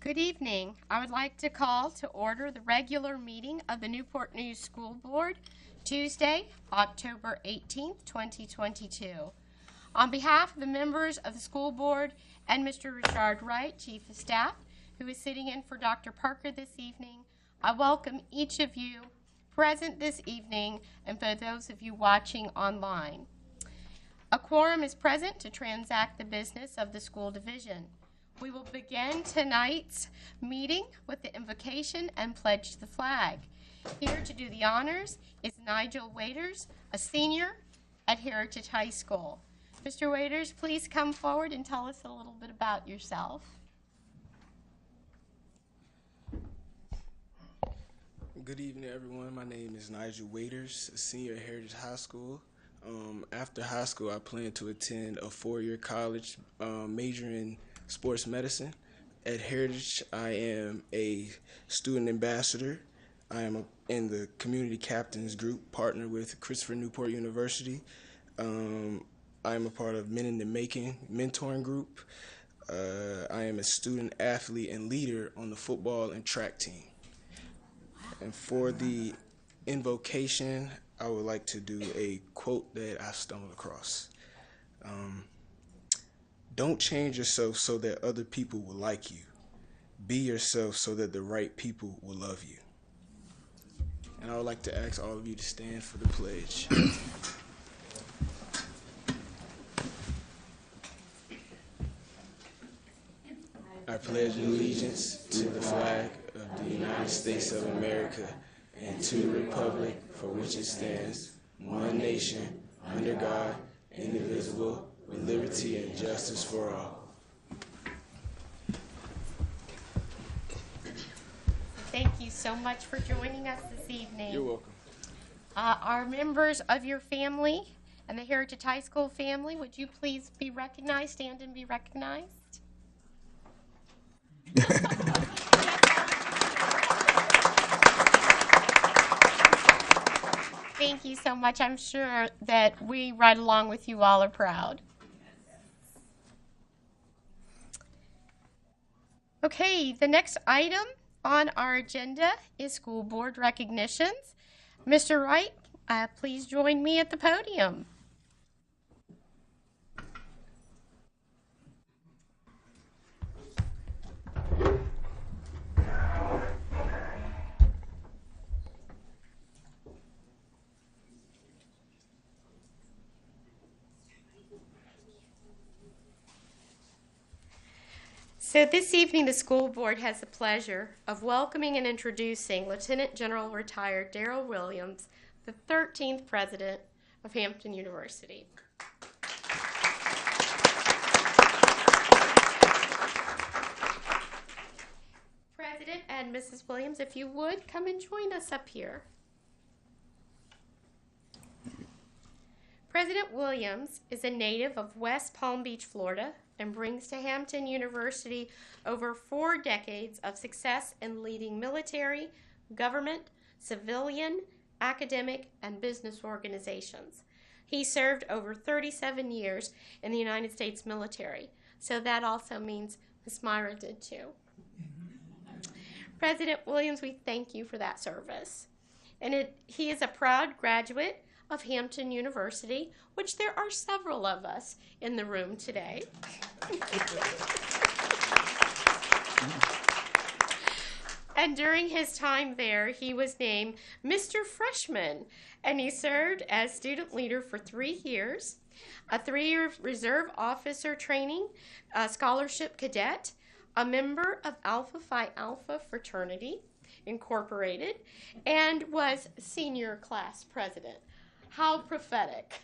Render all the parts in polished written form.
Good evening. I would like to call to order the regular meeting of the Newport News School Board, Tuesday, October 18th, 2022. On behalf of the members of the school board and Mr. Richard Wright, Chief of Staff, who is sitting in for Dr. Parker this evening, I welcome each of you present this evening and for those of you watching online. A quorum is present to transact the business of the school division. We will begin tonight's meeting with the invocation and pledge the flag. Here to do the honors is Nigel Waiters, a senior at Heritage High School. Mr. Waiters, please come forward and tell us a little bit about yourself. Good evening, everyone. My name is Nigel Waiters, a senior at Heritage High School. After high school, I plan to attend a four-year college majoring in sports medicine. At Heritage, I am a student ambassador. I am in the community captains group, partnered with Christopher Newport University. I am a part of Men in the Making mentoring group. I am a student athlete and leader on the football and track team. And for the invocation, I would like to do a quote that I stumbled across. Don't change yourself so that other people will like you. Be yourself so that the right people will love you. And I would like to ask all of you to stand for the pledge. I pledge allegiance to the flag of the United States of America and to the republic for which it stands, one nation, under God, indivisible, with liberty and justice for all. Thank you so much for joining us this evening. You're welcome. Our members of your family and the Heritage High School family, would you please be recognized, stand and be recognized? Thank you so much. I'm sure that we right along with you all are proud. Okay, the next item on our agenda is school board recognitions. Mr. Wright, please join me at the podium. So this evening, the school board has the pleasure of welcoming and introducing Lieutenant General Retired Darrell Williams, the 13th President of Hampton University. President and Mrs. Williams, if you would, come and join us up here. President Williams is a native of West Palm Beach, Florida, and brings to Hampton University over 4 decades of success in leading military, government, civilian, academic, and business organizations. He served over 37 years in the United States military, so that also means Ms. Myra did too. President Williams, we thank you for that service. And he is a proud graduate of Hampton University, which there are several of us in the room today. And during his time there, he was named Mr. Freshman, and he served as student leader for 3 years, a 3-year reserve officer training, a scholarship cadet, a member of Alpha Phi Alpha Fraternity Incorporated, and was senior class president. How prophetic.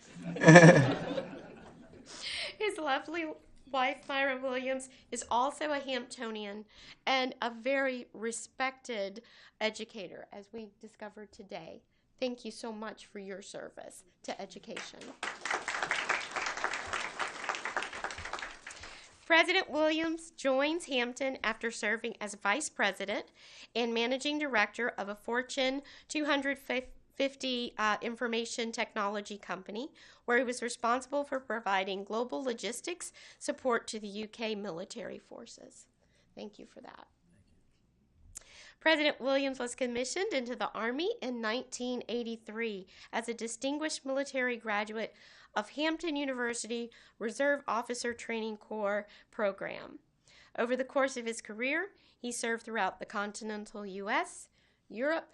His lovely wife, Myra Williams, is also a Hamptonian and a very respected educator, as we discovered today. Thank you so much for your service to education. President Williams joins Hampton after serving as vice president and managing director of a Fortune 250 information technology company, where he was responsible for providing global logistics support to the UK military forces. Thank you for that. President Williams was commissioned into the Army in 1983 as a distinguished military graduate of Hampton University Reserve Officer Training Corps program. Over the course of his career, he served throughout the continental U.S., Europe,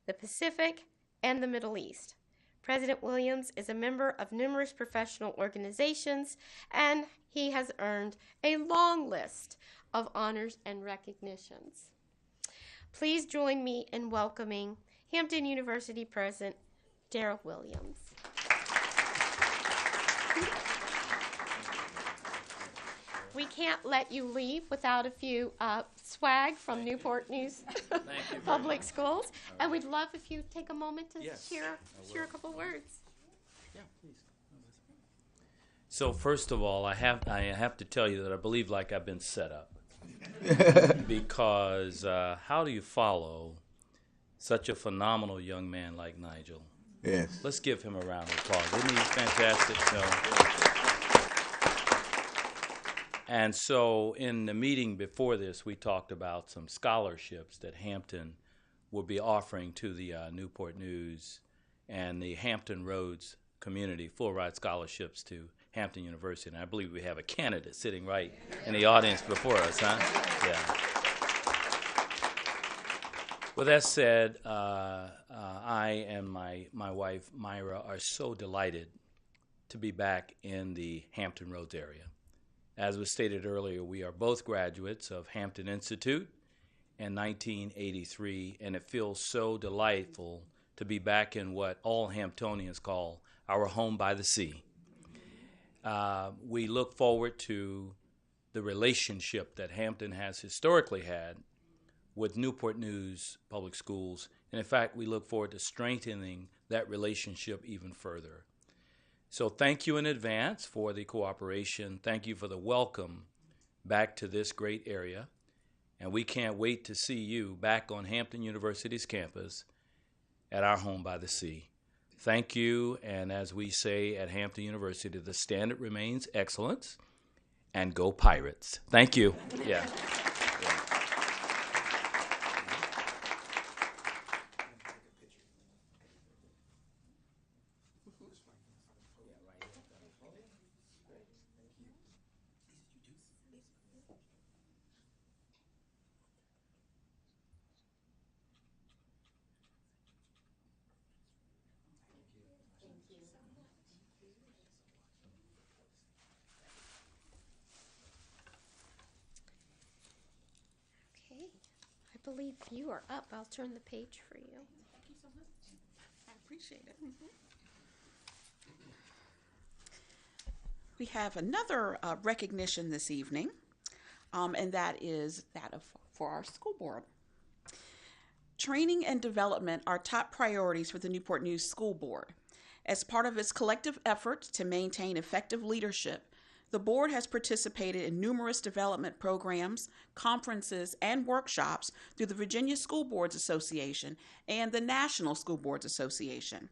the Pacific, and the Middle East. President Williams is a member of numerous professional organizations, and he has earned a long list of honors and recognitions. Please join me in welcoming Hampton University President Darrell Williams. We can't let you leave without a few swag from Newport News Public Schools. And we'd love if you take a moment to share a couple words. Yeah, please. So first of all, I have to tell you that I believe like I've been set up. Because how do you follow such a phenomenal young man like Nigel? Yes. Let's give him a round of applause. Isn't he fantastic? And so in the meeting before this, we talked about some scholarships that Hampton will be offering to the Newport News and the Hampton Roads community, full ride scholarships to Hampton University. And I believe we have a candidate sitting right in the audience before us, huh? Yeah. With that said, I and my wife, Myra, are so delighted to be back in the Hampton Roads area. As was stated earlier, we are both graduates of Hampton Institute in 1983, and it feels so delightful to be back in what all Hamptonians call our home by the sea. We look forward to the relationship that Hampton has historically had with Newport News Public Schools, and in fact, we look forward to strengthening that relationship even further. So thank you in advance for the cooperation. Thank you for the welcome back to this great area. And we can't wait to see you back on Hampton University's campus at our home by the sea. Thank you. And as we say at Hampton University, the standard remains excellence, and go Pirates. Thank you. Yeah. Okay, I believe you are up. I'll turn the page for you. Thank you so much. I appreciate it. We have another recognition this evening, and that is that for our school board. Training and development are top priorities for the Newport News School Board. As part of its collective efforts to maintain effective leadership, the board has participated in numerous development programs, conferences, and workshops through the Virginia School Boards Association and the National School Boards Association.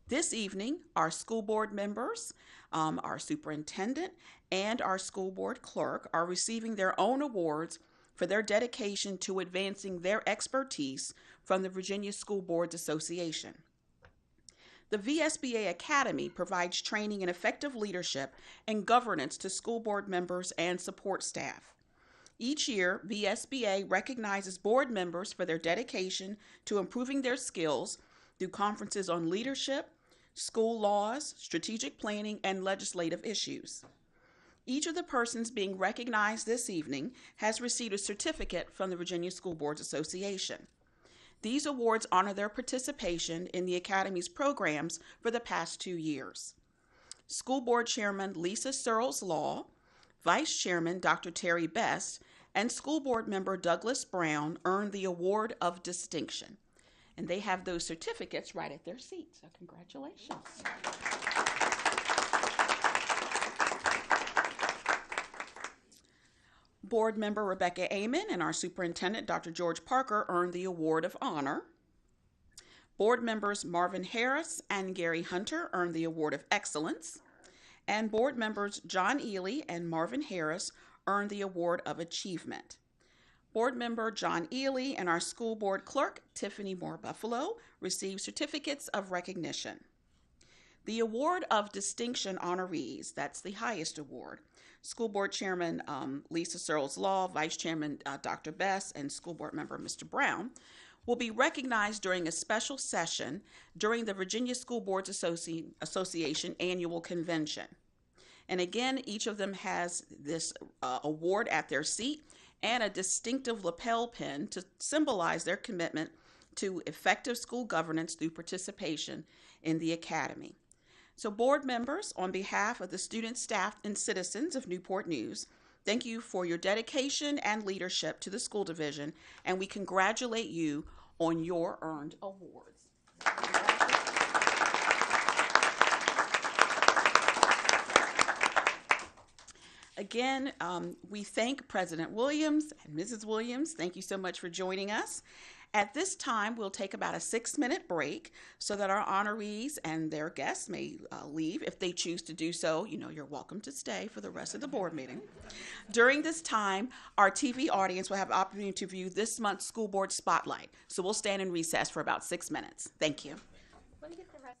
This evening, our school board members, our superintendent, and our school board clerk are receiving their own awards for their dedication to advancing their expertise from the Virginia School Boards Association. The VSBA Academy provides training in effective leadership and governance to school board members and support staff. Each year, VSBA recognizes board members for their dedication to improving their skills through conferences on leadership, school laws, strategic planning, and legislative issues. Each of the persons being recognized this evening has received a certificate from the Virginia School Boards Association. These awards honor their participation in the Academy's programs for the past 2 years. School Board Chairman Lisa Searles Law, Vice Chairman Dr. Terry Best, and School Board Member Douglas Brown earned the Award of Distinction. And they have those certificates right at their seats, so congratulations. Board Member Rebecca Amon and our Superintendent Dr. George Parker earned the Award of Honor. Board members Marvin Harris and Gary Hunter earned the Award of Excellence. And board members John Ely and Marvin Harris earned the Award of Achievement. Board member John Ely and our school board clerk, Tiffany Moore Buffalo, received certificates of recognition. The Award of Distinction Honorees, that's the highest award. School Board Chairman Lisa Searles Law, Vice Chairman Dr. Bess, and School Board Member Mr. Brown will be recognized during a special session during the Virginia School Boards Association Annual Convention. And again, each of them has this award at their seat and a distinctive lapel pin to symbolize their commitment to effective school governance through participation in the academy. So board members, on behalf of the students, staff, and citizens of Newport News, thank you for your dedication and leadership to the school division, and we congratulate you on your earned awards. Again, we thank President Williams and Mrs. Williams. Thank you so much for joining us. At this time, we'll take about a 6-minute break so that our honorees and their guests may leave. If they choose to do so, you know, you're welcome to stay for the rest of the board meeting. During this time, our TV audience will have the opportunity to view this month's School Board Spotlight. So we'll stand in recess for about 6 minutes. Thank you. Let me get the rest.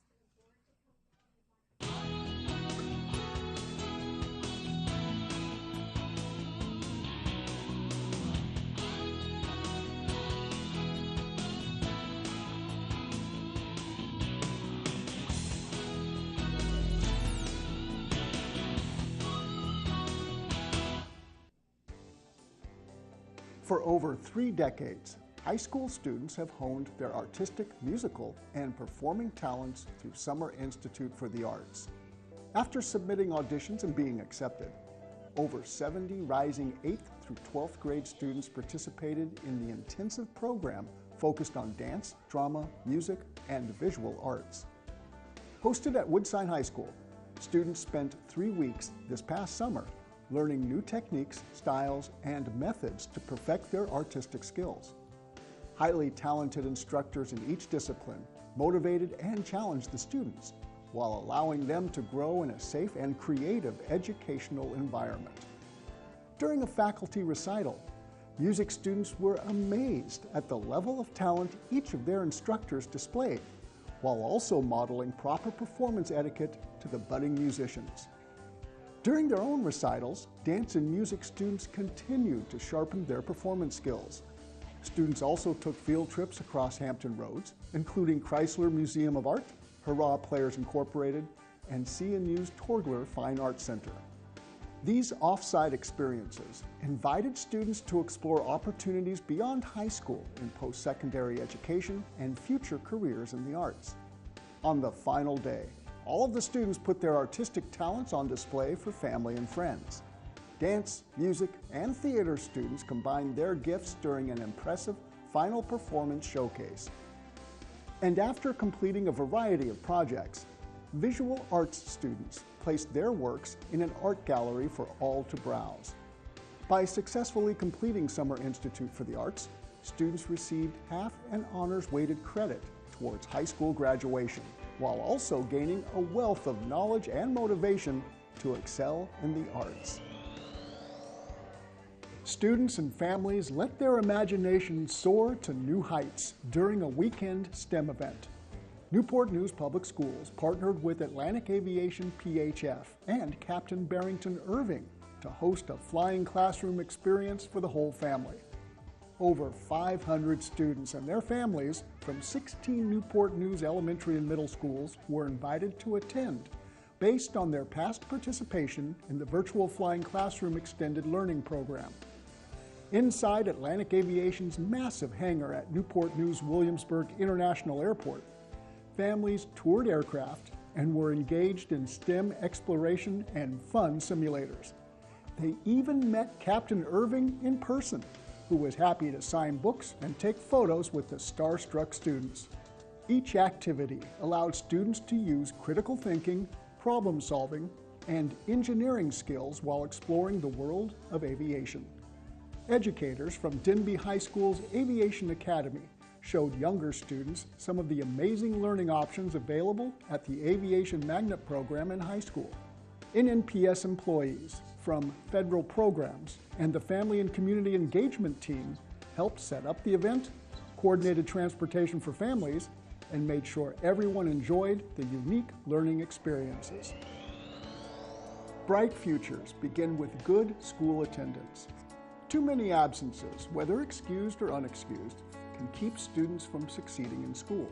For over 3 decades, high school students have honed their artistic, musical, and performing talents through Summer Institute for the Arts. After submitting auditions and being accepted, over 70 rising 8th through 12th grade students participated in the intensive program focused on dance, drama, music, and visual arts. Hosted at Woodside High School, students spent 3 weeks this past summer learning new techniques, styles, and methods to perfect their artistic skills. Highly talented instructors in each discipline motivated and challenged the students, while allowing them to grow in a safe and creative educational environment. During a faculty recital, music students were amazed at the level of talent each of their instructors displayed, while also modeling proper performance etiquette to the budding musicians. During their own recitals, dance and music students continued to sharpen their performance skills. Students also took field trips across Hampton Roads, including Chrysler Museum of Art, Hurrah Players Incorporated, and CNU's Torgler Fine Arts Center. These off-site experiences invited students to explore opportunities beyond high school in post-secondary education and future careers in the arts. On the final day, all of the students put their artistic talents on display for family and friends. Dance, music, and theater students combined their gifts during an impressive final performance showcase. And after completing a variety of projects, visual arts students placed their works in an art gallery for all to browse. By successfully completing Summer Institute for the Arts, students received half an honors weighted credit towards high school graduation, while also gaining a wealth of knowledge and motivation to excel in the arts. Students and families let their imaginations soar to new heights during a weekend STEM event. Newport News Public Schools partnered with Atlantic Aviation PHF and Captain Barrington Irving to host a flying classroom experience for the whole family. Over 500 students and their families from 16 Newport News elementary and middle schools were invited to attend, based on their past participation in the Virtual Flying Classroom Extended Learning Program. Inside Atlantic Aviation's massive hangar at Newport News Williamsburg International Airport, families toured aircraft and were engaged in STEM exploration and fun simulators. They even met Captain Irving in person, who was happy to sign books and take photos with the starstruck students. Each activity allowed students to use critical thinking, problem solving, and engineering skills while exploring the world of aviation. Educators from Denby High School's Aviation Academy showed younger students some of the amazing learning options available at the Aviation Magnet program in high school. NNPS employees from federal programs and the Family and Community Engagement team helped set up the event, coordinated transportation for families, and made sure everyone enjoyed the unique learning experiences. Bright futures begin with good school attendance. Too many absences, whether excused or unexcused, can keep students from succeeding in school.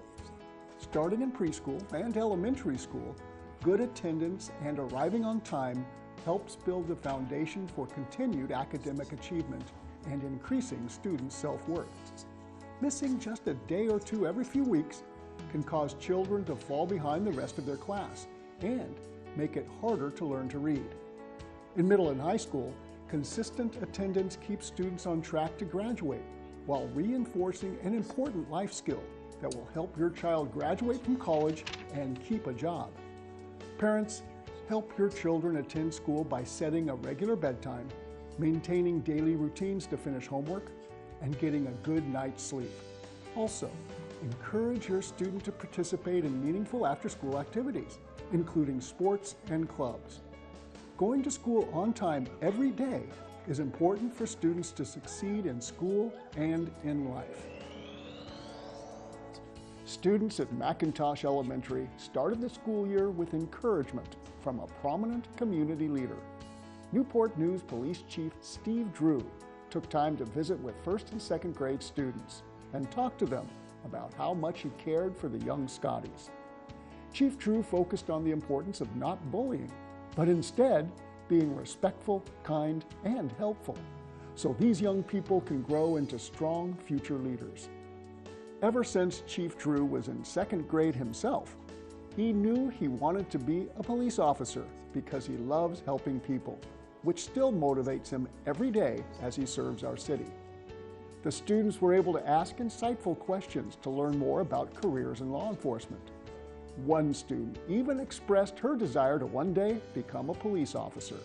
Starting in preschool and elementary school, good attendance and arriving on time helps build the foundation for continued academic achievement and increasing students' self-worth. Missing just a day or two every few weeks can cause children to fall behind the rest of their class and make it harder to learn to read. In middle and high school, consistent attendance keeps students on track to graduate while reinforcing an important life skill that will help your child graduate from college and keep a job. Parents, help your children attend school by setting a regular bedtime, maintaining daily routines to finish homework, and getting a good night's sleep. Also, encourage your student to participate in meaningful after-school activities, including sports and clubs. Going to school on time every day is important for students to succeed in school and in life. Students at McIntosh Elementary started the school year with encouragement from a prominent community leader. Newport News Police Chief Steve Drew took time to visit with first and second grade students and talk to them about how much he cared for the young Scotties. Chief Drew focused on the importance of not bullying, but instead being respectful, kind, and helpful, so these young people can grow into strong future leaders. Ever since Chief Drew was in second grade himself, he knew he wanted to be a police officer because he loves helping people, which still motivates him every day as he serves our city. The students were able to ask insightful questions to learn more about careers in law enforcement. One student even expressed her desire to one day become a police officer.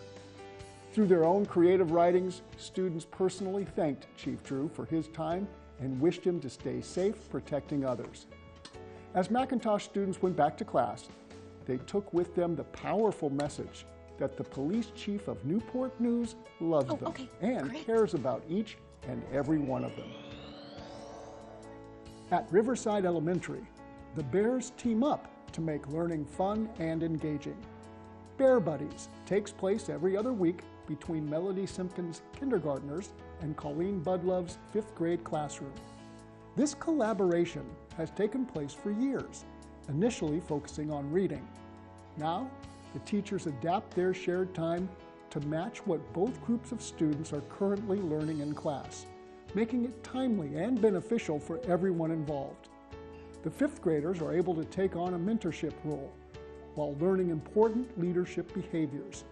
Through their own creative writings, students personally thanked Chief Drew for his time and wished him to stay safe protecting others. As McIntosh students went back to class, they took with them the powerful message that the police chief of Newport News loves them and cares about each and every one of them. At Riverside Elementary, the Bears team up to make learning fun and engaging. Bear Buddies takes place every other week between Melody Simpkins' kindergartners and Colleen Budlove's 5th grade classroom. This collaboration has taken place for years, initially focusing on reading. Now, the teachers adapt their shared time to match what both groups of students are currently learning in class, making it timely and beneficial for everyone involved. The 5th graders are able to take on a mentorship role while learning important leadership behaviors.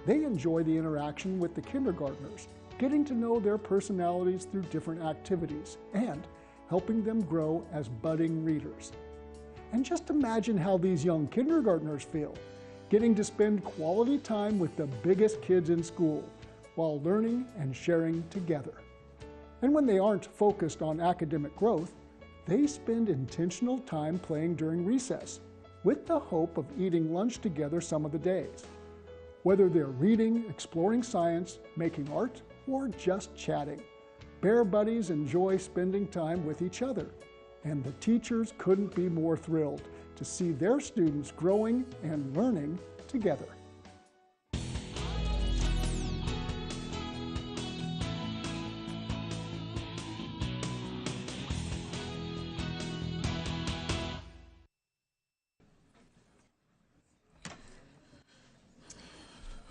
They enjoy the interaction with the kindergartners, getting to know their personalities through different activities and helping them grow as budding readers. And just imagine how these young kindergartners feel, getting to spend quality time with the biggest kids in school while learning and sharing together. And when they aren't focused on academic growth, they spend intentional time playing during recess, with the hope of eating lunch together some of the days. Whether they're reading, exploring science, making art, or just chatting, Bear Buddies enjoy spending time with each other, and the teachers couldn't be more thrilled to see their students growing and learning together.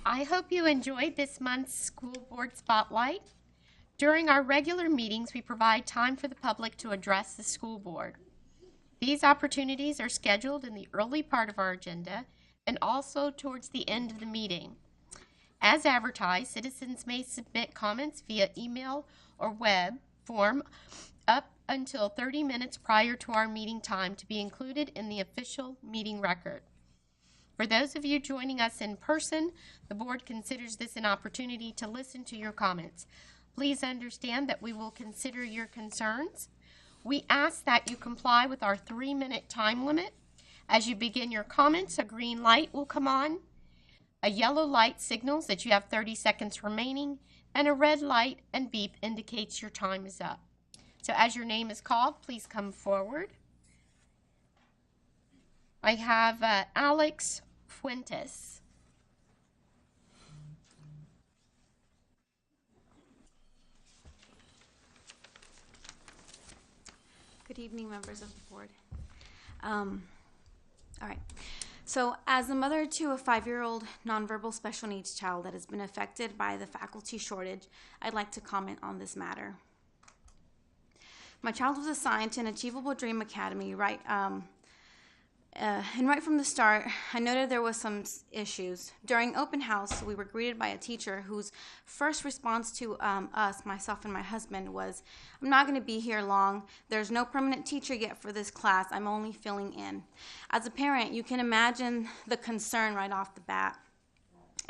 I hope you enjoyed this month's School Board Spotlight. During our regular meetings, we provide time for the public to address the school board. These opportunities are scheduled in the early part of our agenda and also towards the end of the meeting. As advertised, citizens may submit comments via email or web form up until 30 minutes prior to our meeting time to be included in the official meeting record. For those of you joining us in person, the board considers this an opportunity to listen to your comments. Please understand that we will consider your concerns. We ask that you comply with our 3-minute time limit. As you begin your comments, a green light will come on. A yellow light signals that you have 30 seconds remaining, and a red light and beep indicates your time is up. So as your name is called, please come forward. I have Alex Fuentes. Good evening, members of the board. All right. So as a mother to a 5-year-old nonverbal special needs child that has been affected by the faculty shortage, I'd like to comment on this matter. My child was assigned to an Achievable Dream Academy and right from the start, I noted there was some issues. During open house, we were greeted by a teacher whose first response to us, myself and my husband, was, "I'm not going to be here long. There's no permanent teacher yet for this class. I'm only filling in." As a parent, you can imagine the concern right off the bat.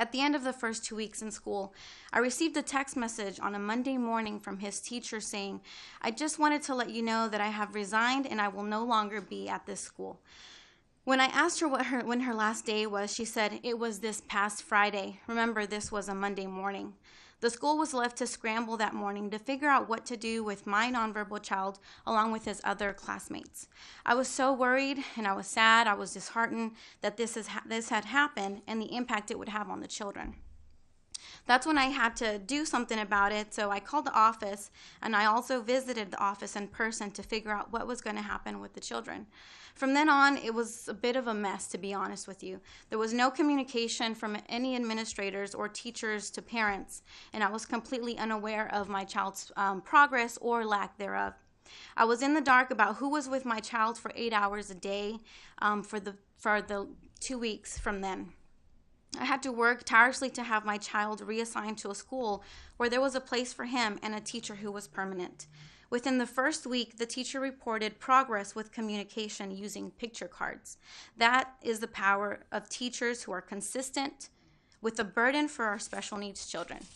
At the end of the first 2 weeks in school, I received a text message on a Monday morning from his teacher saying, "I just wanted to let you know that I have resigned and I will no longer be at this school." When I asked her when her last day was, she said it was this past Friday. Remember, this was a Monday morning. The school was left to scramble that morning to figure out what to do with my nonverbal child along with his other classmates. I was so worried and I was sad. I was disheartened that this had happened and the impact it would have on the children. That's when I had to do something about it, so I called the office, and I also visited the office in person to figure out what was going to happen with the children. From then on, it was a bit of a mess, to be honest with you. There was no communication from any administrators or teachers to parents, and I was completely unaware of my child's progress or lack thereof. I was in the dark about who was with my child for 8 hours a day for the 2 weeks from then. I had to work tirelessly to have my child reassigned to a school where there was a place for him and a teacher who was permanent. Within the first week, the teacher reported progress with communication using picture cards. That is the power of teachers who are consistent with the burden for our special needs children.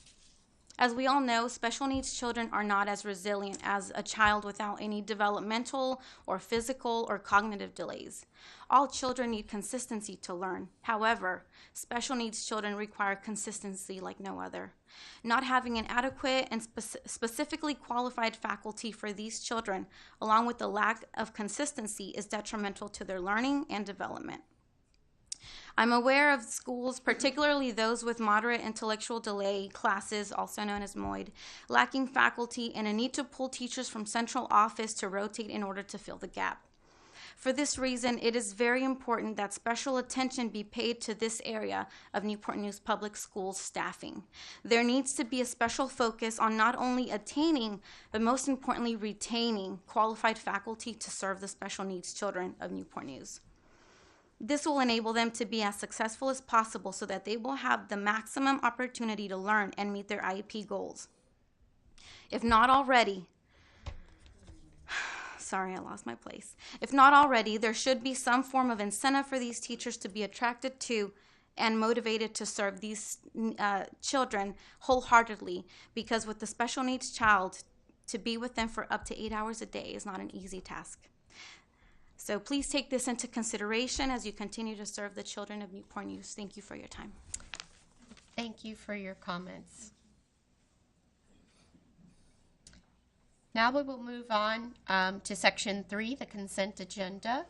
As we all know, special needs children are not as resilient as a child without any developmental or physical or cognitive delays. All children need consistency to learn. However, special needs children require consistency like no other. Not having an adequate and specifically qualified faculty for these children, along with the lack of consistency, is detrimental to their learning and development. I'm aware of schools, particularly those with moderate intellectual delay classes, also known as MOID, lacking faculty and a need to pull teachers from central office to rotate in order to fill the gap. For this reason, it is very important that special attention be paid to this area of Newport News Public Schools staffing. There needs to be a special focus on not only attaining, but most importantly, retaining qualified faculty to serve the special needs children of Newport News. This will enable them to be as successful as possible so that they will have the maximum opportunity to learn and meet their IEP goals. If not already, sorry, I lost my place. If not already, there should be some form of incentive for these teachers to be attracted to and motivated to serve these children wholeheartedly, because with the special needs child, to be with them for up to 8 hours a day is not an easy task. So please take this into consideration as you continue to serve the children of Newport News. Thank you for your time. Thank you for your comments. Now we will move on to Section 3, the consent agenda,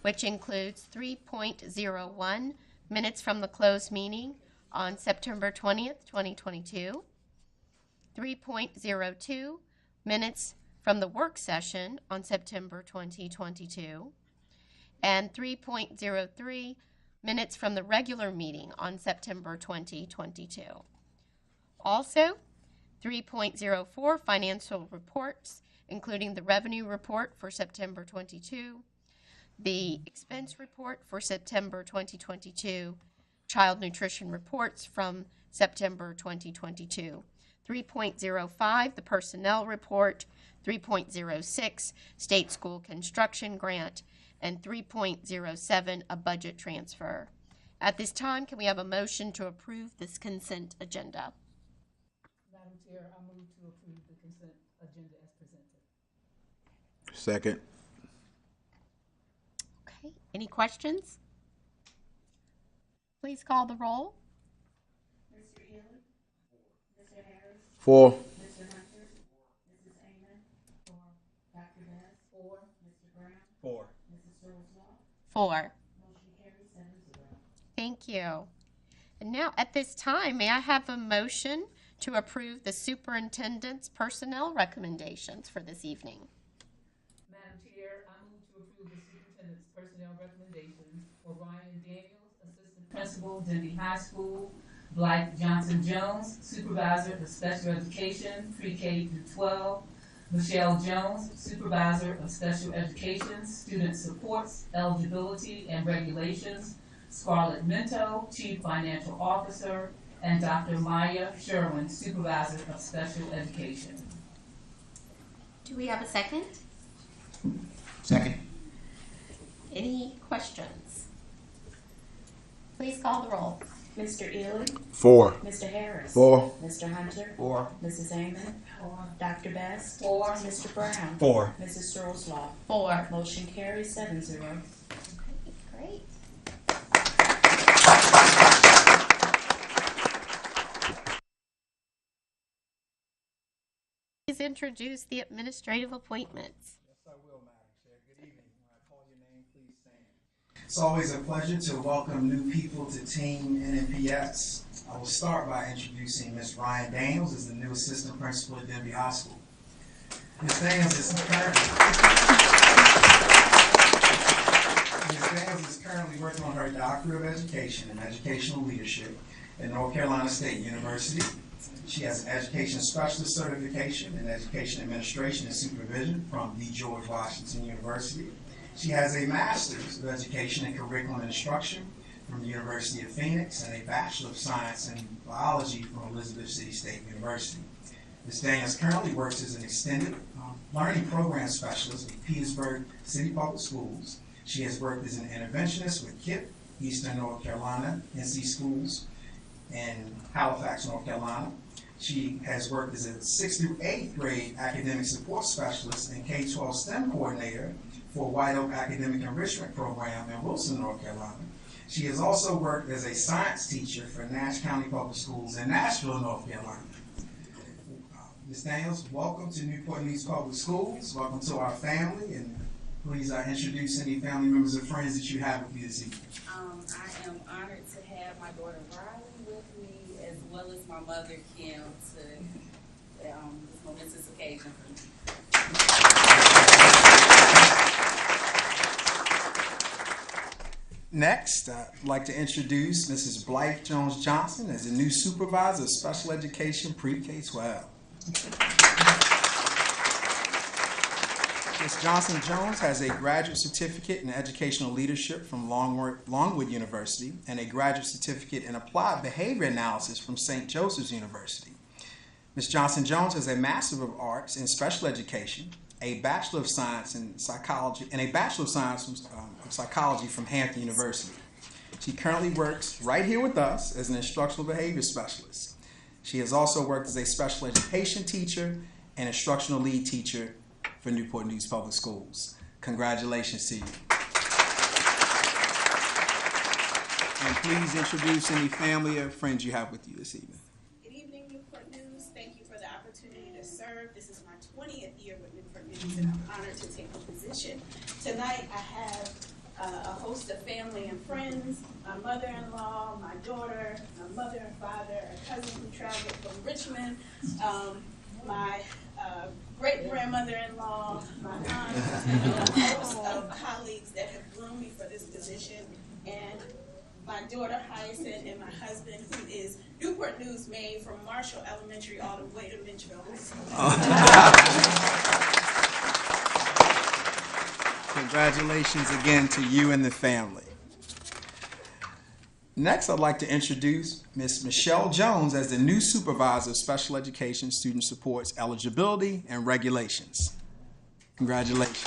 which includes 3.01, minutes from the closed meeting on September 20th, 2022, 3.02, minutes from the work session on September 2022, and 3.03, minutes from the regular meeting on September 2022. Also, 3.04, financial reports, including the revenue report for September 22, the expense report for September 2022, child nutrition reports from September 2022, 3.05, the personnel report, 3.06, state school construction grant, and 3.07, a budget transfer. At this time, can we have a motion to approve this consent agenda? Madam Chair, I move to approve the consent agenda as presented. Second. Okay, any questions? Please call the roll. 4. Mr. Hunter? Mrs. Amon? 4. Dr. Bass? 4. Mr. Brown? 4. Mrs. Searles-Law? 4. Motion carries 7-0. Thank you. And now, at this time, may I have a motion to approve the superintendent's personnel recommendations for this evening? Madam Chair, I move to approve the superintendent's personnel recommendations for Ryan Daniels, Assistant Principal, Denby High School; Blythe Johnson Jones, Supervisor of Special Education, Pre-K through 12; Michelle Jones, Supervisor of Special Education, Student Supports, Eligibility and Regulations; Scarlett Minto, Chief Financial Officer; and Dr. Maya Sherwin, Supervisor of Special Education. Do we have a second? Second. Any questions? Please call the roll. Mr. Ely, 4. Mr. Harris, 4. Mr. Hunter, 4. Mrs. Amon, 4. Dr. Best, 4. Mr. Brown, 4. Mrs. Searles-Law. 4. Motion carries 7-0. Great. Please introduce the administrative appointments. Yes, I will, Madam Chair. Good evening. When I call your name, please stand. It's always a pleasure to welcome new people to Team NNPS. I will start by introducing Ms. Ryan Daniels as the new Assistant Principal at Denby High School. Ms. Daniels is currently working on her Doctorate of Education in Educational Leadership at North Carolina State University. She has an Education Specialist certification in Education Administration and Supervision from the George Washington University. She has a Master's of Education in Curriculum and Instruction from the University of Phoenix and a Bachelor of Science in Biology from Elizabeth City State University. Ms. Daniels currently works as an Extended Learning Program Specialist with Petersburg City Public Schools. She has worked as an interventionist with KIPP, Eastern North Carolina, NC Schools, and Halifax, North Carolina. She has worked as a 6th through 8th grade academic support specialist and K-12 STEM coordinator for White Oak Academic Enrichment Program in Wilson, North Carolina. She has also worked as a science teacher for Nash County Public Schools in Nashville, North Carolina. Ms. Daniels, welcome to Newport News Public Schools. Welcome to our family, and please introduce any family members or friends that you have with you this evening. I am honored to have my daughter Riley with me, as well as my mother Kim, to this momentous occasion for me. Next, I'd like to introduce Mrs. Blythe Jones Johnson as the new Supervisor of Special Education Pre-K-12. Ms. Johnson Jones has a graduate certificate in educational leadership from Longwood University and a graduate certificate in applied behavior analysis from St. Joseph's University. Ms. Johnson Jones has a Master of Arts in Special Education, a Bachelor of Science in Psychology, and a Bachelor of Science from Psychology from Hampton University. She currently works right here with us as an instructional behavior specialist. She has also worked as a special education teacher and instructional lead teacher for Newport News Public Schools. Congratulations to you. And please introduce any family or friends you have with you this evening. Good evening, Newport News. Thank you for the opportunity to serve. This is my 20th year with Newport News, and I'm honored to take the position. Tonight, I have a host of family and friends, my mother-in-law, my daughter, my mother and father, a cousin who traveled from Richmond, my great-grandmother-in-law, my aunt, and a host of colleagues that have groomed me for this position, and my daughter Hyacinth and my husband, who is Newport News made from Marshall Elementary all the way to Mitchell High School. Congratulations again to you and the family. Next, I'd like to introduce Ms. Michelle Jones as the new Supervisor of Special Education Student Supports Eligibility and Regulations. Congratulations.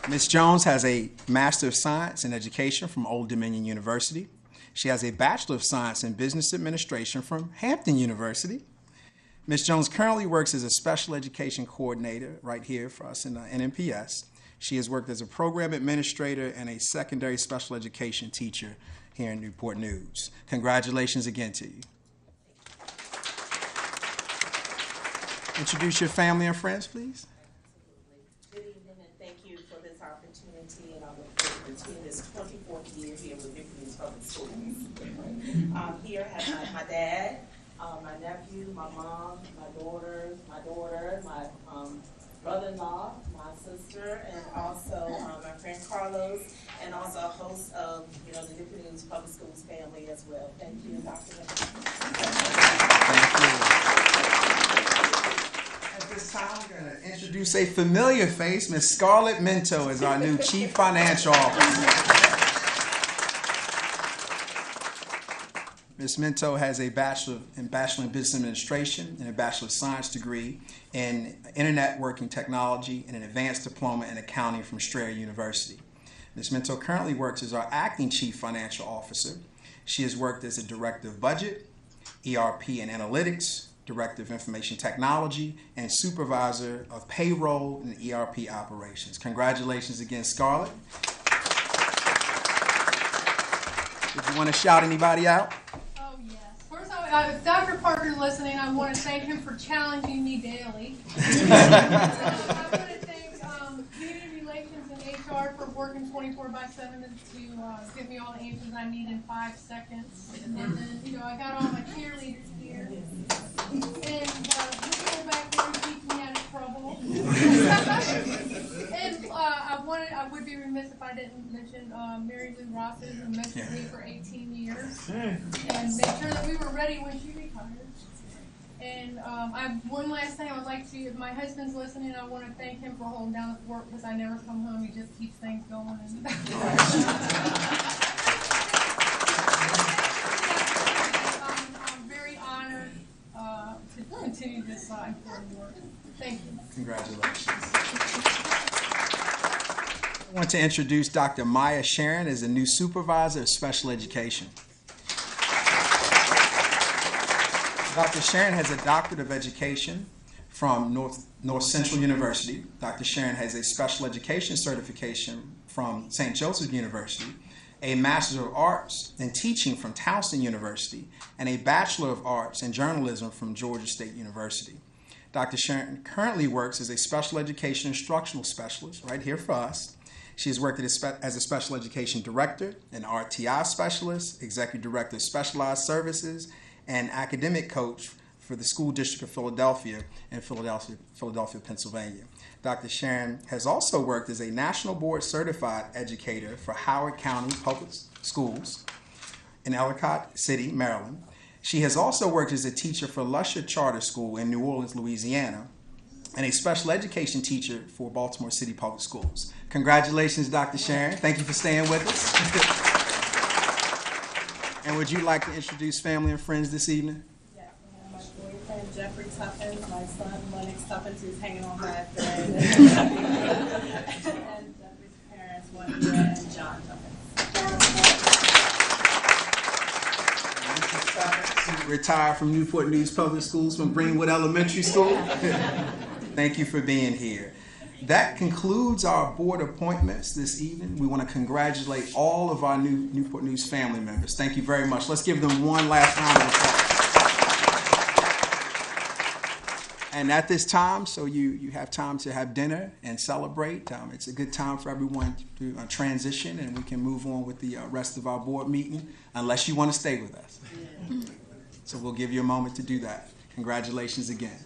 Ms. Jones has a Master of Science in Education from Old Dominion University. She has a Bachelor of Science in Business Administration from Hampton University. Ms. Jones currently works as a Special Education Coordinator right here for us in NNPS. She has worked as a Program Administrator and a Secondary Special Education Teacher here in Newport News. Congratulations again to you. Introduce your family and friends, please. Good evening, and thank you for this opportunity, and I look forward to this 24th year here with Newport News Public Schools. Here I have my dad, my nephew, my mom, my daughter, my brother-in-law, my sister, and also my friend Carlos, and also a host of the Newport News Public Schools family as well. Thank you, Dr. Thank you. At this time, we're going to introduce a familiar face. Ms. Scarlett Minto is our new Chief Financial Officer. Ms. Minto has a Bachelor in Business Administration and a Bachelor of Science degree in Internet Working Technology and an Advanced Diploma in Accounting from Strayer University. Ms. Minto currently works as our Acting Chief Financial Officer. She has worked as a Director of Budget, ERP and Analytics, Director of Information Technology, and Supervisor of Payroll and ERP Operations. Congratulations again, Scarlett. Did you want to shout anybody out? Oh, yes. First, if Dr. Parker's listening, I want to thank him for challenging me daily. I want to thank Community Relations and HR for working 24/7 to give me all the answers I need in 5 seconds. And then, I got all my cheerleaders here. And people back there keep me out of trouble. And I would be remiss if I didn't mention Mary Lou Rosses, who mentored me for 18 years and made sure that we were ready when she retired. And one last thing I would like to, if my husband's listening, I want to thank him for holding down the fort because I never come home. He just keeps things going. I'm very honored to continue this important work. Thank you. Congratulations. I want to introduce Dr. Maya Sharon as the new Supervisor of Special Education. Dr. Sharon has a Doctorate of Education from North Central University. Dr. Sharon has a Special Education certification from St. Joseph University, a Master of Arts in Teaching from Towson University, and a Bachelor of Arts in Journalism from Georgia State University. Dr. Sharon currently works as a Special Education Instructional Specialist right here for us. She has worked as a Special Education Director, an RTI Specialist, Executive Director of Specialized Services, and Academic Coach for the School District of Philadelphia in Philadelphia, Pennsylvania. Dr. Sharon has also worked as a National Board Certified Educator for Howard County Public Schools in Ellicott City, Maryland. She has also worked as a teacher for Lusher Charter School in New Orleans, Louisiana, and a special education teacher for Baltimore City Public Schools. Congratulations, Dr. Sharon. Thank you for staying with us. And would you like to introduce family and friends this evening? Yes, my boyfriend Jeffrey Tuffins, my son Lennox Tuffins, who's hanging on by a thread, and Jeffrey's parents, Juanita and John Tuffins. Retired from Newport News Public Schools from Greenwood Elementary School. Thank you for being here. That concludes our board appointments this evening. We want to congratulate all of our new Newport News family members. Thank you very much. Let's give them one last round of applause. And at this time, so you have time to have dinner and celebrate. It's a good time for everyone to transition, and we can move on with the rest of our board meeting, unless you want to stay with us. So we'll give you a moment to do that. Congratulations again.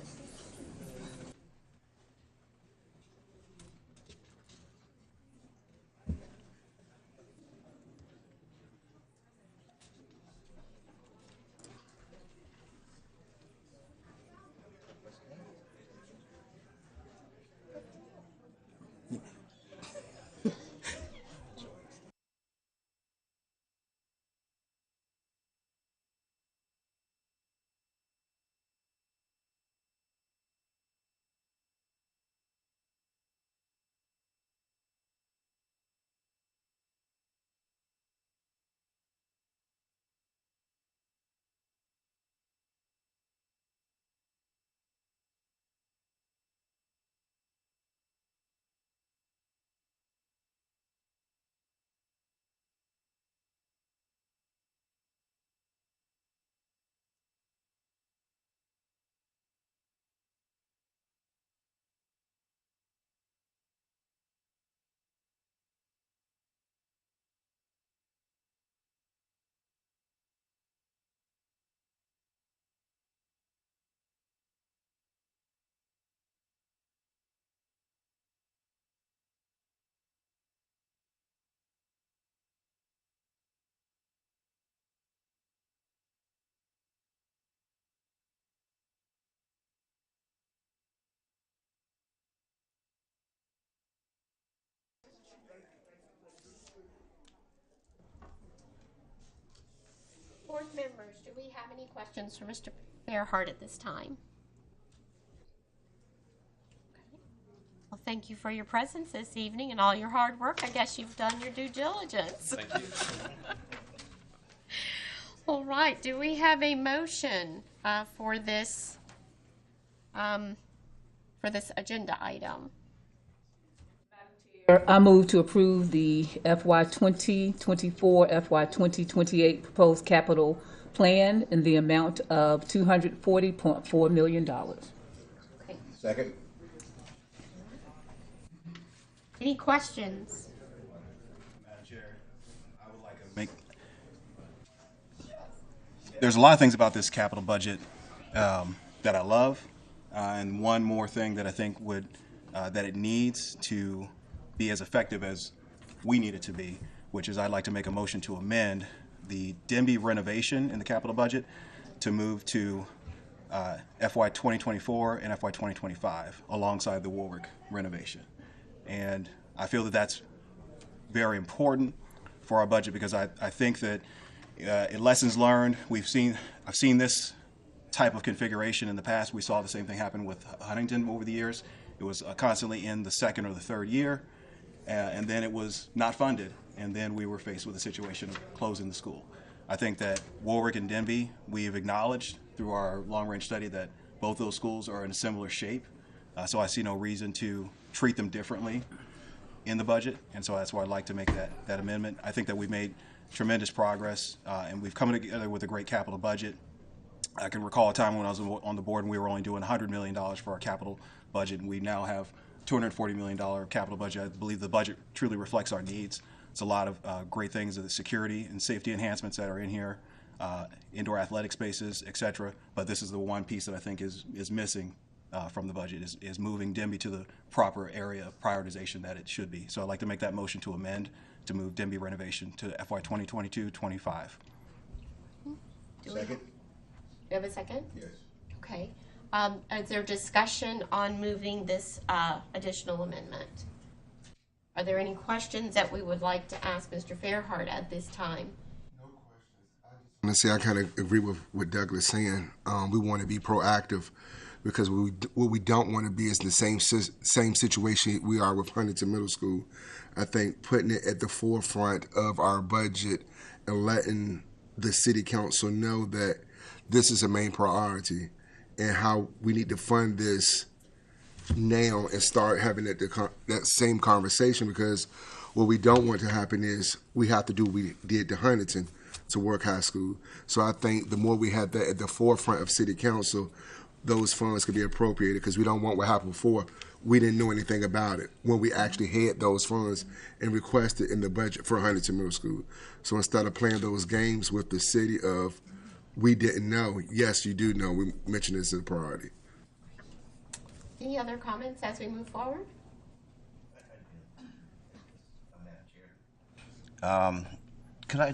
members, do we have any questions for Mr. Fairheart at this time? Okay. Well, thank you for your presence this evening and all your hard work. I guess you've done your due diligence. Thank you. All right. Do we have a motion for this agenda item? I move to approve the FY 2024, FY 2028 proposed capital plan in the amount of $240.4 million. Okay. Second. Any questions? Madam Chair, I would like to make. There's a lot of things about this capital budget that I love, and one more thing that I think would that it needs to be as effective as we need it to be, which is I'd like to make a motion to amend the Denby renovation in the capital budget to move to FY 2024 and FY 2025 alongside the Warwick renovation. And I feel that that's very important for our budget because I think that in lessons learned, I've seen this type of configuration in the past. We saw the same thing happen with Huntington over the years. It was constantly in the second or the third year, and then it was not funded, and then we were faced with a situation of closing the school. I think that Warwick and Denby, we've acknowledged through our long-range study that both those schools are in a similar shape, so I see no reason to treat them differently in the budget, and so that's why I'd like to make that amendment. I think that we've made tremendous progress, and we've come together with a great capital budget. I can recall a time when I was on the board and we were only doing $100 million for our capital budget, and we now have $240 million capital budget. I believe the budget truly reflects our needs. It's a lot of great things, the security and safety enhancements that are in here, indoor athletic spaces, et cetera. But this is the one piece that I think is missing from the budget is moving Denby to the proper area of prioritization that it should be. So I'd like to make that motion to amend to move Denby renovation to FY 2022-25. Second. Do you have a second? Yes. Okay. Is there discussion on moving this additional amendment? Are there any questions that we would like to ask Mr. Fairheart at this time? No questions. I kind of agree with what Douglas is saying. We want to be proactive because what we don't want to be is in the same situation we are with Huntington Middle School. I think putting it at the forefront of our budget and letting the city council know that this is a main priority and how we need to fund this now and start having that same conversation, because what we don't want to happen is we have to do what we did to Huntington to Warwick High School. So I think the more we have that at the forefront of city council, those funds could be appropriated, because we don't want what happened before. We didn't know anything about it when we actually had those funds and requested in the budget for Huntington Middle School. So instead of playing those games with the city of we didn't know, yes, you do know, we mentioned this as a priority. Any other comments as we move forward? Could I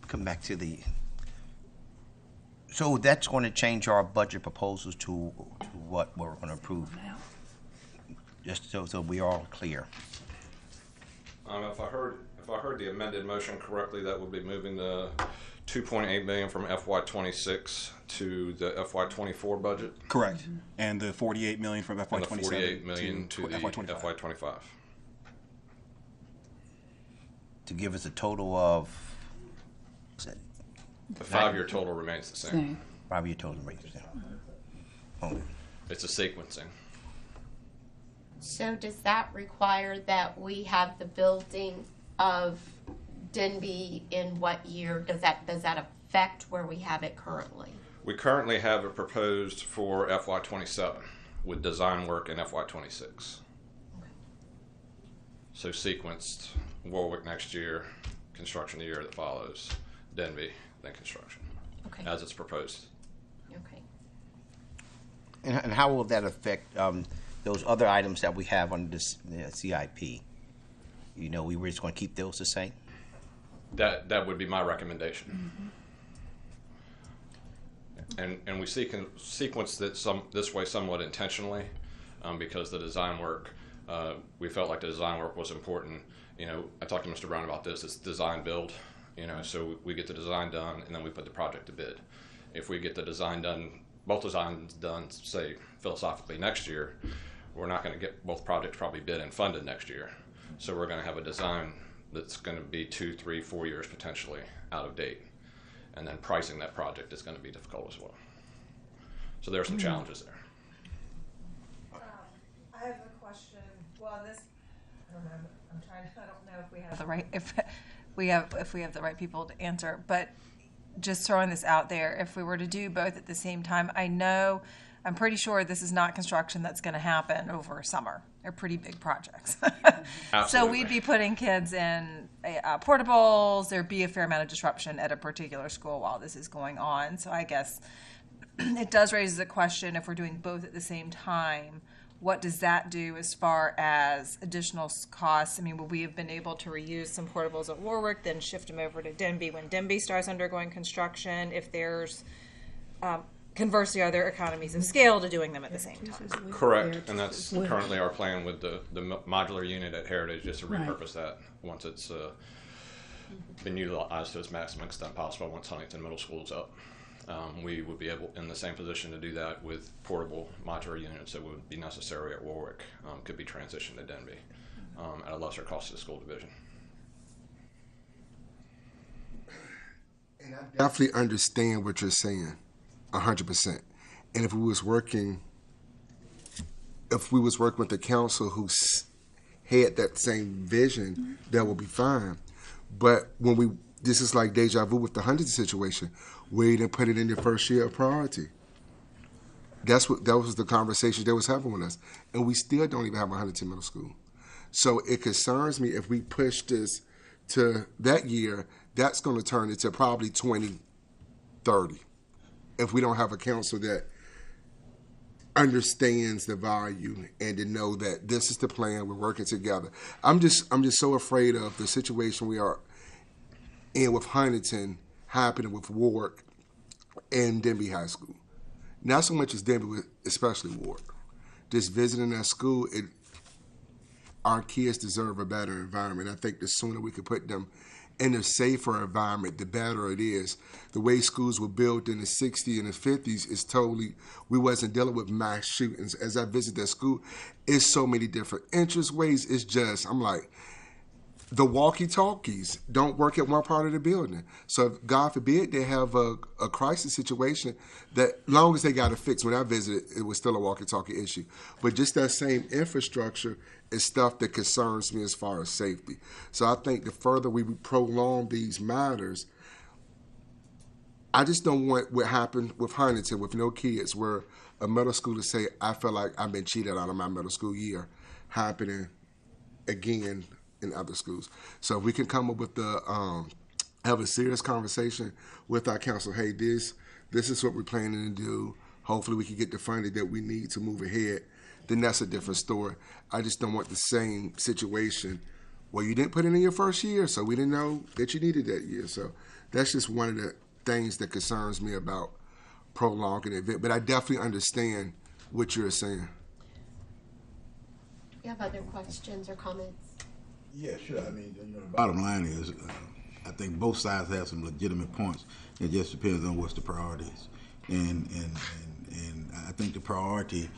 come back to the? So that's going to change our budget proposals to what we're going to approve. Just so we are all clear. If I heard the amended motion correctly, that would be moving the $2.8 million from FY26 to the FY24 budget. Correct, and the $48 million from FY27 and the $48 million to the FY25. FY25. To give us a total of. The 5-year total remains the same. 5-year total remains the same. Oh. It's a sequencing. So does that require that we have the building of Denby in what year? Does that affect where we have it currently? We currently have it proposed for FY27 with design work in FY26. Okay. So sequenced, Warwick next year, construction the year that follows, Denby, then construction. Okay. As it's proposed. Okay. And how will that affect those other items that we have on this CIP? You know, we were just going to keep those the same? That would be my recommendation. Mm-hmm. And we sequence this way somewhat intentionally because the design work, we felt like the design work was important. You know, I talked to Mr. Brown about this. It's design build, You know, so we get the design done and then we put the project to bid. If we get the design done, both designs done, say philosophically next year, we're not going to get both projects probably bid and funded next year. So we're going to have a design that's going to be 2, 3, 4 years potentially out of date. And then pricing that project is going to be difficult as well. So there are some challenges there. I have a question. Well, this, I don't know. I don't know if we have the right, if we have the right people to answer. But just throwing this out there, if we were to do both at the same time, I'm pretty sure this is not construction that's going to happen over summer. They're pretty big projects. So we'd be putting kids in portables. There'd be a fair amount of disruption at a particular school while this is going on. So I guess it does raise the question, if we're doing both at the same time, what does that do as far as additional costs? I mean, will we have been able to reuse some portables at Warwick, then shift them over to Denby when Denby starts undergoing construction? If there's, conversely, are there economies of scale to doing them at the same time? Correct, and that's currently our plan with the modular unit at Heritage, just to repurpose that once it's been utilized to its maximum extent possible once Huntington Middle School's up. We would be able in the same position to do that with portable modular units that would be necessary at Warwick, could be transitioned to Denby at a lesser cost to the school division. And I definitely understand what you're saying, 100%. And if we was working with the council who had that same vision, that would be fine. But when this is like deja vu with the Huntington situation, we didn't put it in the first year of priority. That was the conversation they was having with us. And we still don't even have a Huntington Middle School. So it concerns me if we push this to that year, that's going to turn into probably 2030 if we don't have a council that understands the value and to know that this is the plan, we're working together. I'm just so afraid of the situation we are in with Huntington happening with Warwick and Denby High School. Not so much as Denby, but especially Warwick. Just visiting that school, our kids deserve a better environment. I think the sooner we could put them in a safer environment, the better it is. The way schools were built in the 60s and the 50s is totally, we wasn't dealing with mass shootings. As I visit that school, it's so many different entrance ways. It's just, I'm like, the walkie-talkies don't work at one part of the building. So if, God forbid, they have a crisis situation, that long as they got it fixed, when I visited, it was still a walkie-talkie issue. But just that same infrastructure is stuff that concerns me as far as safety. So I think the further we prolong these matters, I just don't want what happened with Huntington with no kids, where a middle schooler say, I feel like I've been cheated out of my middle school year, happening again in other schools. So if we can come up with have a serious conversation with our council, hey, this is what we're planning to do. Hopefully we can get the funding that we need to move ahead. Then that's a different story. I just don't want the same situation where you didn't put it in your first year, so we didn't know that you needed that year. So that's just one of the things that concerns me about prolonging the event. But I definitely understand what you're saying. You have other questions or comments? Yeah, sure. I mean, the bottom line is, I think both sides have some legitimate points. It just depends on what's the priorities, and I think the priority,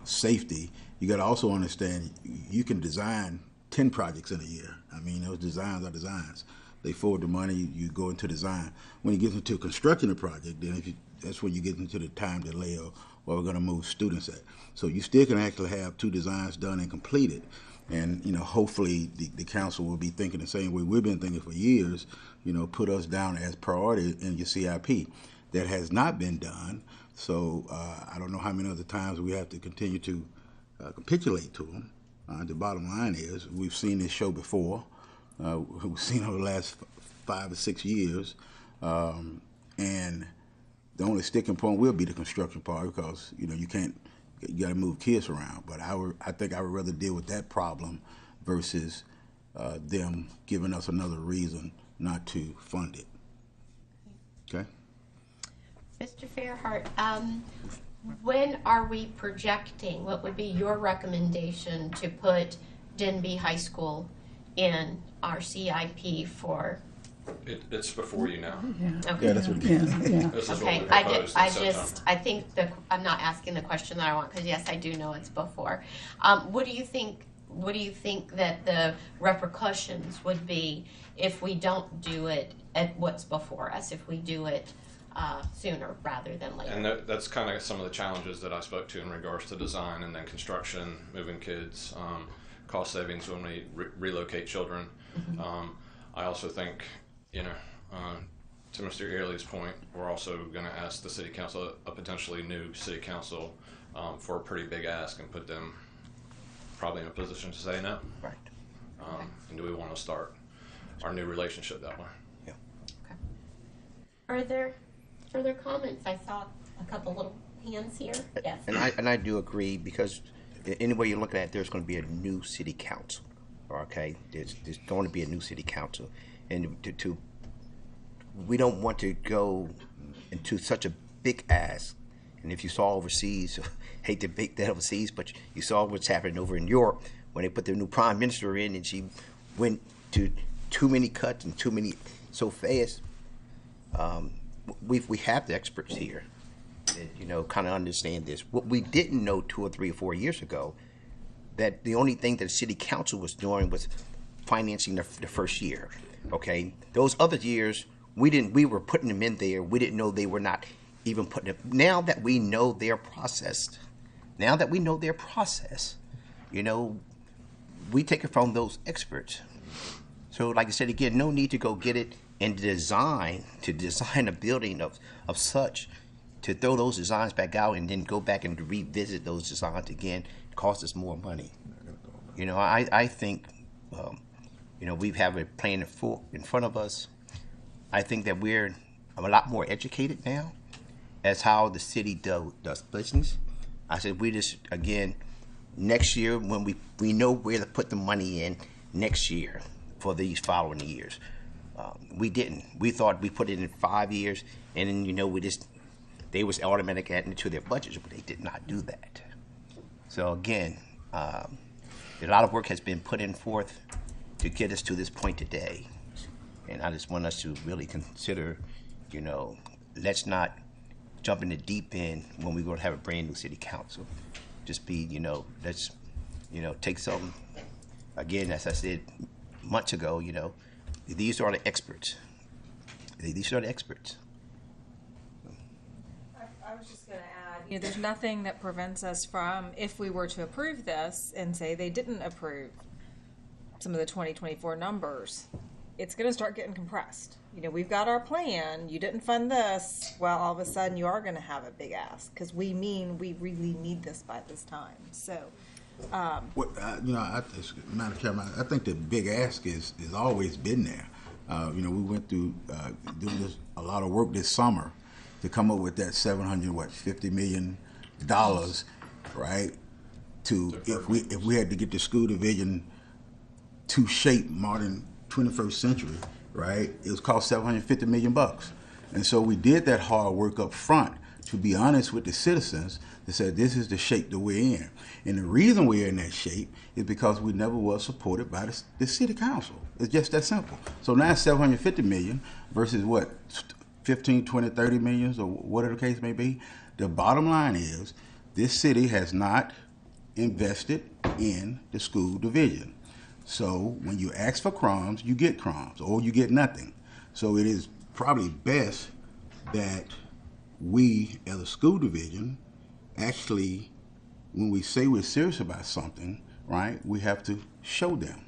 safety. You got to also understand you can design 10 projects in a year. I mean, those designs are designs. They forward the money, you go into design. When you get into constructing a project, then that's when you get into the time delay of where we're going to move students at. So you still can actually have 2 designs done and completed. And, hopefully the council will be thinking the same way we've been thinking for years, put us down as priority in your CIP. That has not been done. So I don't know how many other times we have to continue to capitulate to them. The bottom line is we've seen this show before. We've seen it over the last 5 or 6 years. And the only sticking point will be the construction part, because, you got to move kids around. But I think I would rather deal with that problem versus them giving us another reason not to fund it. Okay? Mr. Fairhart, when are we projecting, what would be your recommendation to put Denby High School in our CIP for It's before you now. Okay. Yeah, that's what it is. This is Okay, what we proposed in September. I think I'm not asking the question that I want, because yes, I do know it's before. What do you think that the repercussions would be if we don't do it at what's before us, if we do it sooner rather than later? And that's kind of some of the challenges that I spoke to in regards to design and then construction, moving kids, cost savings when we relocate children. I also think, to Mr. Earley's point, we're also going to ask the city council, a potentially new city council, for a pretty big ask and put them probably in a position to say no. Right. And do we want to start our new relationship that way? Yeah. Okay. Are there further comments? I saw a couple little hands here. Yes. And I do agree, because any way you look at it, there's going to be a new city council. Okay, there's going to be a new city council, and we don't want to go into such a big ask. And if you saw overseas, hate to make that overseas, but you saw what's happening over in Europe when they put their new prime minister in, and she went to too many cuts and too many so fast. We have the experts here that kind of understand this. What we didn't know 2 or 3 or 4 years ago, that the only thing that the city council was doing was financing the first year. Okay, those other years we were putting them in there. We didn't know they were not even putting them. Now that we know their process, we take it from those experts. So like I said again, no need to go get it and design a building of such, to throw those designs back out and then go back and revisit those designs again. It costs us more money. I think we have a plan in front of us. I think that we're a lot more educated now as how the city does business. I said we just, again, next year when we know where to put the money in next year for these following years. We didn't. We thought we put it in 5 years, and then they was automatic adding it to their budgets, but they did not do that. So again, a lot of work has been put in forth to get us to this point today, and I just want us to really consider, let's not jump in the deep end when we're going to have a brand new city council. Just be, let's, take some. Again, as I said months ago, these are the experts. These are the experts. I was just going to add, there's nothing that prevents us from, if we were to approve this and say they didn't approve some of the 2024 numbers, it's going to start getting compressed. We've got our plan. You didn't fund this. Well, all of a sudden you are going to have a big ask, because we really need this by this time. So, Madam Chairman, I think the big ask is always been there. We went through doing a lot of work this summer to come up with that $750 million, right? If we had to get the school division to shape modern 21st century, right? It was cost $750 million. And so we did that hard work up front to be honest with the citizens that said this is the shape that we're in. And the reason we're in that shape is because we never was supported by the city council. It's just that simple. So now it's $750 million versus what, 15, 20, 30 million, or whatever the case may be. The bottom line is this city has not invested in the school division. So when you ask for crumbs, you get crumbs, or you get nothing. So it is probably best that we, as a school division, actually, when we say we're serious about something, right, we have to show them.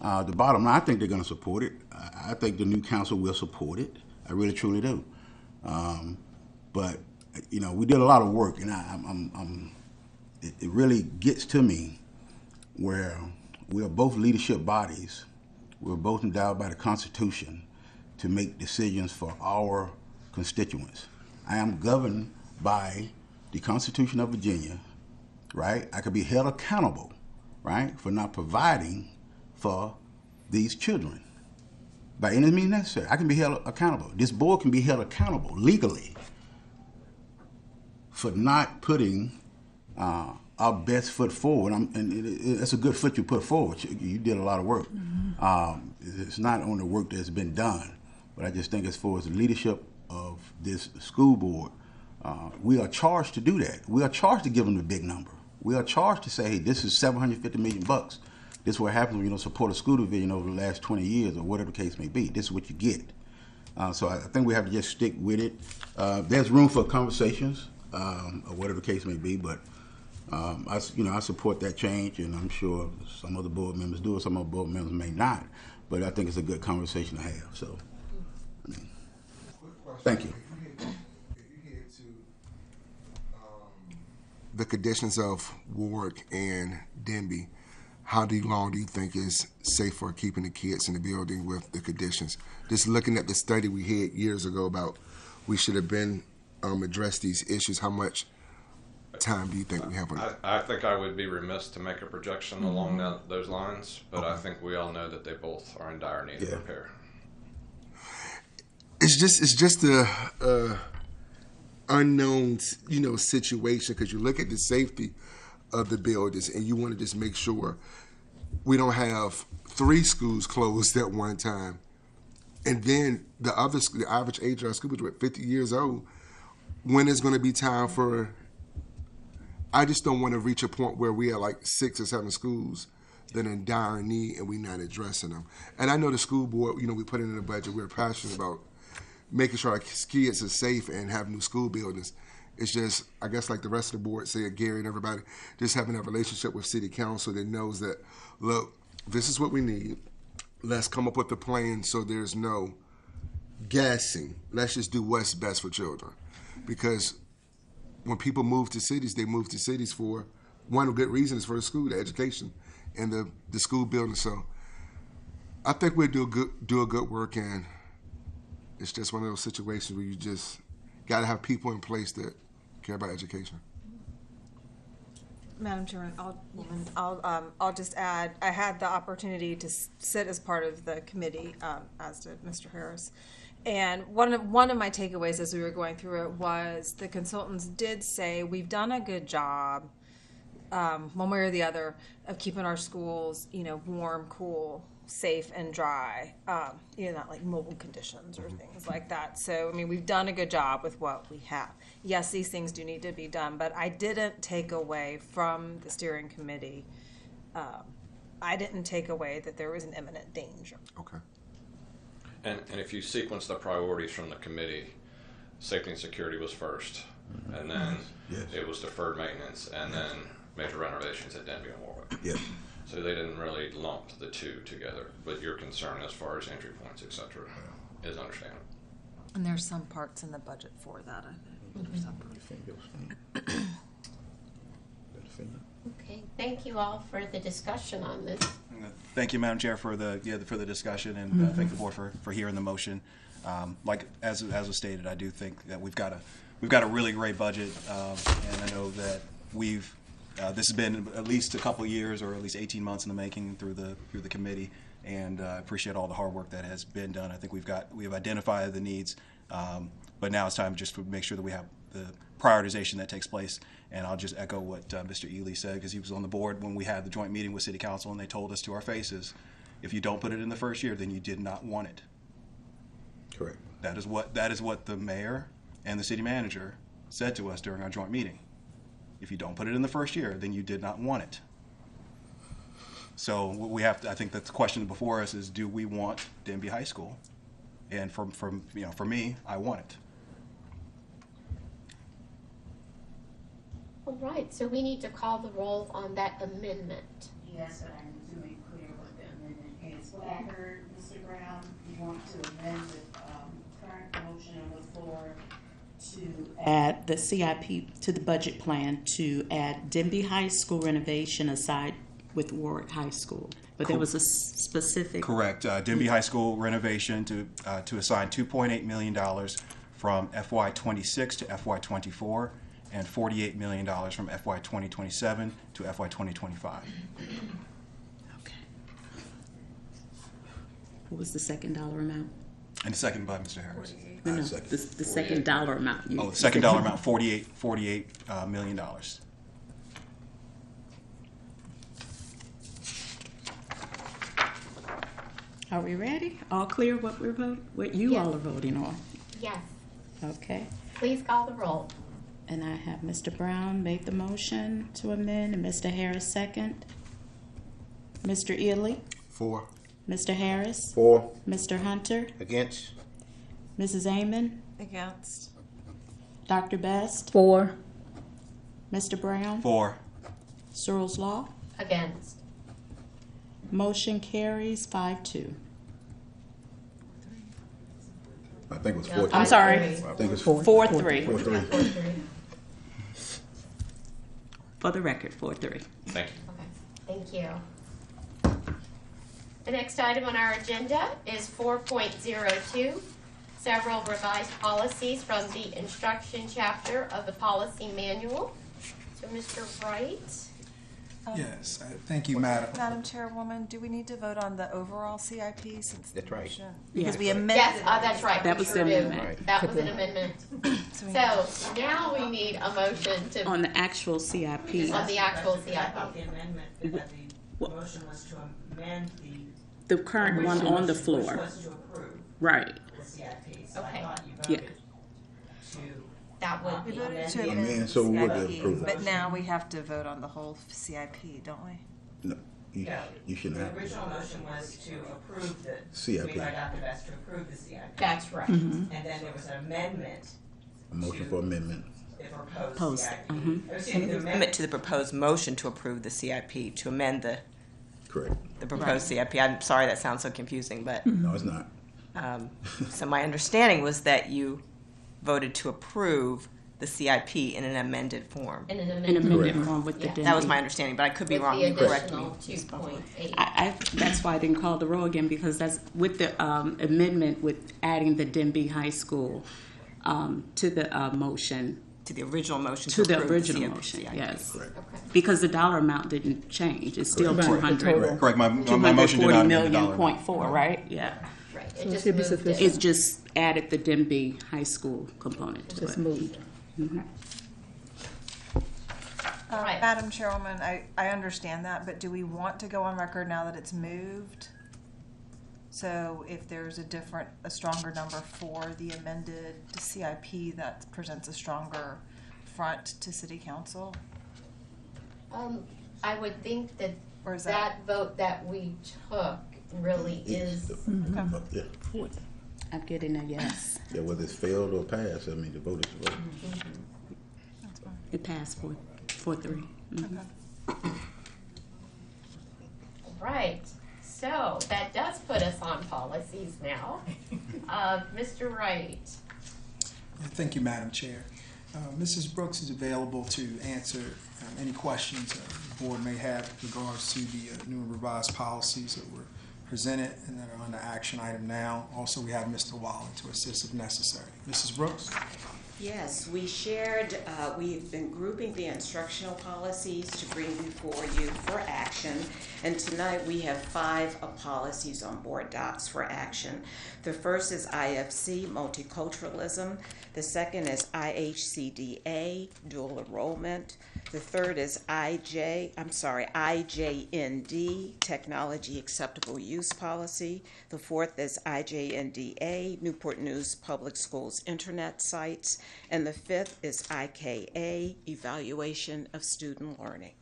The bottom line, I think they're going to support it. I think the new council will support it. I really, truly do. But we did a lot of work, and it really gets to me where we are both leadership bodies. We're both endowed by the Constitution to make decisions for our constituents. I am governed by the Constitution of Virginia, right? I could be held accountable, right, for not providing for these children by any means necessary. I can be held accountable. This board can be held accountable legally for not putting our best foot forward, and it's a good foot you put forward. You did a lot of work. it's not on the work that's been done, but I just think as far as the leadership of this school board, we are charged to do that. We are charged to give them the big number. We are charged to say, hey, this is $750 million. This is what happens when you don't support a school division over the last 20 years or whatever the case may be. This is what you get. So I think we have to just stick with it. There's room for conversations or whatever the case may be, but I support that change, and I'm sure some other board members do, or some other board members may not. But I think it's a good conversation to have. So, thank you. The conditions of Ward and Denby, how long do you think is safe for keeping the kids in the building with the conditions? Just looking at the study we had years ago about we should have been addressed these issues, how much time do you think we have on it? I think I would be remiss to make a projection along those lines, but I think we all know that they both are in dire need of repair. It's just a unknown, situation, because you look at the safety of the buildings and you want to just make sure we don't have 3 schools closed at one time. And then the average age of our school is 50 years old. When is going to be time for, I just don't want to reach a point where we are like 6 or 7 schools that are in dire need and we're not addressing them. And I know the school board, we put it in the budget, we're passionate about making sure our kids are safe and have new school buildings. It's just, I guess like the rest of the board, say Gary and everybody, just having that relationship with city council that knows that, look, this is what we need. Let's come up with a plan so there's no guessing. Let's just do what's best for children. Because when people move to cities, they move to cities for one good reason is for the school, the education, and the school building. So I think we'll do a good work, and it's just one of those situations where you just got to have people in place that care about education. Madam Chairman, I'll just add, I had the opportunity to sit as part of the committee, as did Mr. Harris. And one of my takeaways as we were going through it was the consultants did say we've done a good job, one way or the other, of keeping our schools, warm, cool, safe, and dry. Not like mold conditions or things like that. So, we've done a good job with what we have. Yes, these things do need to be done, but I didn't take away from the steering committee. I didn't take away that there was an imminent danger. Okay. And if you sequence the priorities from the committee, safety and security was first, and then it was deferred maintenance, and then major renovations at Denby and Warwick. Yes. So they didn't really lump the two together, but your concern as far as entry points, et cetera, is understandable. And there's some parts in the budget for that, I think. Okay, thank you all for the discussion on this. Thank you, Madam Chair, for the discussion, and thank the board for hearing the motion. Like as was stated, I do think that we've got a really great budget, and I know that this has been at least a couple of years, or at least 18 months in the making through the committee, and I appreciate all the hard work that has been done. I think we have identified the needs, but now it's time just to make sure that we have the prioritization that takes place. And I'll just echo what Mr. Ely said, because he was on the board when we had the joint meeting with City Council, and they told us to our faces, if you don't put it in the first year, then you did not want it. Correct. That is what the mayor and the city manager said to us during our joint meeting. If you don't put it in the first year, then you did not want it. So we have to, I think that the question before us is, do we want Denby High School? And for me, I want it. All right, so we need to call the roll on that amendment. Yes, but I need to make clear what the amendment is. What I heard, Mr. Brown, you want to amend the current motion on the floor to add the CIP to the budget plan, to add Denby High School renovation aside with Warwick High School. But there was a specific... Correct. Denby High School renovation to assign $2.8 million from FY26 to FY24, and $48 million from FY 2027 to FY 2025. Okay. What was the second dollar amount? And the second by Mr. Harris. No, the second dollar amount. The second dollar amount, $48 million. Are we ready? All clear what we're voting, what you all are voting on? Yes. Okay. Please call the roll. And I have Mr. Brown made the motion to amend and Mr. Harris second. Mr. Ely? 4. Mr. Harris? 4. Mr. Hunter? Against? Mrs. Amon? Against. Dr. Best? 4. Mr. Brown? 4. Searles Law? Against. Motion carries 5-2. I think it was No, 4. I'm sorry. I think it's 4-3. 4-3. For the record, 4-3. Thank you. Okay, thank you. The next item on our agenda is 4.02, several revised policies from the instruction chapter of the policy manual. So Mr. Wright? Yes, thank you, Madam. Madam Chairwoman, do we need to vote on the overall CIP since That's the right. motion? Yeah. Because we amended. Yes, that's right. That we was the sure do. amendment. That was an amendment. So we So now we need a motion to, On the actual CIP, on the actual I CIP. thought the amendment, that the motion was to amend the current one on the which floor. was to approve Right. the CIP. So Okay. I thought you Yeah. voted to. That would We be voted to amend amend amend, the so we would CIP, approve. but now we have to vote on the whole CIP, don't we? No, you shouldn't The have. original motion was to approve the, CIP. made by Dr. Best to approve the CIP. That's right. And then there was an amendment, A motion for amendment. the proposed Post, CIP. mhm. Or excuse me, the amendment to the proposed motion to approve the CIP, to amend the Correct. proposed CIP. I'm sorry that sounds so confusing, but, No, it's not. so my understanding was that you voted to approve the CIP in an amended form. In an An amendment. amended form with the Yeah. That was DMV. my understanding, but I could be With wrong. the You correct me. additional 2.8. That's why I didn't call the roll again, because that's with the amendment with adding the Denby High School to the motion. To the original motion To the approve original CIP. motion, yes. Okay. Because the dollar amount didn't change. It's still Correct. 200. Correct. My motion did not amend the dollar amount. 240.4, right? Yeah. Right. So It it just should be moved it. sufficient. It's just added the Denby High School component to Just it. moved. Right. Madam Chairwoman, I understand that, but do we want to go on record now that it's moved? So if there's a stronger number for the amended CIP that presents a stronger front to City Council? I would think that Or is that vote that we took really is, Yeah. I'm getting a yes. Yeah, whether it's failed or passed, I mean, the vote is the vote. That's fine. It passed 4-3. right. So that does put us on policies now. Mr. Wright. Thank you, Madam Chair. Mrs. Brooks is available to answer any questions the board may have with regards to the new and revised policies that were presented and that are under action item now. Also, we have Mr. Waller to assist if necessary. Mrs. Brooks? Yes, we shared, we've been grouping the instructional policies to bring before you for action. And tonight we have 5 policies on board docs for action. The first is IFC, multiculturalism. The second is IHCDA, dual enrollment. The third is IJND, technology acceptable use policy. The fourth is IJNDA, Newport News Public Schools internet sites. And the fifth is IKA, evaluation of student learning.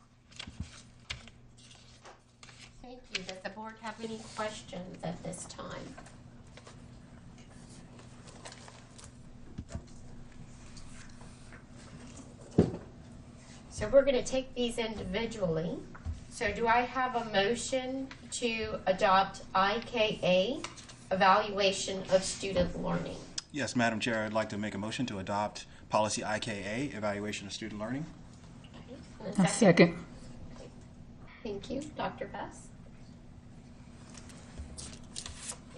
Thank you. Does the board have any questions at this time? So we're going to take these individually. So do I have a motion to adopt IKA, evaluation of student learning? Yes, Madam Chair, I'd like to make a motion to adopt policy IKA, evaluation of student learning. And a A second. Thank you. Dr. Bess?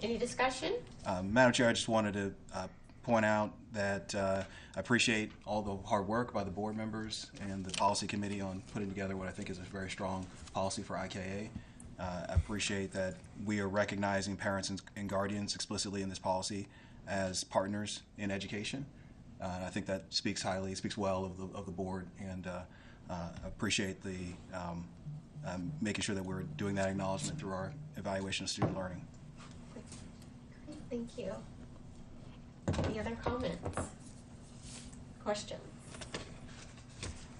Any discussion? Madam Chair, I just wanted to point out that I appreciate all the hard work by the board members and the policy committee on putting together what I think is a very strong policy for IKA. I appreciate that we are recognizing parents and guardians explicitly in this policy as partners in education. I think that speaks well of the board, and appreciate the making sure that we're doing that acknowledgement through our evaluation of student learning. Thank you. Any other comments? Questions?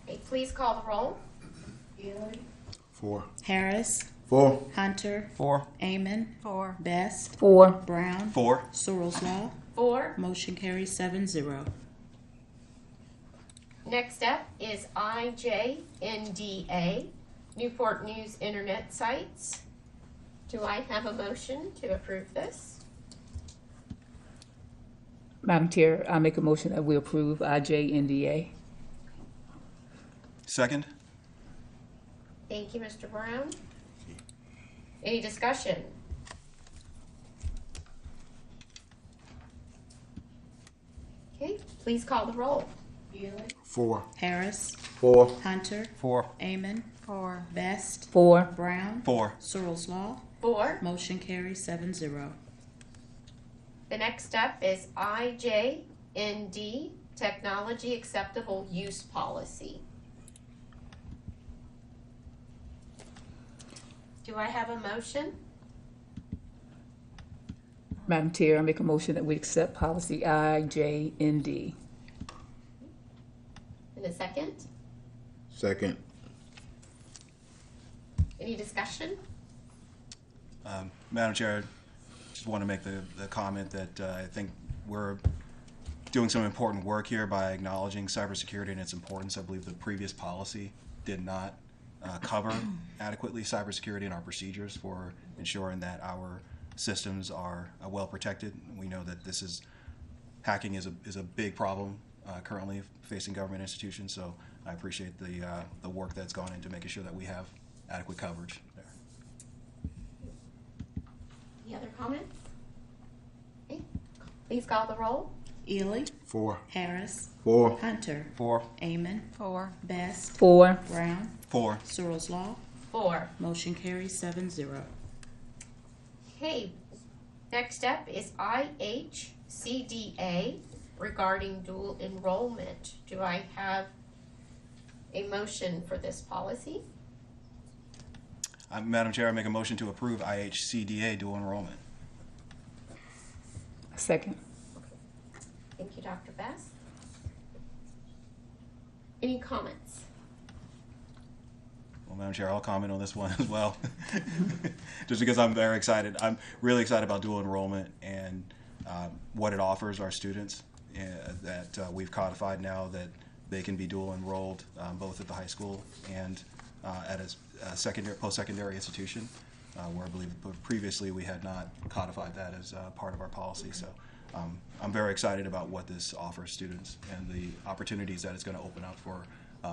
Okay, please call the roll. Ely, 4. Harris, 4. Hunter, 4. Amon, 4. Best, 4. Brown, 4. Searles Law. 4. Motion carries 7-0. Next up is IJNDA, Newport News Internet Sites. Do I have a motion to approve this? Madam Chair, I make a motion that we approve IJNDA. Second. Thank you, Mr. Brown. Any discussion? Okay, please call the roll. Ely, 4. Harris, 4. Hunter, 4. Amon, 4. Best, 4. Brown, 4. Searles Law. 4. Motion carries 7-0. The next up is IJND, Technology Acceptable Use Policy. Do I have a motion? Madam Chair, I make a motion that we accept policy IJND. In a second? Second. Any discussion? Madam Chair, I just want to make the comment that I think we're doing some important work here by acknowledging cybersecurity and its importance. I believe the previous policy did not cover adequately cybersecurity and our procedures for ensuring that our systems are well protected. We know that hacking is a big problem currently facing government institutions, so I appreciate the work that's gone into making sure that we have adequate coverage there. Any other comments? Okay. Please call the roll. Ely, 4. Harris, 4. Hunter, 4. Amon, 4. Best, 4. Brown, 4. Searles Law. 4. Motion carries 7-0. Okay, next up is IHCDA regarding dual enrollment. Do I have a motion for this policy? Madam Chair, I make a motion to approve IHCDA dual enrollment. Second. Thank you, Dr. Best. Any comments? Well, Madam Chair, I'll comment on this one as well, just because I'm very excited. I'm really excited about dual enrollment and what it offers our students, that we've codified now that they can be dual enrolled both at the high school and at a post-secondary institution, where I believe previously we had not codified that as part of our policy. So I'm very excited about what this offers students and the opportunities that it's going to open up for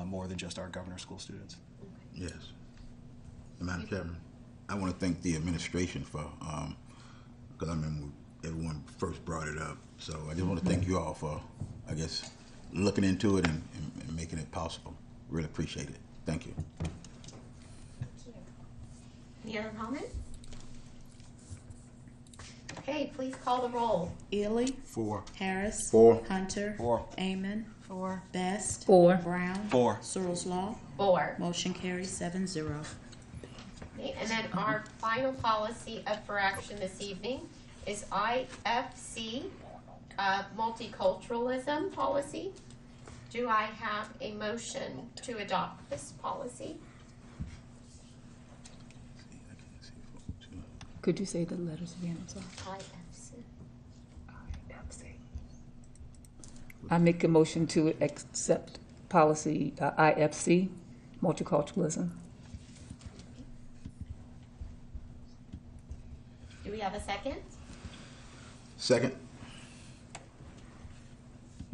more than just our governor school students. Yes. And Madam Chairman, I want to thank the administration for, because I remember everyone first brought it up. So I just want to thank you all for, I guess, looking into it and making it possible. Really appreciate it. Thank you. Any other comments? Okay, please call the roll. Ely, 4. Harris, 4. Hunter, 4. Amon, 4. Best, 4. Brown, 4. Searles Law. 4. Motion carries 7-0. Okay, and then our final policy up for action this evening is IFC, multiculturalism policy. Do I have a motion to adopt this policy? Could you say the letters again? I'm sorry. IFC. I make a motion to accept policy IFC, multiculturalism. Do we have a second? Second.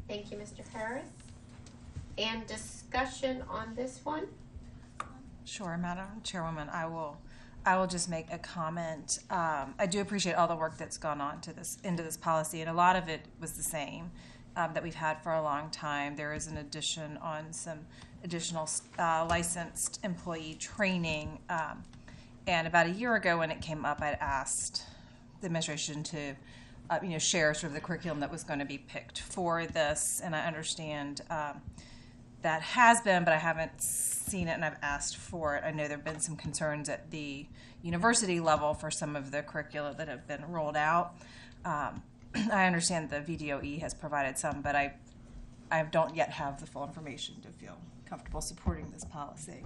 Thank you, Mr. Harris. And discussion on this one? Sure, Madam Chairwoman, I will just make a comment. I do appreciate all the work that's gone on into this policy, and a lot of it was the same that we've had for a long time. There is an addition on some additional licensed employee training, and about a year ago when it came up, I'd asked the administration to share sort of the curriculum that was going to be picked for this, and I understand that has been, but I haven't seen it and I've asked for it. I know there have been some concerns at the university level for some of the curricula that have been rolled out. I understand the VDOE has provided some, but I don't yet have the full information to feel comfortable supporting this policy.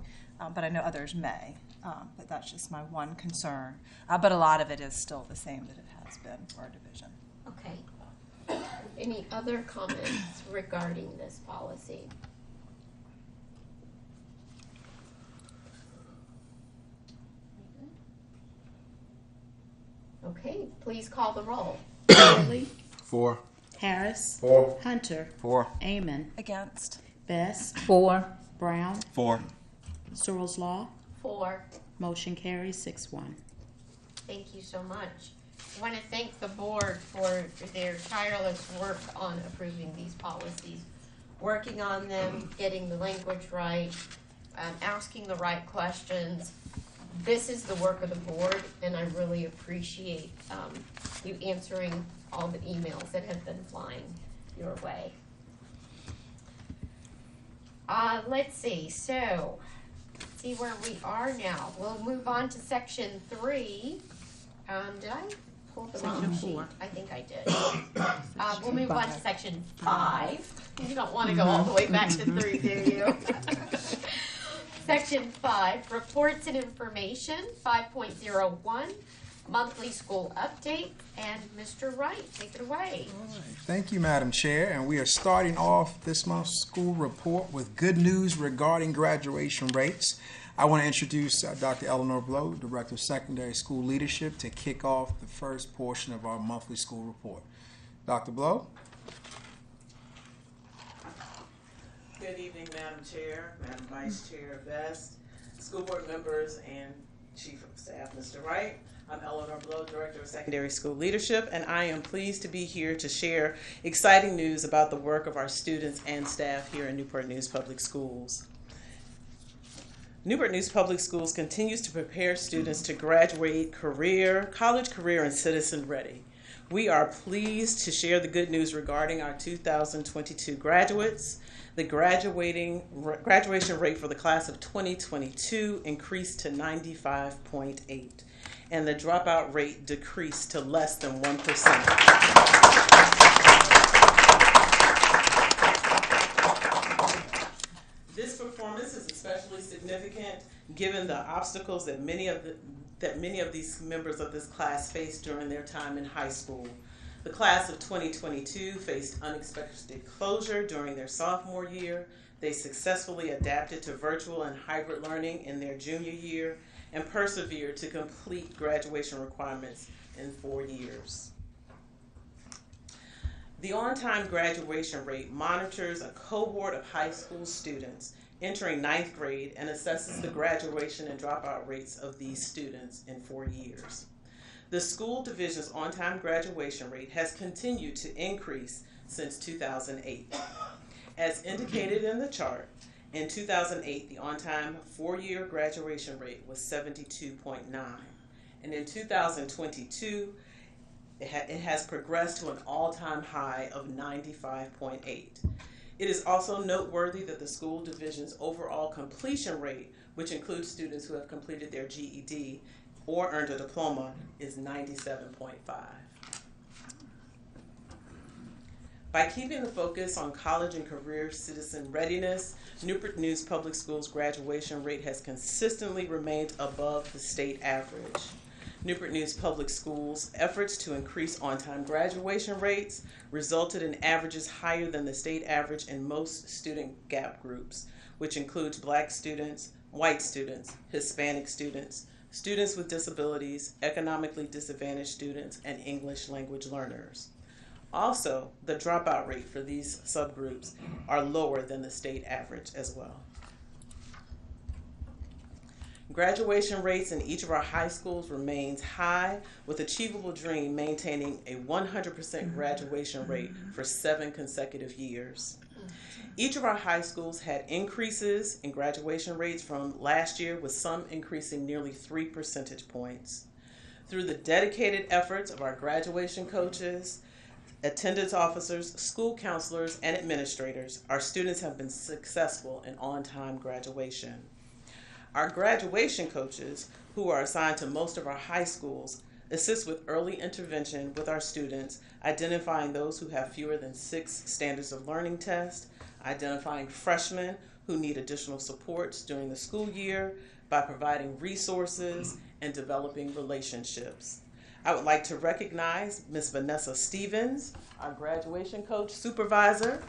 But I know others may. But that's just my one concern. But a lot of it is still the same that it has been for our division. Okay. Any other comments regarding this policy? Okay, please call the roll. Bailey? 4. Harris? 4. Hunter? 4. Amon? Against? Best? 4. Brown? 4. Searles Law? 4. Motion carries 6-1. Thank you so much. I want to thank the board for their tireless work on approving these policies, working on them, getting the language right, asking the right questions. This is the work of the board, and I really appreciate you answering all the emails that have been flying your way. Let's see. So, see where we are now. We'll move on to section 3. Did I pull the wrong sheet? I think I did. We'll move on to section 5. You don't want to go all the way back to 3, do you? Section 5, reports and information, 5.01, monthly school update, and Mr. Wright, take it away. All right. Thank you, Madam Chair, and we are starting off this month's school report with good news regarding graduation rates. I want to introduce Dr. Eleanor Blow, Director of Secondary School Leadership, to kick off the first portion of our monthly school report. Dr. Blow? Good evening, Madam Chair, Madam Vice Chair Best, school board members, and Chief of Staff, Mr. Wright. I'm Eleanor Blow, Director of Secondary School Leadership, and I am pleased to be here to share exciting news about the work of our students and staff here in Newport News Public Schools. Newport News Public Schools continues to prepare students to graduate college career, and citizen ready. We are pleased to share the good news regarding our 2022 graduates. The graduation rate for the class of 2022 increased to 95.8, and the dropout rate decreased to less than 1%. This performance is especially significant given the obstacles that many of these members of this class faced during their time in high school. The class of 2022 faced unexpected closure during their sophomore year. They successfully adapted to virtual and hybrid learning in their junior year and persevered to complete graduation requirements in 4 years. The on-time graduation rate monitors a cohort of high school students entering 9th grade and assesses the graduation and dropout rates of these students in 4 years. The school division's on-time graduation rate has continued to increase since 2008. As indicated in the chart, in 2008, the on-time 4-year graduation rate was 72.9, and in 2022, it has progressed to an all-time high of 95.8. It is also noteworthy that the school division's overall completion rate, which includes students who have completed their GED or earned a diploma, is 97.5. By keeping the focus on college and career citizen readiness, Newport News Public Schools graduation rate has consistently remained above the state average. Newport News Public Schools' efforts to increase on-time graduation rates resulted in averages higher than the state average in most student gap groups, which includes Black students, white students, Hispanic students, students with disabilities, economically disadvantaged students, and English language learners. Also, the dropout rate for these subgroups are lower than the state average as well. Graduation rates in each of our high schools remains high, with Achievable Dream maintaining a 100% graduation rate for 7 consecutive years. Each of our high schools had increases in graduation rates from last year, with some increasing nearly 3 percentage points. Through the dedicated efforts of our graduation coaches, attendance officers, school counselors, and administrators, our students have been successful in on-time graduation. Our graduation coaches, who are assigned to most of our high schools, assist with early intervention with our students, identifying those who have fewer than 6 standards of learning tests, identifying freshmen who need additional supports during the school year by providing resources and developing relationships. I would like to recognize Ms. Vanessa Stevens, our graduation coach supervisor.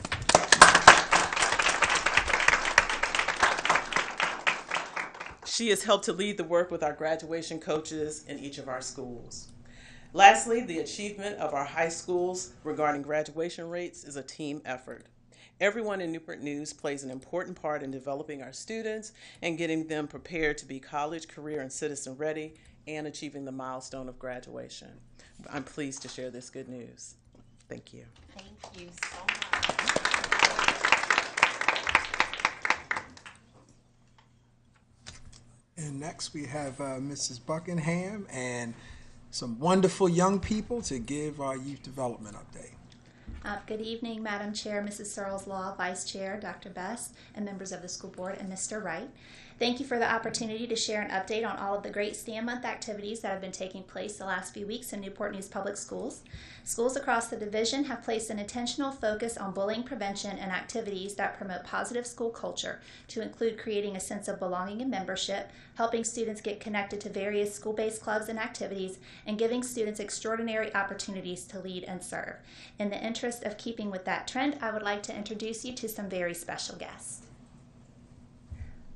She has helped to lead the work with our graduation coaches in each of our schools. Lastly, the achievement of our high schools regarding graduation rates is a team effort. Everyone in Newport News plays an important part in developing our students and getting them prepared to be college, career, and citizen ready and achieving the milestone of graduation. I'm pleased to share this good news. Thank you. Thank you so much. And next we have Mrs. Buckingham and some wonderful young people to give our youth development update. Good evening, Madam Chair, Mrs. Searles Law, Vice Chair, Dr. Best, and members of the school board, and Mr. Wright. Thank you for the opportunity to share an update on all of the great STEM Month activities that have been taking place the last few weeks in Newport News Public Schools. Schools across the division have placed an intentional focus on bullying prevention and activities that promote positive school culture, to include creating a sense of belonging and membership, helping students get connected to various school-based clubs and activities, and giving students extraordinary opportunities to lead and serve. In the interest of keeping with that trend, I would like to introduce you to some very special guests.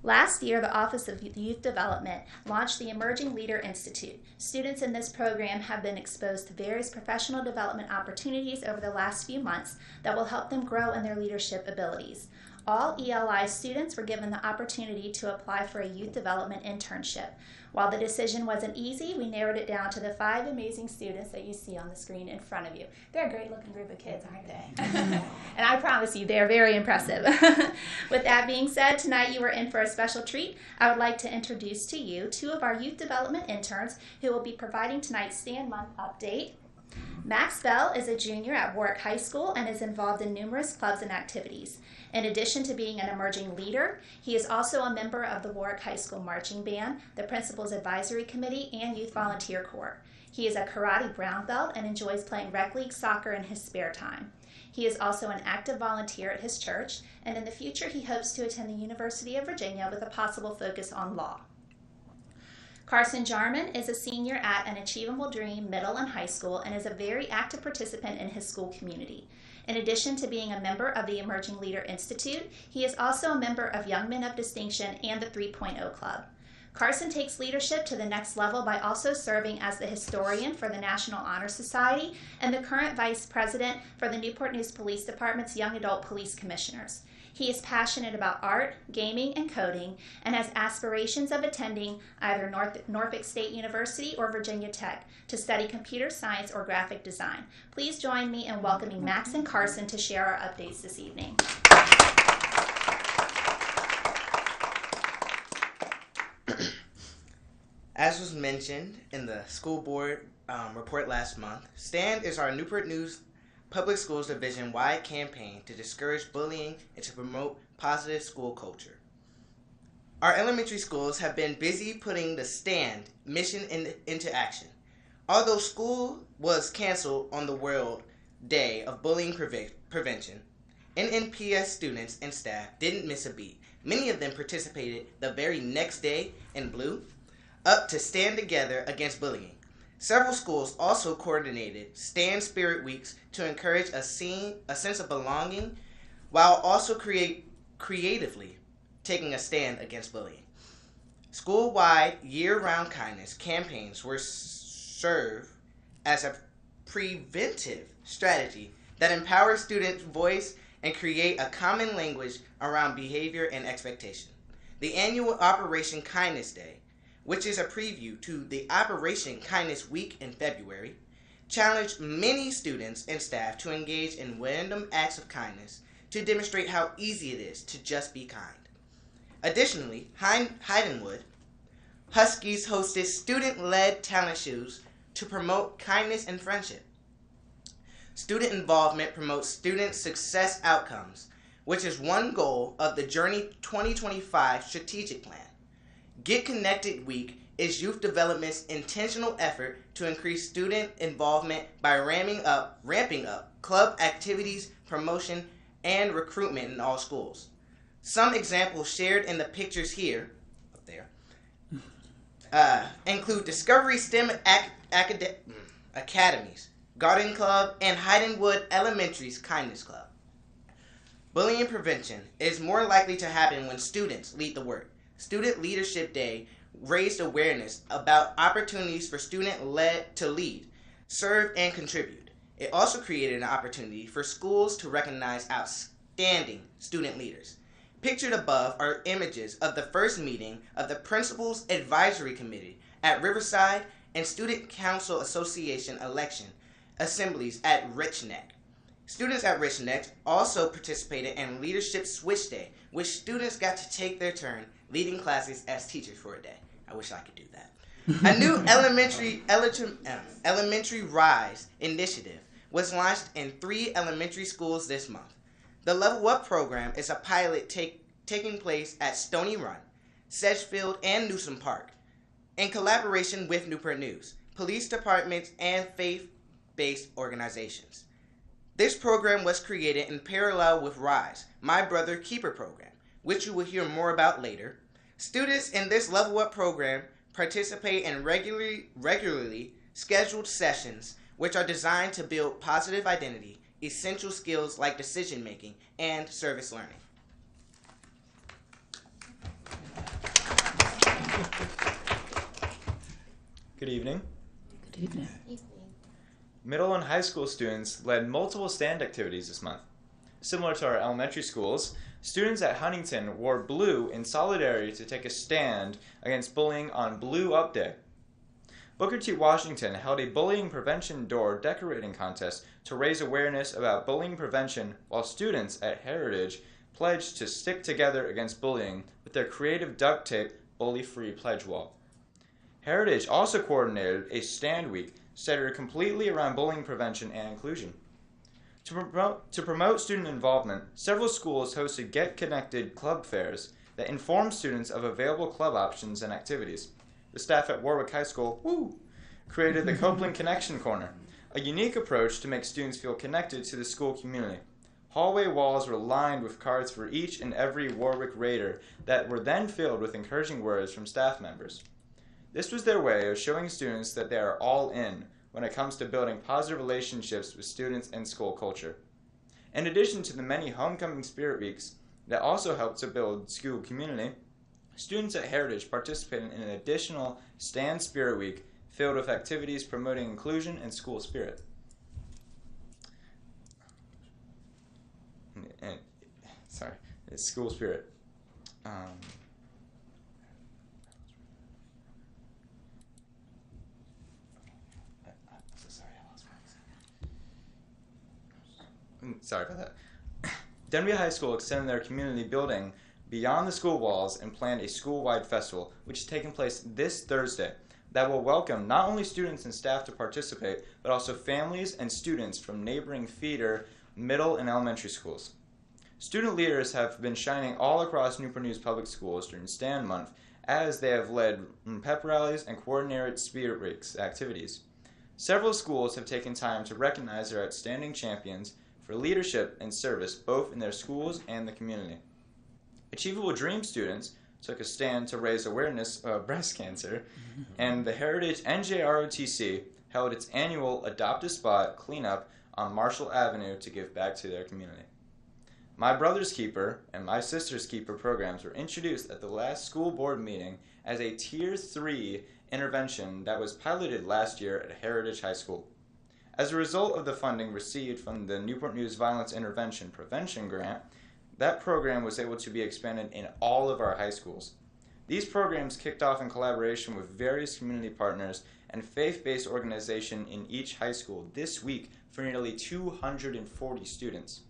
Last year, the Office of Youth Development launched the Emerging Leader Institute. Students in this program have been exposed to various professional development opportunities over the last few months that will help them grow in their leadership abilities. All ELI students were given the opportunity to apply for a youth development internship. While the decision wasn't easy, we narrowed it down to the 5 amazing students that you see on the screen in front of you. They're a great looking group of kids, aren't they? And I promise you, they're very impressive. With that being said, tonight you are in for a special treat. I would like to introduce to you 2 of our youth development interns who will be providing tonight's STEM Month update. Max Bell is a junior at Warwick High School and is involved in numerous clubs and activities. In addition to being an emerging leader, he is also a member of the Warwick High School Marching Band, the Principal's Advisory Committee, and Youth Volunteer Corps. He is a karate brown belt and enjoys playing rec league soccer in his spare time. He is also an active volunteer at his church, and in the future he hopes to attend the University of Virginia with a possible focus on law. Carson Jarman is a senior at an Achievable Dream Middle and High School and is a very active participant in his school community. In addition to being a member of the Emerging Leader Institute, he is also a member of Young Men of Distinction and the 3.0 Club. Carson takes leadership to the next level by also serving as the historian for the National Honor Society and the current vice president for the Newport News Police Department's Young Adult Police Commissioners. He is passionate about art, gaming, and coding, and has aspirations of attending either Norfolk State University or Virginia Tech to study computer science or graphic design. Please join me in welcoming Max and Carson to share our updates this evening. As was mentioned in the school board report last month, STAND is our Newport News Public Schools Division-wide campaign to discourage bullying and to promote positive school culture. Our elementary schools have been busy putting the STAND mission into action. Although school was canceled on the World Day of Bullying Prevention, NNPS students and staff didn't miss a beat. Many of them participated the very next day in blue, up to stand together against bullying. Several schools also coordinated Stand Spirit Weeks to encourage a sense of belonging while also creatively taking a stand against bullying. School-wide year-round kindness campaigns were served as a preventive strategy that empowers students' voice and create a common language around behavior and expectation. The annual Operation Kindness Day, which is a preview to the Operation Kindness Week in February, challenged many students and staff to engage in random acts of kindness to demonstrate how easy it is to just be kind. Additionally, Hydenwood Huskies hosted student-led talent shows to promote kindness and friendship. Student involvement promotes student success outcomes, which is one goal of the Journey 2025 strategic plan. Get Connected Week is youth development's intentional effort to increase student involvement by ramping up club activities, promotion, and recruitment in all schools. Some examples shared in the pictures here, up there, include Discovery STEM Academies, Garden Club, and Hydenwood Elementary's Kindness Club. Bullying prevention is more likely to happen when students lead the work. Student Leadership Day raised awareness about opportunities for student-led to lead, serve, and contribute. It also created an opportunity for schools to recognize outstanding student leaders. Pictured above are images of the first meeting of the Principals Advisory Committee at Riverside and Student Council Association election assemblies at Rich Neck. Students at Rich Neck also participated in Leadership Switch Day, which students got to take their turn leading classes as teachers for a day. I wish I could do that. A new elementary Rise initiative was launched in 3 elementary schools this month. The Level Up program is a pilot taking place at Stony Run, Sedgefield, and Newsom Park in collaboration with Newport News, police departments, and faith-based organizations. This program was created in parallel with Rise, My Brother Keeper program, which you will hear more about later. Students in this Level Up program participate in regularly scheduled sessions which are designed to build positive identity, essential skills like decision making, and service learning. Good evening. Good evening. Middle and high school students led multiple stand activities this month. Similar to our elementary schools, students at Huntington wore blue in solidarity to take a stand against bullying on Blue Up Day. Booker T. Washington held a bullying prevention door decorating contest to raise awareness about bullying prevention, while students at Heritage pledged to stick together against bullying with their creative duct tape bully-free pledge wall. Heritage also coordinated a stand week centered completely around bullying prevention and inclusion. To promote student involvement, several schools hosted Get Connected club fairs that informed students of available club options and activities. The staff at Warwick High School created the Copeland Connection Corner, a unique approach to make students feel connected to the school community. Hallway walls were lined with cards for each and every Warwick Raider that were then filled with encouraging words from staff members. This was their way of showing students that they are all in when it comes to building positive relationships with students and school culture. In addition to the many homecoming spirit weeks that also help to build school community, students at Heritage participated in an additional Stand Spirit Week filled with activities promoting inclusion and school spirit. It's school spirit. Sorry about that. Denby High School extended their community building beyond the school walls and planned a school-wide festival, which is taking place this Thursday, that will welcome not only students and staff to participate, but also families and students from neighboring feeder middle and elementary schools. Student leaders have been shining all across Newport News Public Schools during Stand Month, as they have led pep rallies and coordinated spirit weeks activities. Several schools have taken time to recognize their outstanding champions for leadership and service both in their schools and the community. Achievable Dream students took a stand to raise awareness of breast cancer, and the Heritage NJROTC held its annual Adopt a Spot cleanup on Marshall Avenue to give back to their community. My Brother's Keeper and My Sister's Keeper programs were introduced at the last school board meeting as a Tier 3 intervention that was piloted last year at Heritage High School. As a result of the funding received from the Newport News Violence Intervention Prevention Grant, that program was able to be expanded in all of our high schools. These programs kicked off in collaboration with various community partners and faith-based organizations in each high school this week for nearly 240 students.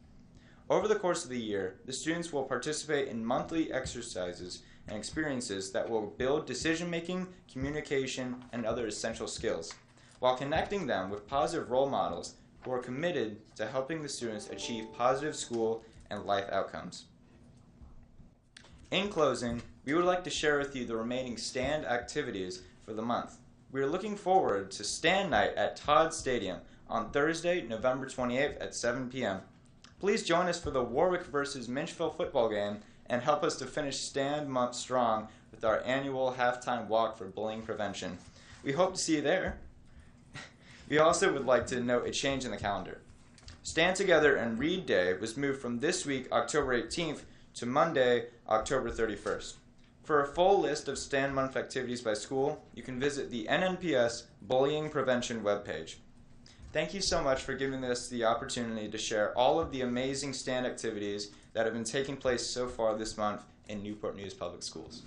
Over the course of the year, the students will participate in monthly exercises and experiences that will build decision-making, communication, and other essential skills, while connecting them with positive role models who are committed to helping the students achieve positive school and life outcomes. In closing, we would like to share with you the remaining STAND activities for the month. We are looking forward to STAND Night at Todd Stadium on Thursday, November 28th at 7 p.m. Please join us for the Warwick versus Minchville football game and help us to finish STAND Month strong with our annual halftime walk for bullying prevention. We hope to see you there. We also would like to note a change in the calendar. Stand Together and Read Day was moved from this week, October 18th, to Monday, October 31st. For a full list of STAND Month activities by school, you can visit the NNPS Bullying Prevention webpage. Thank you so much for giving us the opportunity to share all of the amazing STAND activities that have been taking place so far this month in Newport News Public Schools.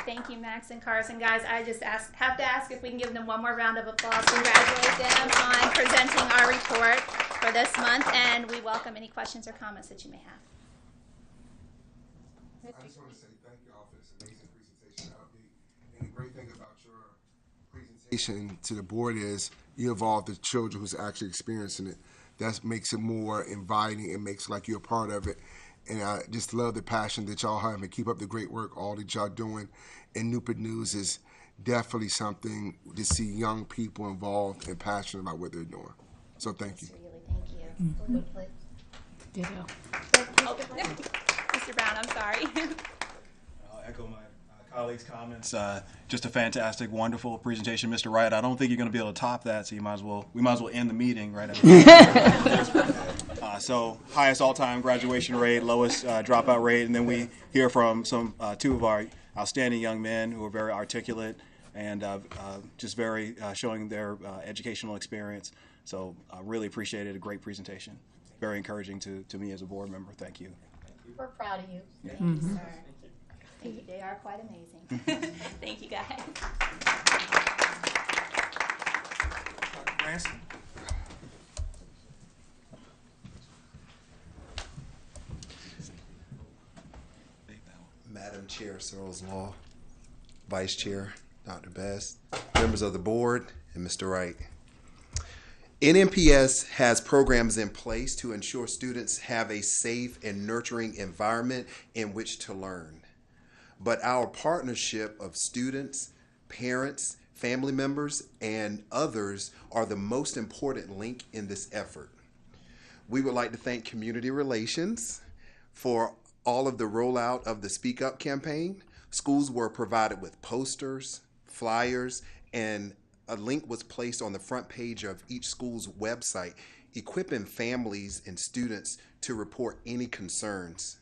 Thank you, Max and Carson. Guys, I just have to ask if we can give them one more round of applause. Congratulate them on presenting our report for this month, and we welcome any questions or comments that you may have. I just want to say thank you all for this amazing presentation update. And the great thing about your presentation to the board is you involve the children who's actually experiencing it. That makes it more inviting. It makes it like you're a part of it. And I just love the passion that y'all have and keep up the great work, all that y'all doing. And Newport News is definitely something to see young people involved and passionate about what they're doing. So thank you. Thank you. Ditto. Mr. Brown, I'm sorry. I'll echo my colleagues' comments. Just a fantastic, wonderful presentation, Mr. Wright. I don't think you're going to be able to top that, so we might as well end the meeting right after. So highest all-time graduation rate, lowest dropout rate, and then we hear from two of our outstanding young men who are very articulate and just very showing their educational experience. So I really appreciated a great presentation. Very encouraging to me as a board member. Thank you. We're proud of you. Yeah. Thank you, sir. They are quite amazing. Thank you, guys. Branson. Madam Chair Searles Law, Vice Chair Dr. Best, members of the board, and Mr. Wright. NNPS has programs in place to ensure students have a safe and nurturing environment in which to learn. But our partnership of students, parents, family members, and others are the most important link in this effort. We would like to thank Community Relations for all of the rollout of the Speak Up campaign. Schools were provided with posters, flyers, and a link was placed on the front page of each school's website, equipping families and students to report any concerns.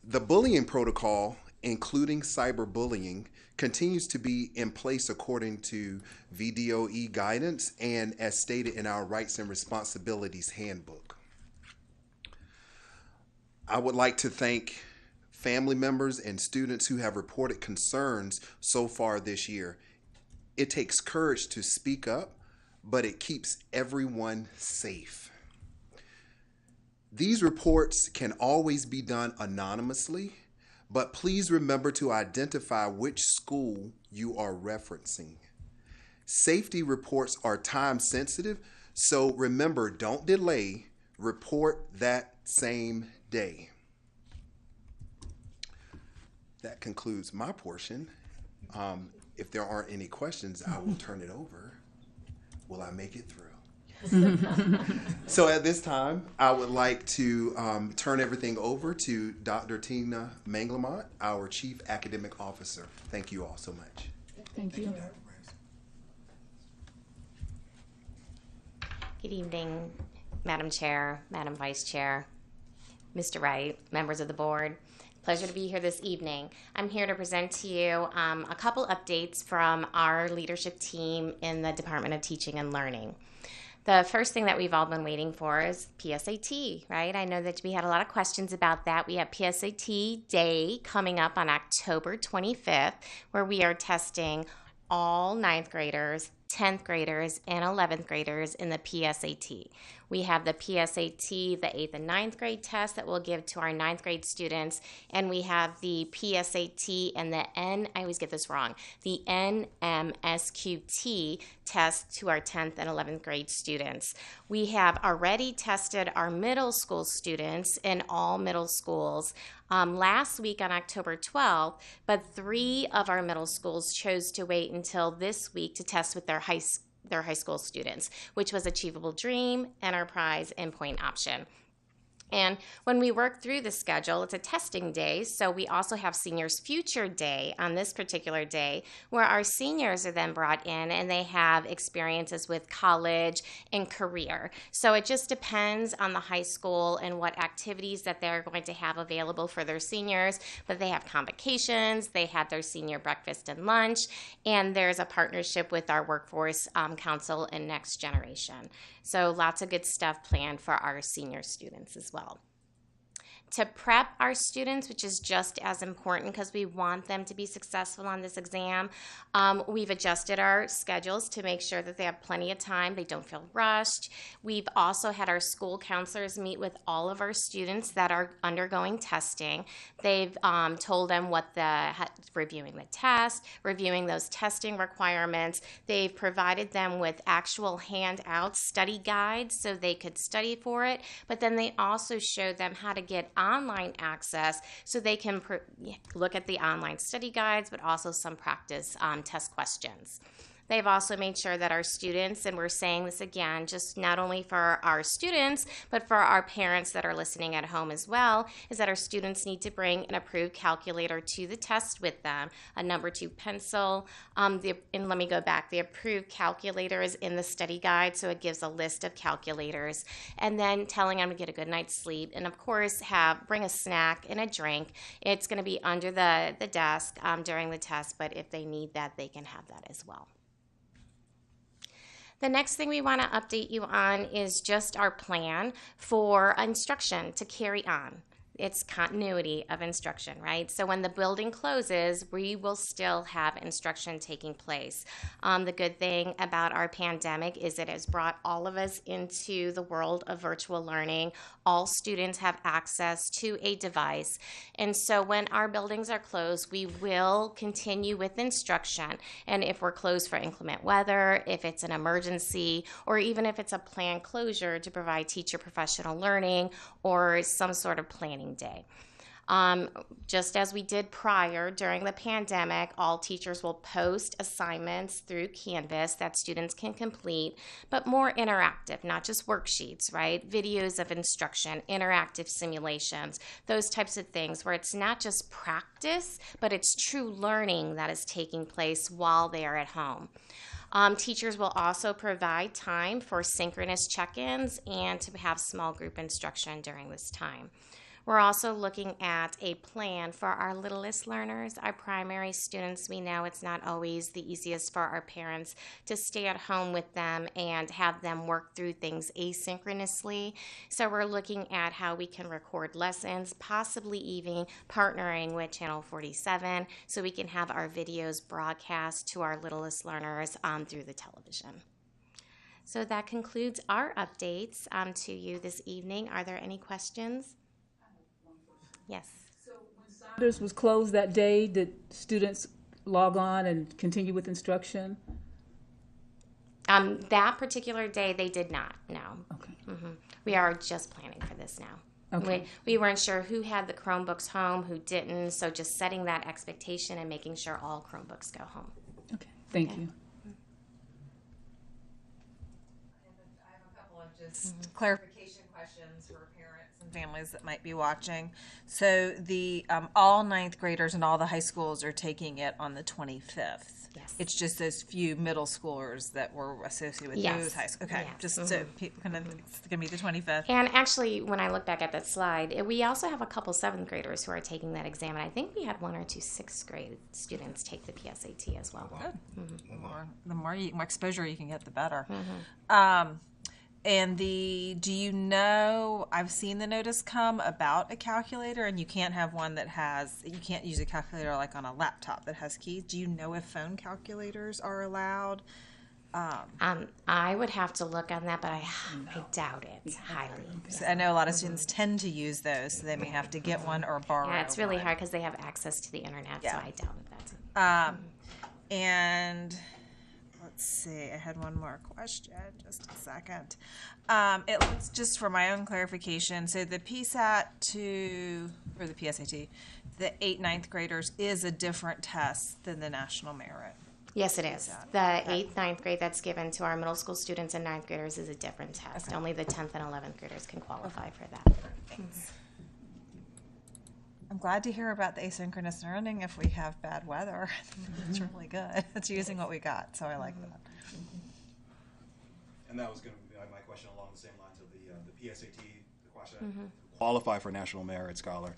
The bullying protocol, including cyberbullying, continues to be in place according to VDOE guidance and as stated in our Rights and Responsibilities Handbook. I would like to thank family members and students who have reported concerns so far this year. It takes courage to speak up, but it keeps everyone safe. These reports can always be done anonymously, but please remember to identify which school you are referencing. Safety reports are time sensitive, so remember, don't delay, report that same day. That concludes my portion. If there aren't any questions, I will turn it over. Will I make it through? So at this time, I would like to turn everything over to Dr. Tina Manglamont, our Chief Academic Officer. Thank you all so much. Thank you. Good evening, Madam Chair, Madam Vice Chair, Mr. Wright, members of the board. Pleasure to be here this evening. I'm here to present to you a couple updates from our leadership team in the Department of Teaching and Learning. The first thing that we've all been waiting for is PSAT, right? I know that we had a lot of questions about that. We have PSAT Day coming up on October 25th, where we are testing all 9th graders, 10th graders, and 11th graders in the PSAT. We have the PSAT, the 8th and 9th grade test that we'll give to our 9th grade students. And we have the PSAT and the I always get this wrong, the NMSQT test to our 10th and 11th grade students. We have already tested our middle school students in all middle schools last week on October 12th, but 3 of our middle schools chose to wait until this week to test with their high school students, which was Achievable Dream, Enterprise, and Point Option. And when we work through the schedule, it's a testing day, so we also have Seniors Future Day on this particular day, where our seniors are then brought in and they have experiences with college and career. So it just depends on the high school and what activities that they're going to have available for their seniors, but they have convocations, they have their senior breakfast and lunch, and there's a partnership with our Workforce Council and Next Generation. So lots of good stuff planned for our senior students as well. To prep our students, which is just as important because we want them to be successful on this exam, we've adjusted our schedules to make sure that they have plenty of time, they don't feel rushed. We've also had our school counselors meet with all of our students that are undergoing testing. They've told them what reviewing the test, reviewing those testing requirements. They've provided them with actual handouts, study guides, so they could study for it, but then they also showed them how to get online access so they can look at the online study guides, but also some practice test questions. They've also made sure that our students, and we're saying this again, just not only for our students, but for our parents that are listening at home as well, is that our students need to bring an approved calculator to the test with them, a number 2 pencil. And let me go back. The approved calculator is in the study guide, so it gives a list of calculators. And then telling them to get a good night's sleep, and of course bring a snack and a drink. It's going to be under the desk during the test, but if they need that, they can have that as well. The next thing we want to update you on is just our plan for instruction to carry on. It's continuity of instruction, right? So when the building closes, we will still have instruction taking place. The good thing about our pandemic is it has brought all of us into the world of virtual learning. All students have access to a device. And so when our buildings are closed, we will continue with instruction. And if we're closed for inclement weather, if it's an emergency, or even if it's a planned closure to provide teacher professional learning or some sort of planning day. Just as we did prior during the pandemic, all teachers will post assignments through Canvas that students can complete, but more interactive, not just worksheets, right? Videos of instruction, interactive simulations, those types of things where it's not just practice, but it's true learning that is taking place while they are at home. Teachers will also provide time for synchronous check-ins and to have small group instruction during this time. We're also looking at a plan for our littlest learners, our primary students. We know it's not always the easiest for our parents to stay at home with them and have them work through things asynchronously. So we're looking at how we can record lessons, possibly even partnering with Channel 47 so we can have our videos broadcast to our littlest learners through the television. So that concludes our updates to you this evening. Are there any questions? Yes. So when Saunders was closed that day, did students log on and continue with instruction? That particular day, they did not, no. Okay. Mm-hmm. We are just planning for this now. Okay. We weren't sure who had the Chromebooks home, who didn't, so just setting that expectation and making sure all Chromebooks go home. Okay, thank you. I have a couple of just clarification questions for parents and families that might be watching. So the all 9th graders and all the high schools are taking it on the 25th. Yes. It's just those few middle schoolers that were associated with those high schools. Okay, Yes. just so people kind of, it's going to be the 25th. And actually, when I look back at that slide, we also have a couple 7th graders who are taking that exam, and I think we had 1 or 2 6th grade students take the PSAT as well. Good. Mm-hmm. The more exposure you can get, the better. Mm-hmm. And do you know, I've seen the notice come about a calculator, and you can't have one that you can't use a calculator like on a laptop that has keys. Do you know if phone calculators are allowed? I would have to look on that, but I doubt it highly. I know a lot of students tend to use those, so they may have to get one or borrow. Yeah, it's really one. hard because they have access to the internet, so I doubt it. And let's see, I had one more question, just a second. It looks, just for my own clarification, so the PSAT or the PSAT, the 8th, 9th graders is a different test than the national merit. Yes, it is. The 8th, 9th grade that's given to our middle school students and 9th graders is a different test. Only the 10th and 11th graders can qualify for that. Thanks. I'm glad to hear about the asynchronous learning if we have bad weather. It's really good. It's using what we got, so I like that. And that was going to be my question along the same lines of the PSAT, the question. Qualify for National Merit Scholar.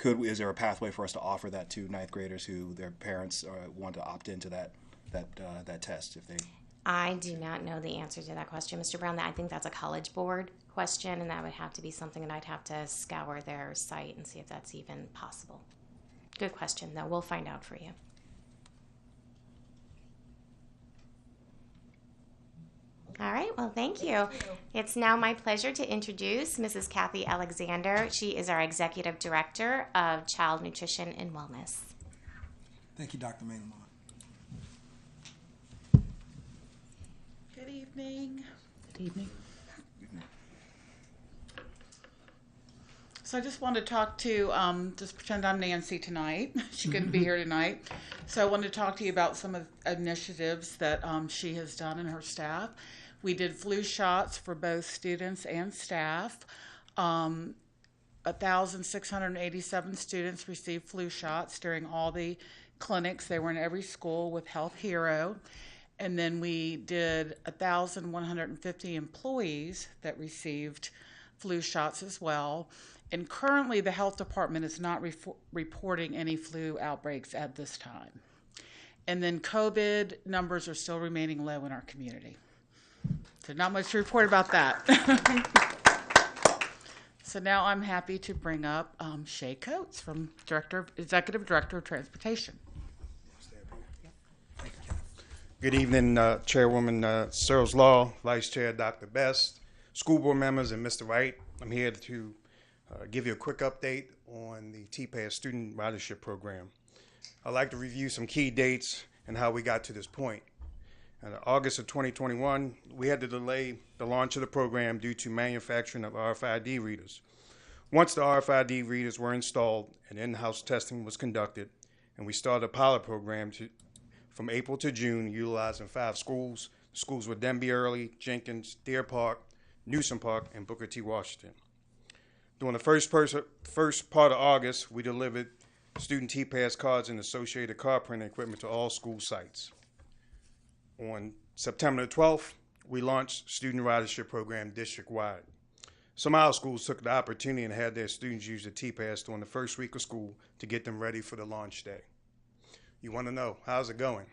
Is there a pathway for us to offer that to 9th graders who their parents want to opt into that test if they? I do not know the answer to that question, Mr. Brown. I think that's a College Board question, and that would have to be something that I'd have to scour their site and see if that's even possible. Good question, though. We'll find out for you. All right, well, thank you. It's now my pleasure to introduce Mrs. Kathy Alexander. She is our Executive Director of Child Nutrition and Wellness. Thank you, Dr. Mainamont. Good evening. Good evening. So I just wanted to talk to, just pretend I'm Nancy tonight. She couldn't be here tonight. So I wanted to talk to you about some of the initiatives that she has done and her staff. We did flu shots for both students and staff. 1,687 students received flu shots during all the clinics. They were in every school with Health Hero. And then we did 1,150 employees that received flu shots as well. And currently the health department is not reporting any flu outbreaks at this time. And then COVID numbers are still remaining low in our community. So not much to report about that. So now I'm happy to bring up Shay Coates, from Executive Director of Transportation. Good evening, Chairwoman Searles Law, Vice Chair Dr. Best, school board members, and Mr. Wright. I'm here to give you a quick update on the TPAS Student Ridership Program. I'd like to review some key dates and how we got to this point. In August of 2021, we had to delay the launch of the program due to manufacturing of RFID readers. Once the RFID readers were installed and in-house testing was conducted, and we started a pilot program from April to June utilizing 5 schools. The schools were Denby Early, Jenkins, Deer Park, Newsom Park, and Booker T. Washington. During the first part of August, we delivered student TPAS cards and associated card printing equipment to all school sites. On September the 12th, we launched Student Ridership Program district-wide. Some of our schools took the opportunity and had their students use the TPAS during the first week of school to get them ready for the launch day. You want to know, how's it going?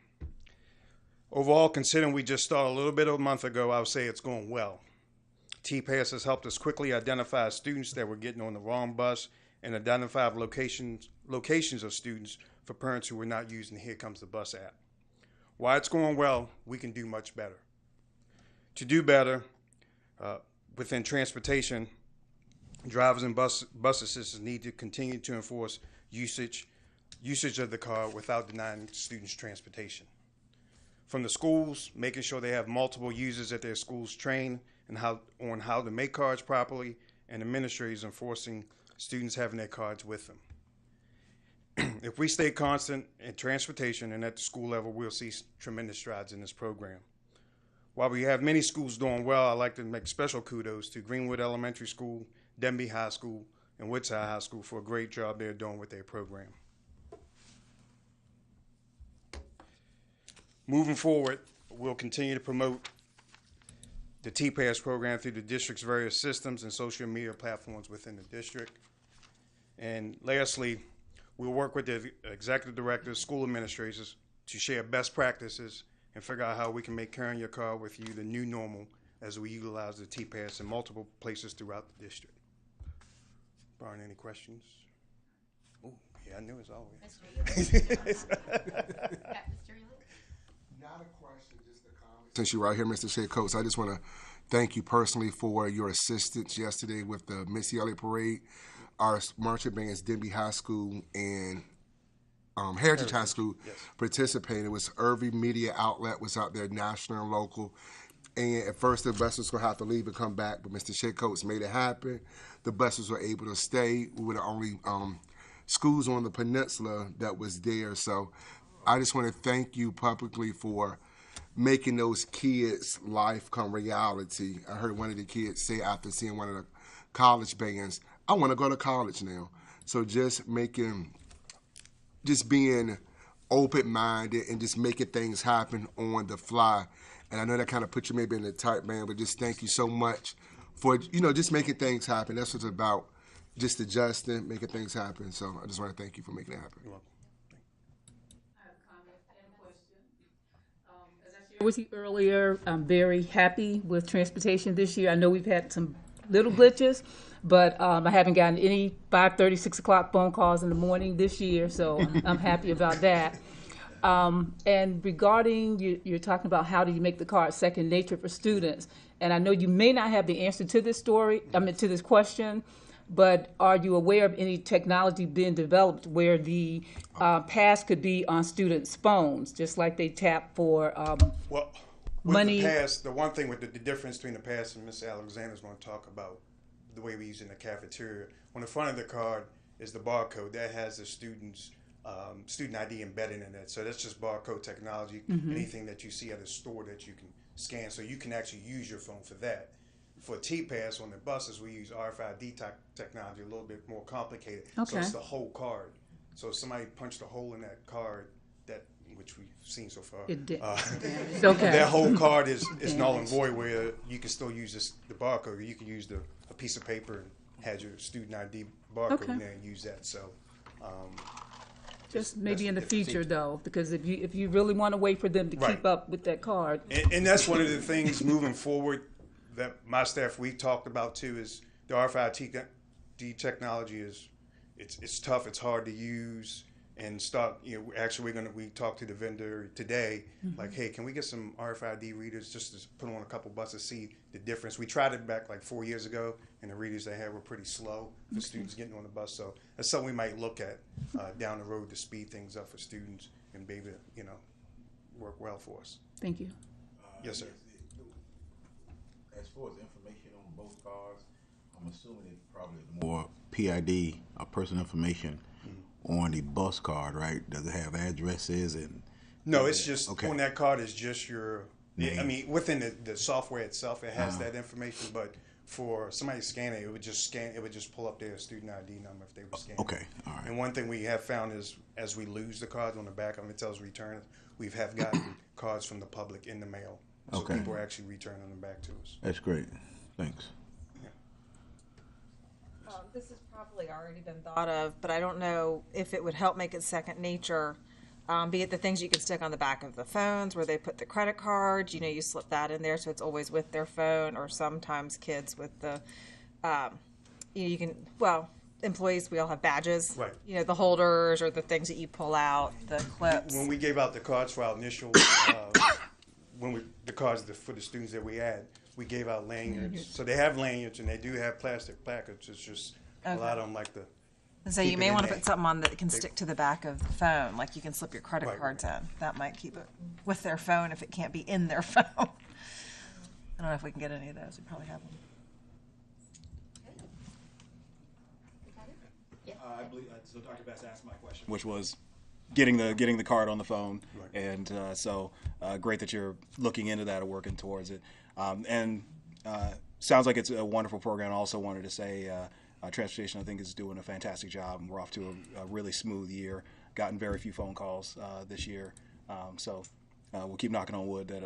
Overall, considering we just started a little bit of a month ago, I would say it's going well. TPAS has helped us quickly identify students that were getting on the wrong bus and identify locations of students for parents who were not using the Here Comes the Bus app. While it's going well, we can do much better. To do better, within transportation, drivers and bus assistants need to continue to enforce usage of the car without denying students transportation. From the schools, making sure they have multiple users at their schools trained on how to make cards properly, and administrators enforcing students having their cards with them. If we stay constant in transportation and at the school level, we'll see tremendous strides in this program. While we have many schools doing well, I'd like to make special kudos to Greenwood Elementary School, Denby High School, and Woodside High School for a great job they're doing with their program. Moving forward, we'll continue to promote the TPAS program through the district's various systems and social media platforms within the district. And lastly, we'll work with the executive directors, school administrators to share best practices and figure out how we can make carrying your car with you the new normal as we utilize the TPAS in multiple places throughout the district. Brian, any questions? Oh, yeah, I knew it's always. Not a question. Since you're right here, Mr. Shea Coates, I just want to thank you personally for your assistance yesterday with the Missy Elliott Parade. Our marching bands, Denby High School and Heritage High School, participated. It was every media outlet was out there, national and local. And at first, the buses were going to have to leave and come back, but Mr. Shea Coates made it happen. The buses were able to stay. We were the only schools on the peninsula that was there. So I just want to thank you publicly for making those kids' life come reality. I heard one of the kids say after seeing one of the college bands, I want to go to college now. So just being open-minded and just making things happen on the fly. And I know that kind of put you maybe in the tight band, but just thank you so much for, just making things happen. That's what it's about, just adjusting, making things happen. So I just want to thank you for making it happen. With you earlier, I'm very happy with transportation this year. I know we've had some little glitches, but I haven't gotten any 5:30, 6 o'clock phone calls in the morning this year, so I'm happy about that. And regarding, you're talking about how do you make the card second nature for students, and I know you may not have the answer to this to this question, but are you aware of any technology being developed where the pass could be on students' phones, just like they tap for money? The pass, the one thing with the difference between the pass and Ms. Alexander's going to talk about the way we use it in the cafeteria. On the front of the card is the barcode that has the student's student ID embedded in it. So that's just barcode technology. Mhm. Anything that you see at a store that you can scan, so you can actually use your phone for that. For T-Pass on the buses, we use RFID technology, a little bit more complicated. Okay. So it's the whole card. So if somebody punched a hole in that card, which we've seen so far, It's okay. that whole card is null and void, where you can still use the barcode. You can use a piece of paper and have your student ID barcode in there and use that. So just maybe in the future, though, because if you really want to wait for them to keep up with that card. And that's one of the things moving forward that my staff, we talked about too, is the RFID technology it's tough, it's hard to use, and actually we talked to the vendor today, like, hey, can we get some RFID readers just to put on a couple buses, see the difference. We tried it back like 4 years ago, and the readers they had were pretty slow for students getting on the bus. So that's something we might look at down the road to speed things up for students and be able to, work well for us. Thank you. Yes, sir. As far as information on both cars, I'm assuming it's probably more PID or personal information on the bus card, right? Does it have addresses and? No, it's just on that card is just your. I mean, within the software itself, it has that information, but for somebody scanning it, it would just pull up their student ID number if they were scanning. Okay, all right. And one thing we have found is as we lose the cards on the back of them, it tells return. We have gotten cards from the public in the mail, so people are actually returning them back to us. That's great. Thanks. This has probably already been thought of, but I don't know if it would help make it second nature. Be it the things you can stick on the back of the phones where they put the credit cards, you slip that in there so it's always with their phone, or sometimes kids with the, employees, we all have badges. Right. The holders or the things that you pull out, the clips. When we gave out the cards for our initial, the cards for the students that we had, we gave out lanyards. So they have lanyards and they do have plastic placards. It's just a lot of them like the. And so you may want to put something on that can stick to the back of the phone, like you can slip your credit cards in. That might keep it with their phone if it can't be in their phone. I don't know if we can get any of those. We probably have them. I believe so. Dr. Bass asked my question, which was getting the card on the phone, and so great that you're looking into that or working towards it. And sounds like it's a wonderful program. I also wanted to say. Transportation, I think, is doing a fantastic job, and we're off to a really smooth year. Gotten very few phone calls this year, so we'll keep knocking on wood that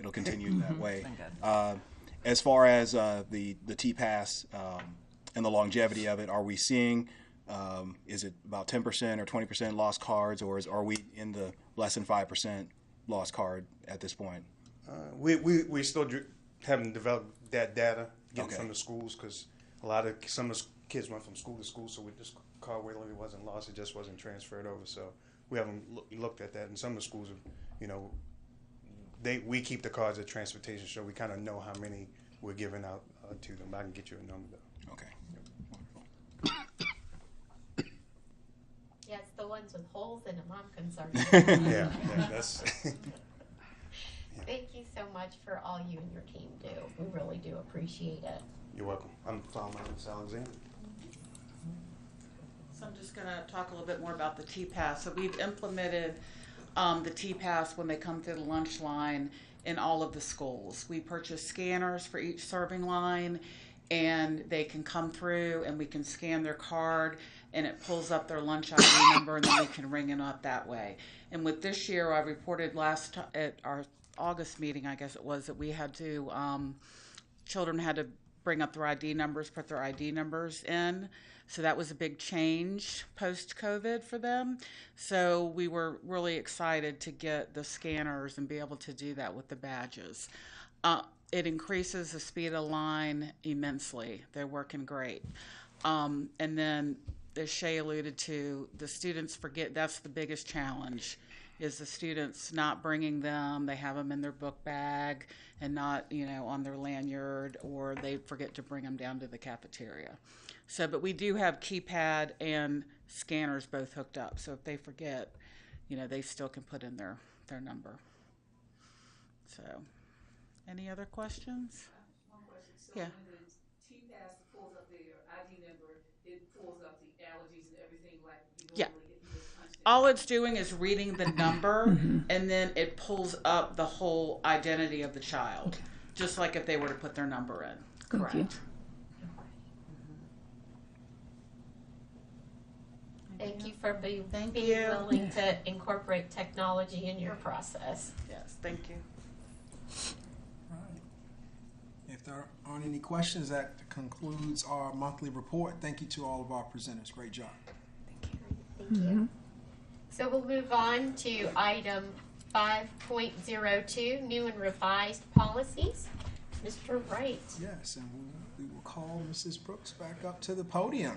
it'll continue that way. As far as the T-Pass and the longevity of it, are we seeing? Is it about 10% or 20% lost cards, or are we in the less than 5% lost card at this point? We still haven't developed that data from the schools, because some of the kids went from school to school, so with this card really wasn't lost, it just wasn't transferred over. So we haven't looked at that, and some of the schools have, we keep the cards at transportation, so we kind of know how many we're giving out to them. I can get you a number though. Okay. Yes, the ones with holes in them, I'm concerned. Yeah, that's. Thank you so much for all you and your team do. We really do appreciate it. You're welcome. I'm Tom Alexander. So I'm just going to talk a little bit more about the T-Pass. So we've implemented the T-Pass when they come through the lunch line in all of the schools. We purchase scanners for each serving line, and they can come through and we can scan their card and it pulls up their lunch ID number, and then we can ring it up that way. And with this year, I reported at our August meeting, I guess it was, that we had to, children had to bring up their ID numbers, put their ID numbers in. So that was a big change post-COVID for them. So we were really excited to get the scanners and be able to do that with the badges. It increases the speed of line immensely. They're working great. And then, as Shay alluded to, the students forget, that's the biggest challenge, is the students not bringing them. They have them in their book bag and not, on their lanyard, or they forget to bring them down to the cafeteria. So, but we do have keypad and scanners both hooked up. So if they forget, they still can put in their number. So, any other questions? One question. So Yeah. when the T-Pass pulls up their ID number, it pulls up the allergies and everything like you Yeah. normally get. You just punch it. All it's doing is reading the number, and then it pulls up the whole identity of the child, just like if they were to put their number in. Correct. Thank you. Thank you for being you. willing to incorporate technology in your process. Yes, thank you. Right. If there aren't any questions, that concludes our monthly report. Thank you to all of our presenters. Great job. Thank you. So we'll move on to item 5.02, new and revised policies. Mr. Wright. Yes, and we will call Mrs. Brooks back up to the podium.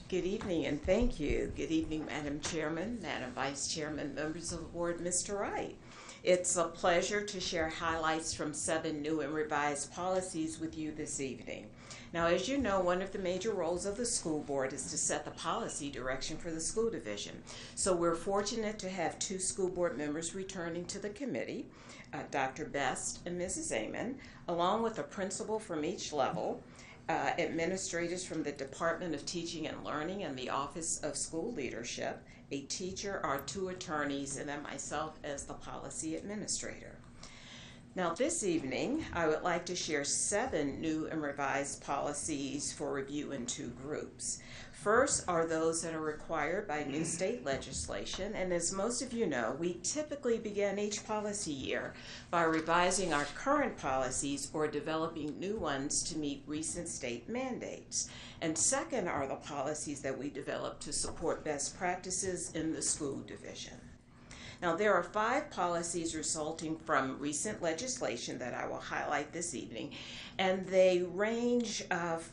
Good evening and thank you. Good evening, Madam Chairman, Madam Vice Chairman, members of the board, Mr. Wright. It's a pleasure to share highlights from 7 new and revised policies with you this evening. Now, as you know, one of the major roles of the school board is to set the policy direction for the school division. So we're fortunate to have 2 school board members returning to the committee, Dr. Best and Mrs. Amon, along with a principal from each level, administrators from the Department of Teaching and Learning and the Office of School Leadership, a teacher, our 2 attorneys, and then myself as the policy administrator. Now this evening, I would like to share 7 new and revised policies for review in 2 groups. First are those that are required by new state legislation, and as most of you know, we typically begin each policy year by revising our current policies or developing new ones to meet recent state mandates. And second are the policies that we develop to support best practices in the school division. Now, there are 5 policies resulting from recent legislation that I will highlight this evening, and they range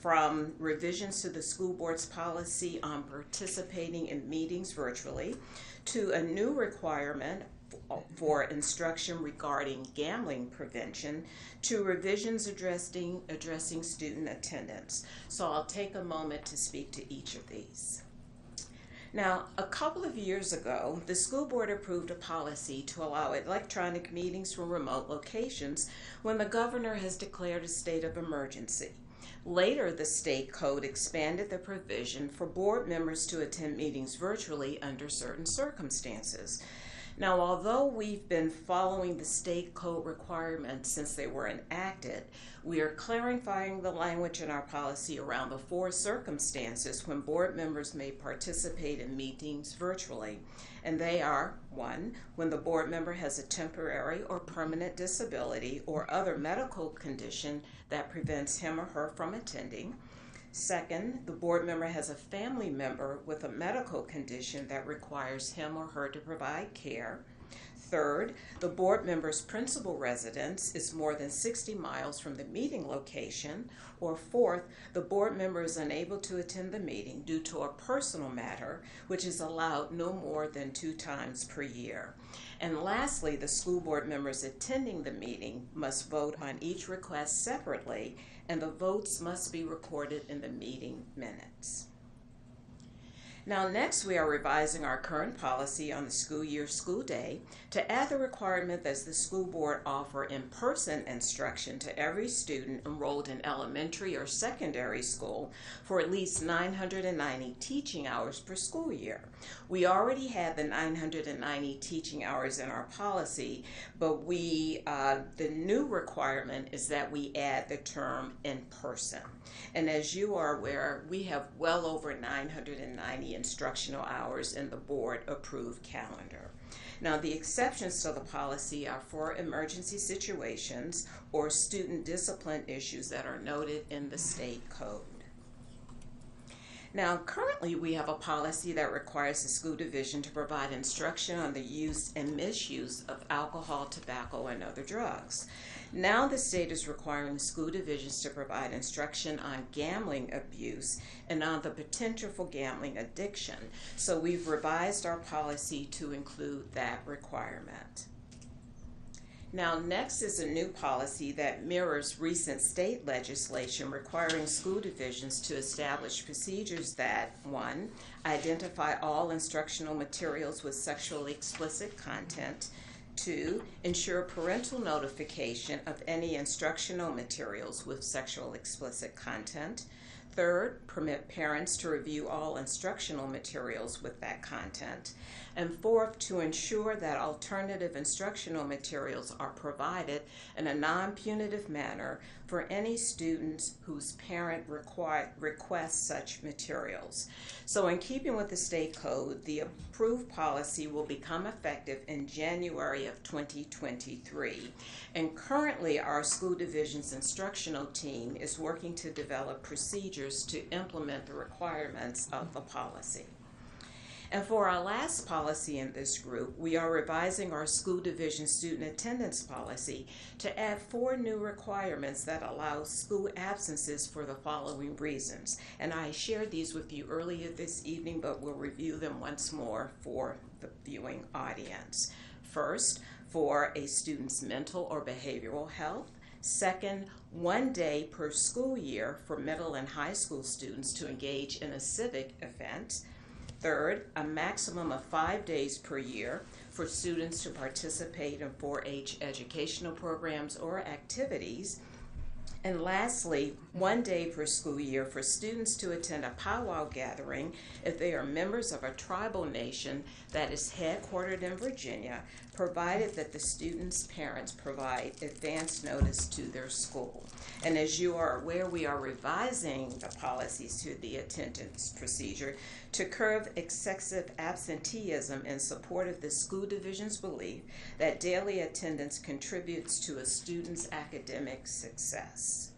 from revisions to the school board's policy on participating in meetings virtually, to a new requirement for instruction regarding gambling prevention, to revisions addressing student attendance. So I'll take a moment to speak to each of these. Now, a couple of years ago, the school board approved a policy to allow electronic meetings from remote locations when the governor has declared a state of emergency. Later, the state code expanded the provision for board members to attend meetings virtually under certain circumstances. Now, although we've been following the state code requirements since they were enacted, we are clarifying the language in our policy around the 4 circumstances when board members may participate in meetings virtually. And they are: 1, when the board member has a temporary or permanent disability or other medical condition that prevents him or her from attending. 2nd, the board member has a family member with a medical condition that requires him or her to provide care. Third, the board member's principal residence is more than 60 miles from the meeting location. Or fourth, the board member is unable to attend the meeting due to a personal matter, which is allowed no more than 2 times per year. And lastly, the school board members attending the meeting must vote on each request separately, and the votes must be recorded in the meeting minutes. Now next, we are revising our current policy on the school year, school day to add the requirement that the school board offer in-person instruction to every student enrolled in elementary or secondary school for at least 990 teaching hours per school year. We already had the 990 teaching hours in our policy, but the new requirement is that we add the term in-person. And as you are aware, we have well over 990 instructional hours in the board-approved calendar. Now, the exceptions to the policy are for emergency situations or student discipline issues that are noted in the state code. Now, currently we have a policy that requires the school division to provide instruction on the use and misuse of alcohol, tobacco, and other drugs. Now the state is requiring school divisions to provide instruction on gambling abuse and on the potential for gambling addiction. So we've revised our policy to include that requirement. Now, next is a new policy that mirrors recent state legislation requiring school divisions to establish procedures that, 1, identify all instructional materials with sexually explicit content, 2, ensure parental notification of any instructional materials with sexual explicit content, 3rd, permit parents to review all instructional materials with that content, and 4th, to ensure that alternative instructional materials are provided in a non-punitive manner for any students whose parent requests such materials. So in keeping with the state code, the approved policy will become effective in January of 2023. And currently our school division's instructional team is working to develop procedures to implement the requirements of the policy. And for our last policy in this group, we are revising our school division student attendance policy to add 4 new requirements that allow school absences for the following reasons. And I shared these with you earlier this evening, but we'll review them once more for the viewing audience. First, for a student's mental or behavioral health. Second, 1 day per school year for middle and high school students to engage in a civic event. Third, a maximum of 5 days per year for students to participate in 4-H educational programs or activities. And lastly, 1 day per school year for students to attend a powwow gathering if they are members of a tribal nation that is headquartered in Virginia, provided that the students' parents provide advance notice to their school. And as you are aware, we are revising the policies to the attendance procedure to curb excessive absenteeism in support of the school division's belief that daily attendance contributes to a student's academic success.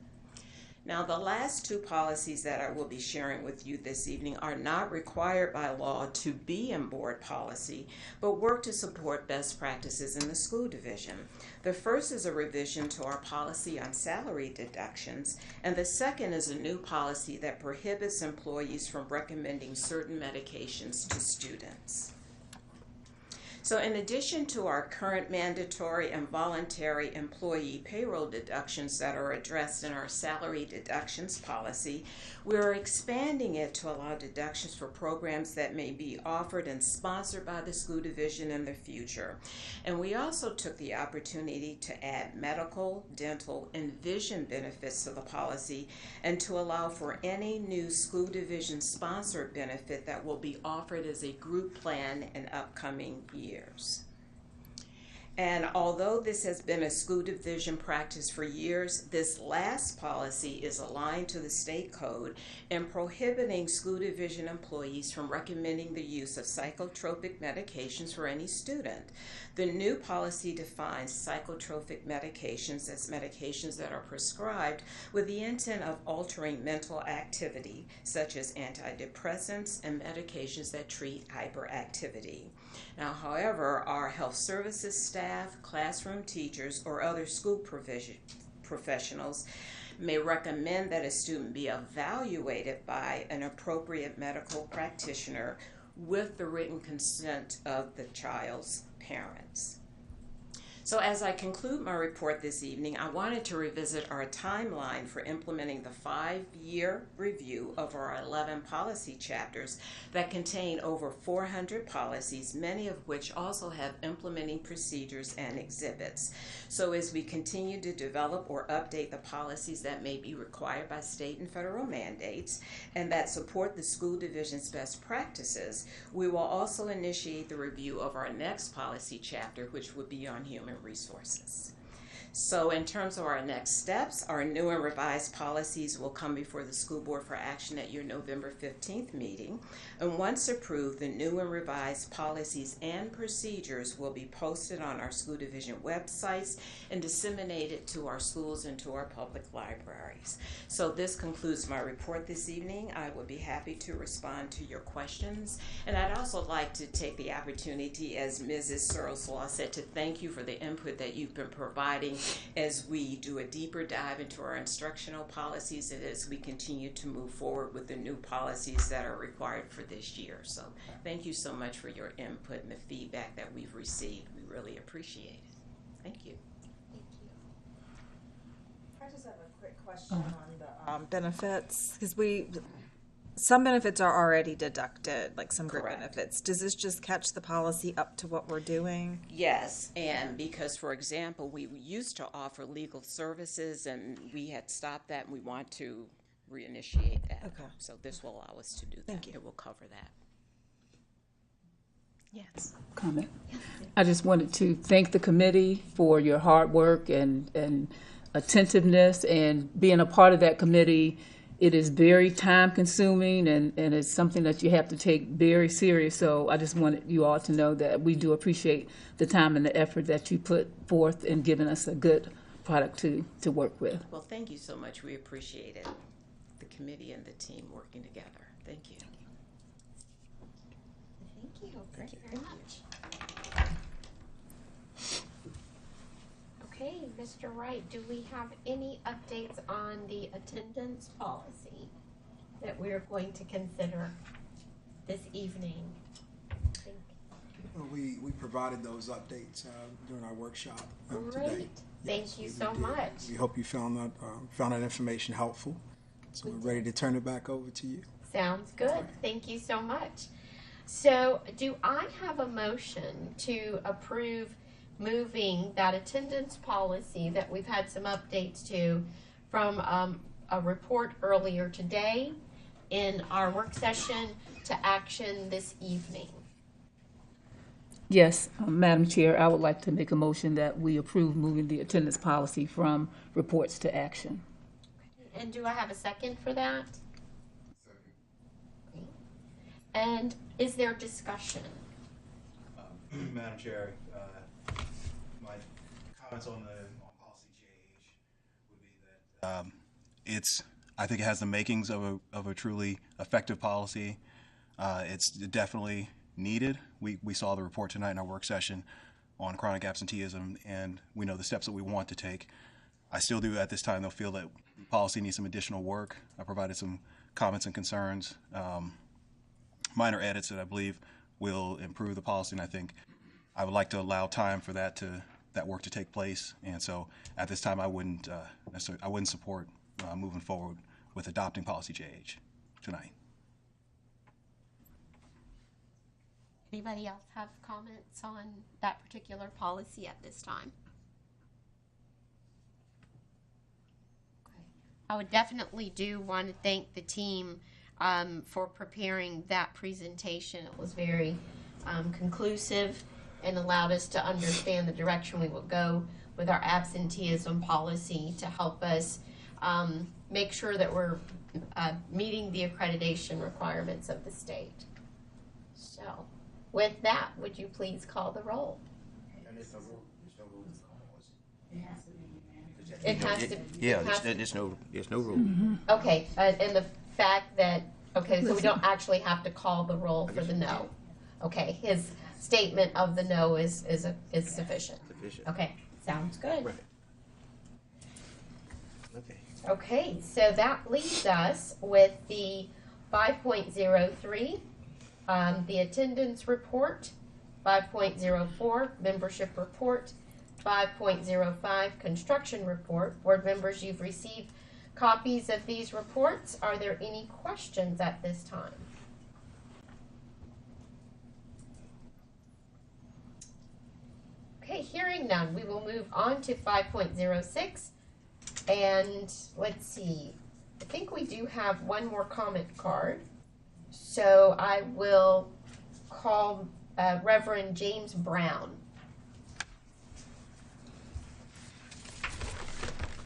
Now, the last 2 policies that I will be sharing with you this evening are not required by law to be in board policy, but work to support best practices in the school division. The first is a revision to our policy on salary deductions, and the second is a new policy that prohibits employees from recommending certain medications to students. So in addition to our current mandatory and voluntary employee payroll deductions that are addressed in our salary deductions policy, we are expanding it to allow deductions for programs that may be offered and sponsored by the school division in the future. And we also took the opportunity to add medical, dental, and vision benefits to the policy and to allow for any new school division sponsored benefit that will be offered as a group plan in upcoming years. And although this has been a school division practice for years, this last policy is aligned to the state code in prohibiting school division employees from recommending the use of psychotropic medications for any student. The new policy defines psychotropic medications as medications that are prescribed with the intent of altering mental activity, such as antidepressants and medications that treat hyperactivity. Now, however, our health services staff, classroom teachers, or other school professionals may recommend that a student be evaluated by an appropriate medical practitioner with the written consent of the child's parents. So as I conclude my report this evening, I wanted to revisit our timeline for implementing the 5-year review of our 11 policy chapters that contain over 400 policies, many of which also have implementing procedures and exhibits. So as we continue to develop or update the policies that may be required by state and federal mandates and that support the school division's best practices, we will also initiate the review of our next policy chapter, which would be on human resources. So in terms of our next steps, our new and revised policies will come before the school board for action at your November 15th meeting. And once approved, the new and revised policies and procedures will be posted on our school division websites and disseminated to our schools and to our public libraries. So this concludes my report this evening. I would be happy to respond to your questions. And I'd also like to take the opportunity, as Mrs. Searles Law said, to thank you for the input that you've been providing as we do a deeper dive into our instructional policies and as we continue to move forward with the new policies that are required for this year. So thank you so much for your input and the feedback that we've received. We really appreciate it. Thank you. I just have a quick question on the benefits, because some benefits are already deducted, like some group benefits. Does this just catch the policy up to what we're doing? Yes, and because, for example, we used to offer legal services and we had stopped that and we want to reinitiate that. Okay. So this will allow us to do that. Thank you. It will cover that. Yes. Comment. I just wanted to thank the committee for your hard work and attentiveness and being a part of that committee. It is very time consuming and it's something that you have to take very serious. So I just wanted you all to know that we do appreciate the time and the effort that you put forth in giving us a good product to work with. Well, thank you so much. We appreciate it. The committee and the team working together. Thank you. Thank you. Thank you very much. Okay, Mr. Wright, do we have any updates on the attendance policy that we're going to consider this evening? Well, we provided those updates during our workshop Great. today. Thank you so much. We hope you found that information helpful. So we're ready to turn it back over to you. Sounds good. Thank you so much. So do I have a motion to approve moving that attendance policy that we've had some updates to from a report earlier today in our work session to action this evening? Yes, Madam Chair, I would like to make a motion that we approve moving the attendance policy from reports to action. And do I have a second for that? Second. And is there discussion? Madam Chair, my comments on policy JH would be that I think it has the makings of a truly effective policy. It's definitely needed. We saw the report tonight in our work session on chronic absenteeism, and we know the steps that we want to take. I still do at this time, though, feel that policy needs some additional work. I provided some comments and concerns, minor edits that I believe will improve the policy, and I think I would like to allow time for that work to take place. And so at this time, I wouldn't support moving forward with adopting policy JH tonight. Anybody else have comments on that particular policy at this time? Okay. I would definitely do want to thank the team for preparing that presentation. It was very conclusive and allowed us to understand the direction we will go with our absenteeism policy to help us make sure that we're meeting the accreditation requirements of the state. So, with that, would you please call the roll? It has to. Yeah, there's no rule. Mm-hmm. Okay, and the fact that, okay, so we don't actually have to call the roll for the no. Okay, his statement of the no is sufficient. Okay, sounds good. Right. Okay. Okay, so that leaves us with the 5.03, the attendance report, 5.04, membership report, 5.05, construction report. Board members, you've received copies of these reports. Are there any questions at this time? Okay, hearing none, we will move on to 5.06. And let's see, I think we do have one more comment card. So I will call Reverend James Brown.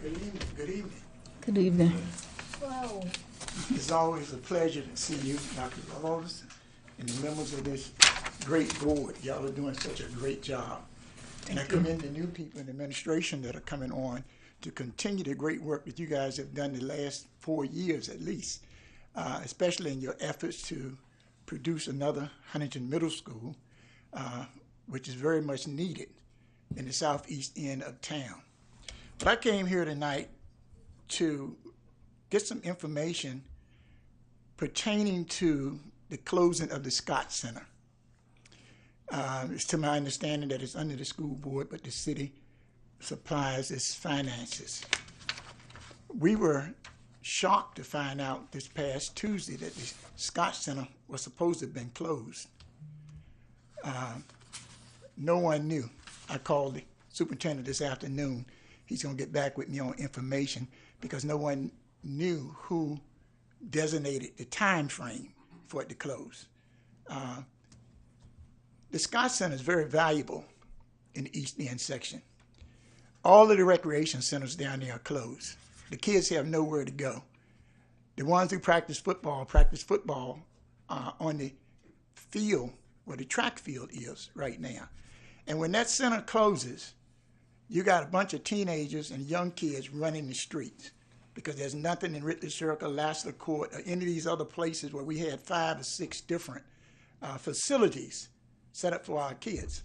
Good evening. Good evening. Good evening. Hello. It's always a pleasure to see you, Dr. Rose, and the members of this great board. Y'all are doing such a great job. And I commend the new people in the administration that are coming on to continue the great work that you guys have done the last 4 years at least, especially in your efforts to produce another Huntington Middle School, which is very much needed in the southeast end of town. But I came here tonight to get some information pertaining to the closing of the Scott Center. It's to my understanding that it's under the school board, but the city supplies its finances. We were shocked to find out this past Tuesday that the Scott Center was supposed to have been closed. No one knew. I called the superintendent this afternoon. He's going to get back with me on information because no one knew who designated the time frame for it to close. The Scott Center is very valuable in the East End section. All of the recreation centers down there are closed. The kids have nowhere to go. The ones who practice football on the field where the track field is right now. And when that center closes, you got a bunch of teenagers and young kids running the streets because there's nothing in Ridley Circle, Lassiter Court, or any of these other places where we had 5 or 6 different facilities set up for our kids.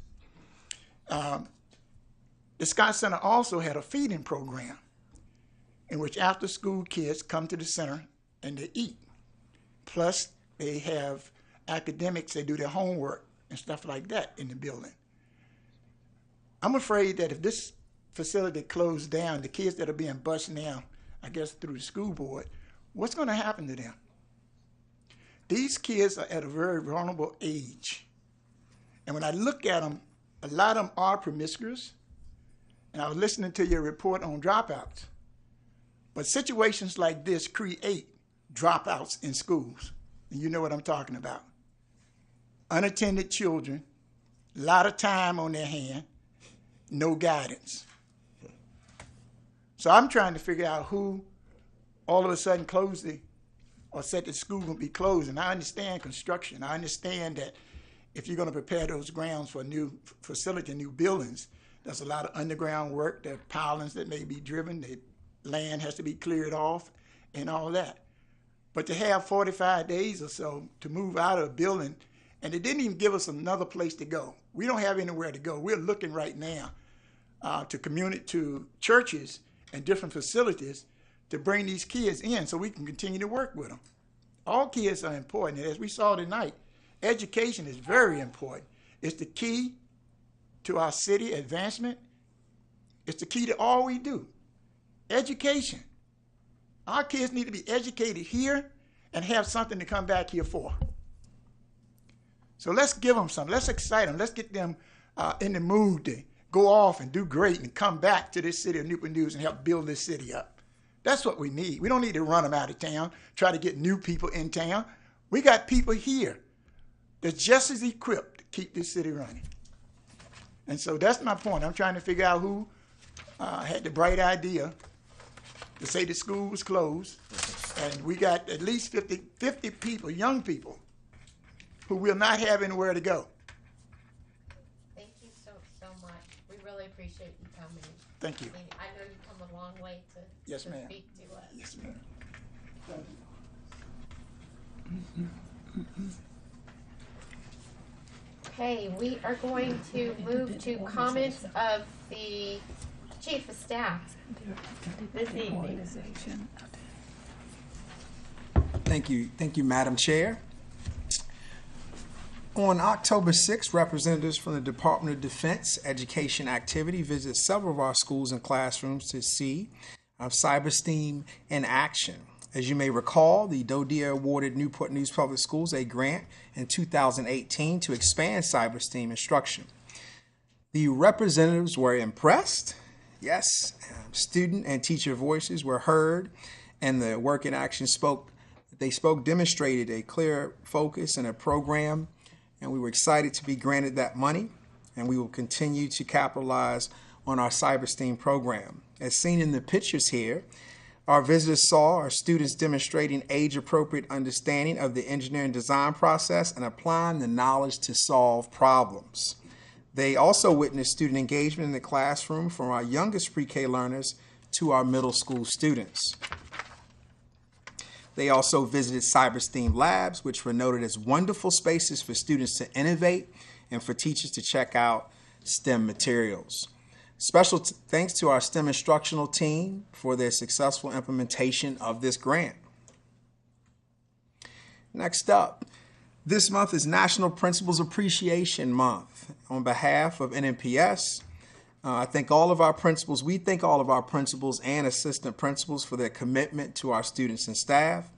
The Scott Center also had a feeding program in which after-school kids come to the center and they eat. Plus, they have academics, they do their homework and stuff like that in the building. I'm afraid that if this facility closed down, the kids that are being bused now, I guess through the school board, what's going to happen to them? These kids are at a very vulnerable age. And when I look at them, a lot of them are promiscuous. And I was listening to your report on dropouts. But situations like this create dropouts in schools. And you know what I'm talking about. Unattended children, a lot of time on their hand, no guidance. So I'm trying to figure out who all of a sudden closed or said the school will be closed. And I understand construction. I understand that if you're going to prepare those grounds for a new facility, new buildings, there's a lot of underground work. There are pilings that may be driven. The land has to be cleared off and all that. But to have 45 days or so to move out of a building, and they didn't even give us another place to go. We don't have anywhere to go. We're looking right now to churches and different facilities to bring these kids in so we can continue to work with them. All kids are important. And as we saw tonight, education is very important. It's the key to our city advancement. It's the key to all we do. Education. Our kids need to be educated here and have something to come back here for. So let's give them something. Let's excite them. Let's get them in the mood to go off and do great and come back to this city of Newport News and help build this city up. That's what we need. We don't need to run them out of town, try to get new people in town. We got people here that's just as equipped to keep this city running. And so that's my point. I'm trying to figure out who had the bright idea to say the school was closed, and we got at least 50 people, young people, who will not have anywhere to go. Thank you so much. We really appreciate you coming. Thank you. And I know you've come a long way to, Yes, to ma'am. speak to us. Yes, ma'am. Okay, we are going to move to comments of the Chief of Staff this evening. Thank you, Madam Chair. On October 6th, representatives from the Department of Defense Education Activity visited several of our schools and classrooms to see cyber STEAM in action. As you may recall, the DODEA awarded Newport News Public Schools a grant in 2018 to expand cyber STEAM instruction. The representatives were impressed. Yes, student and teacher voices were heard, and the work in action demonstrated a clear focus and a program, and we were excited to be granted that money, and we will continue to capitalize on our cyber STEAM program. As seen in the pictures here, our visitors saw our students demonstrating age-appropriate understanding of the engineering design process and applying the knowledge to solve problems. They also witnessed student engagement in the classroom from our youngest pre-K learners to our middle school students. They also visited cyber STEAM labs, which were noted as wonderful spaces for students to innovate and for teachers to check out STEM materials. Special thanks to our STEM instructional team for their successful implementation of this grant. Next up, this month is National Principals Appreciation Month. On behalf of NNPS, I thank all of our principals. We thank all of our principals and assistant principals for their commitment to our students and staff.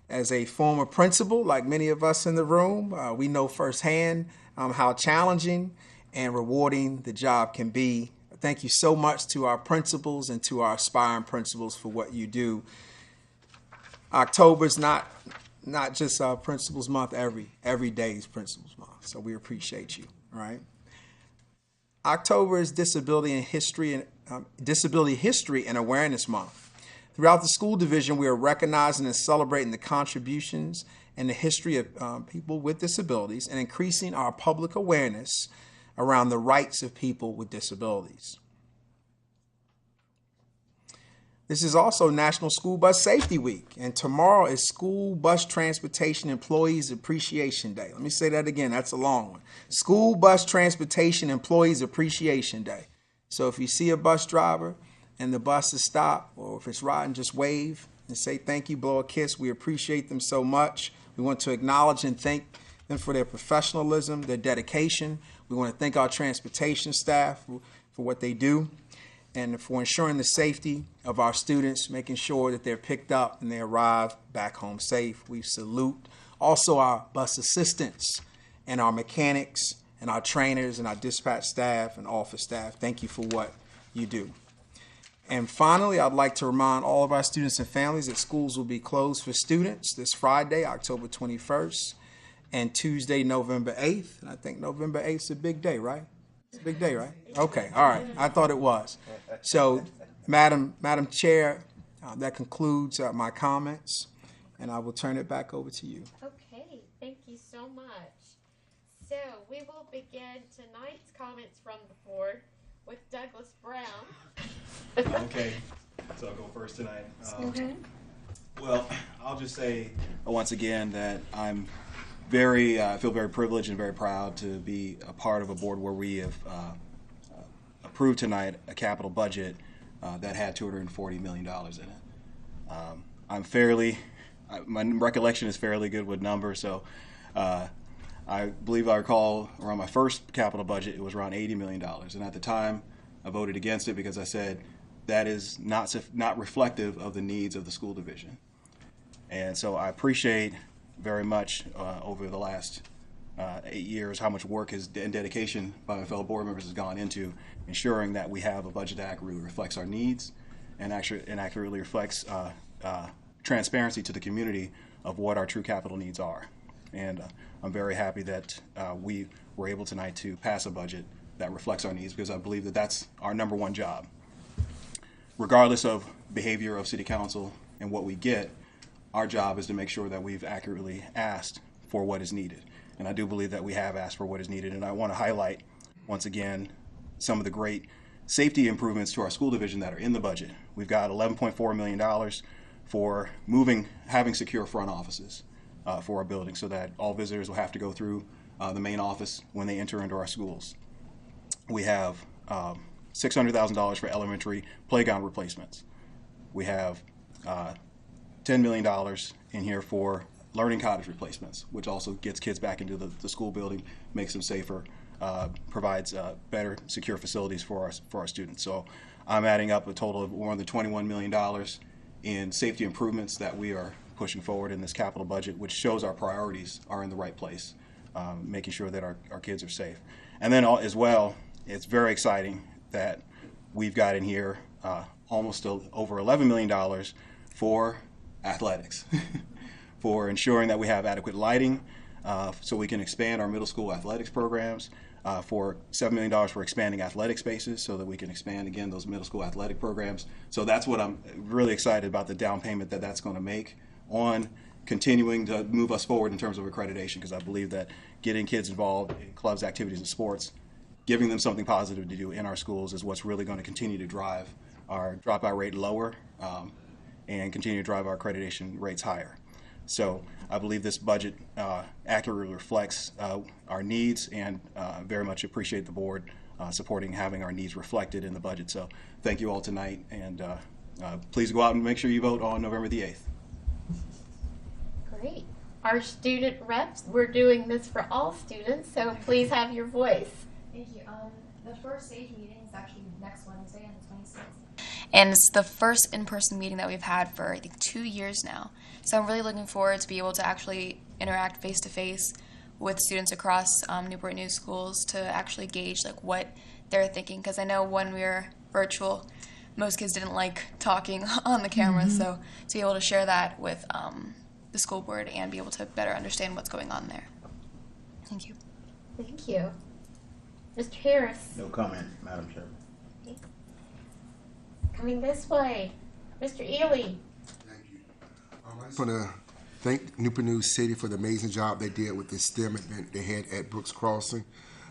As a former principal, like many of us in the room, we know firsthand how challenging and rewarding the job can be. Thank you so much to our principals and to our aspiring principals for what you do. October is not just Principals Month. Every day is Principals Month, so we appreciate you. All right. October is Disability History and Awareness Month. Throughout the school division, we are recognizing and celebrating the contributions and the history of people with disabilities and increasing our public awareness around the rights of people with disabilities. This is also National School Bus Safety Week, and tomorrow is School Bus Transportation Employees Appreciation Day. Let me say that again, that's a long one. School Bus Transportation Employees Appreciation Day. So if you see a bus driver and the bus is stopped, or if it's riding, just wave and say thank you, blow a kiss. We appreciate them so much. We want to acknowledge and thank them for their professionalism, their dedication. We want to thank our transportation staff for what they do and for ensuring the safety of our students, making sure that they're picked up and they arrive back home safe. We salute also our bus assistants and our mechanics and our trainers and our dispatch staff and office staff. Thank you for what you do. And finally, I'd like to remind all of our students and families that schools will be closed for students this Friday, October 21st. And Tuesday, November 8th. And I think November 8th is a big day, right? It's a big day, right? Okay, all right. I thought it was. So, Madam Chair, that concludes my comments, and I will turn it back over to you. Okay, thank you so much. So we will begin tonight's comments from the board with Douglas Brown. Okay, so I'll go first tonight. Well, I'll just say once again that I feel very privileged and very proud to be a part of a board where we have approved tonight a capital budget that had $240 million in it. My recollection is fairly good with numbers, so I believe I recall around my first capital budget, it was around $80 million. And at the time, I voted against it because I said that is not reflective of the needs of the school division. And so I appreciate very much over the last 8 years how much work and dedication by my fellow board members has gone into ensuring that we have a budget that accurately reflects our needs and accurately reflects transparency to the community of what our true capital needs are. And I'm very happy that we were able tonight to pass a budget that reflects our needs, because I believe that that's our number one job. Regardless of behavior of City Council and what we get, our job is to make sure that we've accurately asked for what is needed. And I do believe that we have asked for what is needed. And I want to highlight, once again, some of the great safety improvements to our school division that are in the budget. We've got $11.4 million for having secure front offices for our building, so that all visitors will have to go through the main office when they enter into our schools. We have $600,000 for elementary playground replacements. We have $10 million in here for learning cottage replacements, which also gets kids back into the school building, makes them safer, provides better, secure facilities for our students. So I'm adding up a total of more than $21 million in safety improvements that we are pushing forward in this capital budget, which shows our priorities are in the right place, making sure that our kids are safe. And then as well, it's very exciting that we've got in here almost over $11 million for athletics, for ensuring that we have adequate lighting so we can expand our middle school athletics programs, for $7 million for expanding athletic spaces so that we can expand, again, those middle school athletic programs. So that's what I'm really excited about, the down payment that that's going to make on continuing to move us forward in terms of accreditation, because I believe that getting kids involved in clubs, activities, and sports, giving them something positive to do in our schools is what's really going to continue to drive our dropout rate lower and continue to drive our accreditation rates higher. So I believe this budget accurately reflects our needs, and very much appreciate the board supporting having our needs reflected in the budget. So thank you all tonight, and please go out and make sure you vote on November the 8th. Great. Our student reps, we're doing this for all students, so please have your voice. Thank you. The first stage meeting is actually next Wednesday on the 26th. And it's the first in-person meeting that we've had for, I think, 2 years now. So I'm really looking forward to be able to actually interact face-to-face with students across Newport News schools to actually gauge like what they're thinking. Because I know when we were virtual, most kids didn't like talking on the camera. Mm-hmm. So to be able to share that with the school board and be able to better understand what's going on there. Thank you. Thank you. Mr. Harris. No comment, Madam Chair. Okay. Coming this way, Mr. Ely. Thank you. I just want to thank Newport News City for the amazing job they did with the STEM event they had at Brooks Crossing.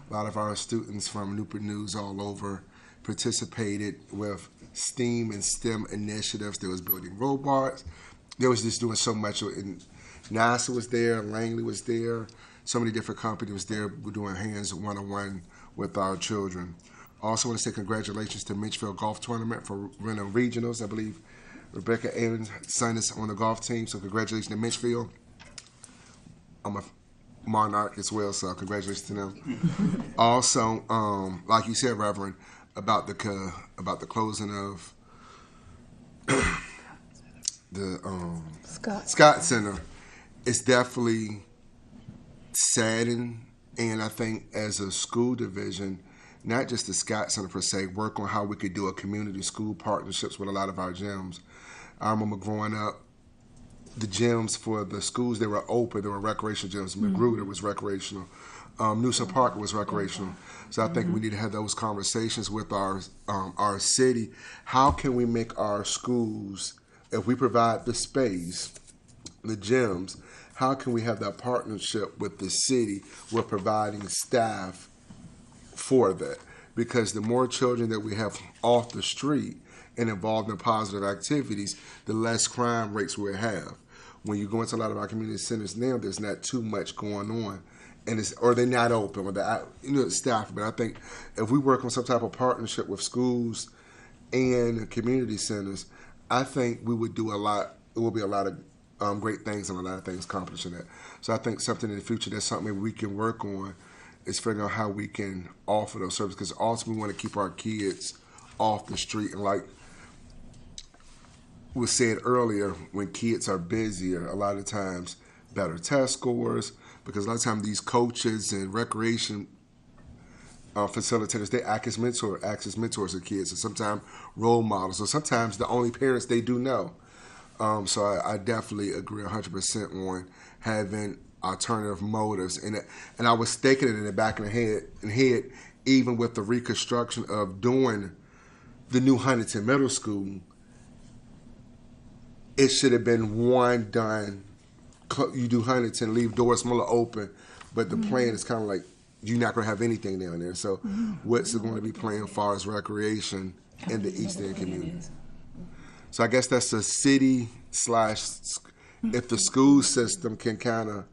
A lot of our students from Newport News all over participated with STEAM and STEM initiatives. They was building robots. They was just doing so much. And NASA was there, Langley was there, so many different companies was there. We're doing hands one-on-one with our children. Also want to say congratulations to Mitchfield Golf Tournament for winning regionals. I believe Rebecca Evans' son is on the golf team, so congratulations to Mitchfield. I'm a Monarch as well, so congratulations to them. Also, like you said, Reverend, about the closing of the Scott Center, it's definitely saddened, and I think as a school division, not just the Scott Center per se, work on how we could do a community school partnerships with a lot of our gyms. I remember growing up, the gyms for the schools, they were open, they were recreational gyms. Magruder was recreational. Newsom Park was recreational. So I think we need to have those conversations with our city. How can we make our schools, if we provide the space, the gyms, how can we have that partnership with the city with providing staff for that? Because the more children that we have off the street and involved in positive activities, the less crime rates we have. When you go into a lot of our community centers now, there's not too much going on, and or they're not open, or the staff. But I think if we work on some type of partnership with schools and community centers, I think we would do a lot. It will be a lot of great things and a lot of things accomplishing that. So I think something in the future, that's something we can work on, is figuring out how we can offer those services, because ultimately we want to keep our kids off the street. And like was said earlier, when kids are busier, a lot of times better test scores, because a lot of times these coaches and recreation facilitators, they act as mentors of kids, and sometimes role models, or sometimes the only parents they do know. So I definitely agree 100% on having alternative motives. And I was thinking it in the back of the head, even with the reconstruction of doing the new Huntington Middle School, it should have been one done. You do Huntington, leave Doris Miller open, but the plan is kind of like you're not going to have anything down there. So what's it going to be planned as far as recreation in the East End community? So I guess that's a city / if the school system can kind of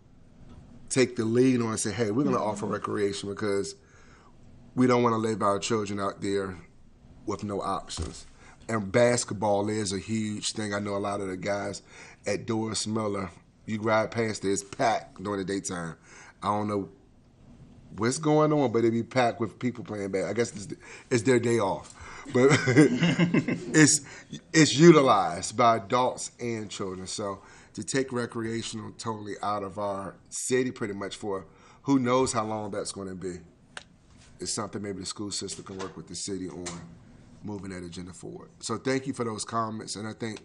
take the lead on and say, hey, we're going to offer recreation because we don't want to leave our children out there with no options. And basketball is a huge thing. I know a lot of the guys at Doris Miller, you ride past there, it's packed during the daytime. I don't know what's going on, but it be packed with people playing bad. I guess it's their day off. But it's utilized by adults and children. So to take recreational totally out of our city pretty much for who knows how long that's going to be, is something maybe the school system can work with the city on moving that agenda forward. So thank you for those comments. And I think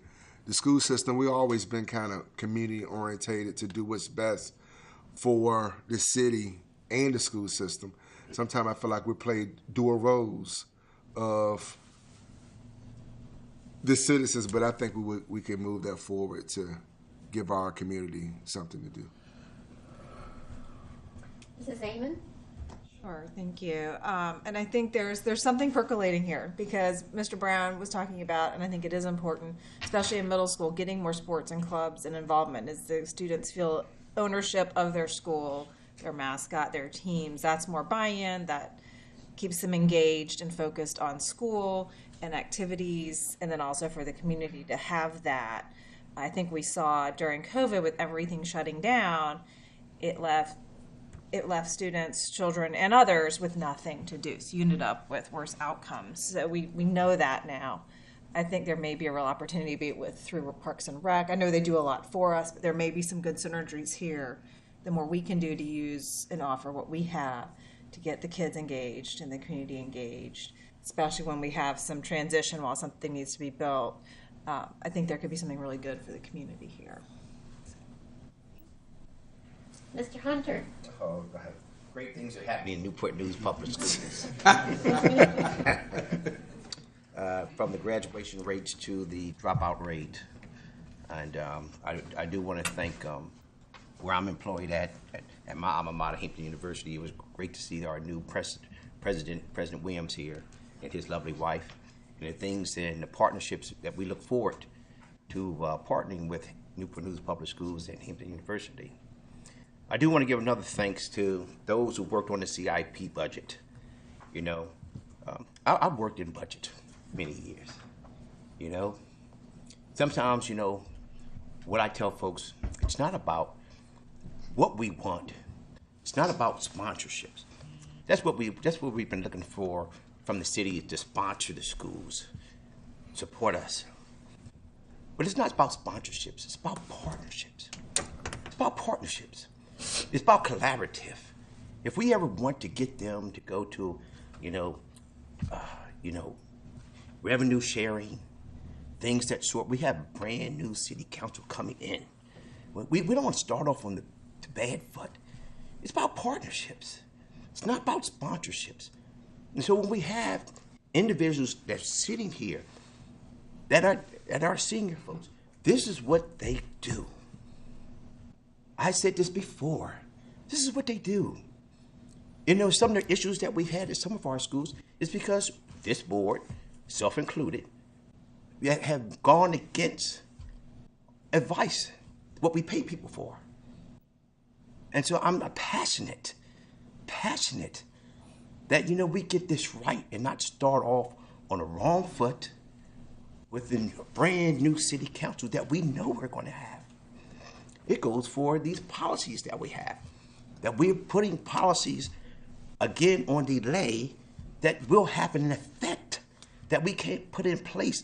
the school system, we've always been kind of community orientated to do what's best for the city and the school system. Sometimes I feel like we play dual roles of the citizens, but I think we can move that forward to give our community something to do. Mrs. Amon? Sure, thank you. And I think there's something percolating here because Mr. Brown was talking about, and I think it is important, especially in middle school, getting more sports and clubs and involvement as the students feel ownership of their school, their mascot, their teams. That's more buy-in, that keeps them engaged and focused on school and activities, and then also for the community to have that. I think we saw during COVID with everything shutting down, it left students, children, and others with nothing to do. So you ended up with worse outcomes. So we know that now. I think there may be a real opportunity through Parks and Rec. I know they do a lot for us, but there may be some good synergies here. The more we can do to use and offer what we have to get the kids engaged and the community engaged, especially when we have some transition while something needs to be built, I think there could be something really good for the community here. Mr. Hunter? Oh, great things are happening in Newport News Public Schools. From the graduation rates to the dropout rate. And I do want to thank where I'm employed at my alma mater, Hampton University. It was great to see our new President Williams here and his lovely wife, and the things and the partnerships that we look forward to partnering with Newport News Public Schools and Hampton University. I do want to give another thanks to those who worked on the CIP budget. You know, I've worked in budget many years. You know, sometimes, you know, what I tell folks, it's not about what we want. It's not about sponsorships. That's what we've been looking for from the city, to sponsor the schools, support us. But it's not about sponsorships. It's about partnerships. It's about partnerships. It's about collaborative. If we ever want to get them to go to, revenue sharing, things that sort, we have a brand new city council coming in. We don't want to start off on the bad foot. It's about partnerships. It's not about sponsorships. And so when we have individuals that are sitting here that are senior folks, this is what they do. I said this before. This is what they do. You know, some of the issues that we've had at some of our schools is because this board, self-included, have gone against advice, what we pay people for. And so I'm passionate that, you know, we get this right and not start off on the wrong foot with a brand new city council that we know we're going to have. It goes for these policies that we have, that we're putting policies again on delay that will have an effect that we can't put in place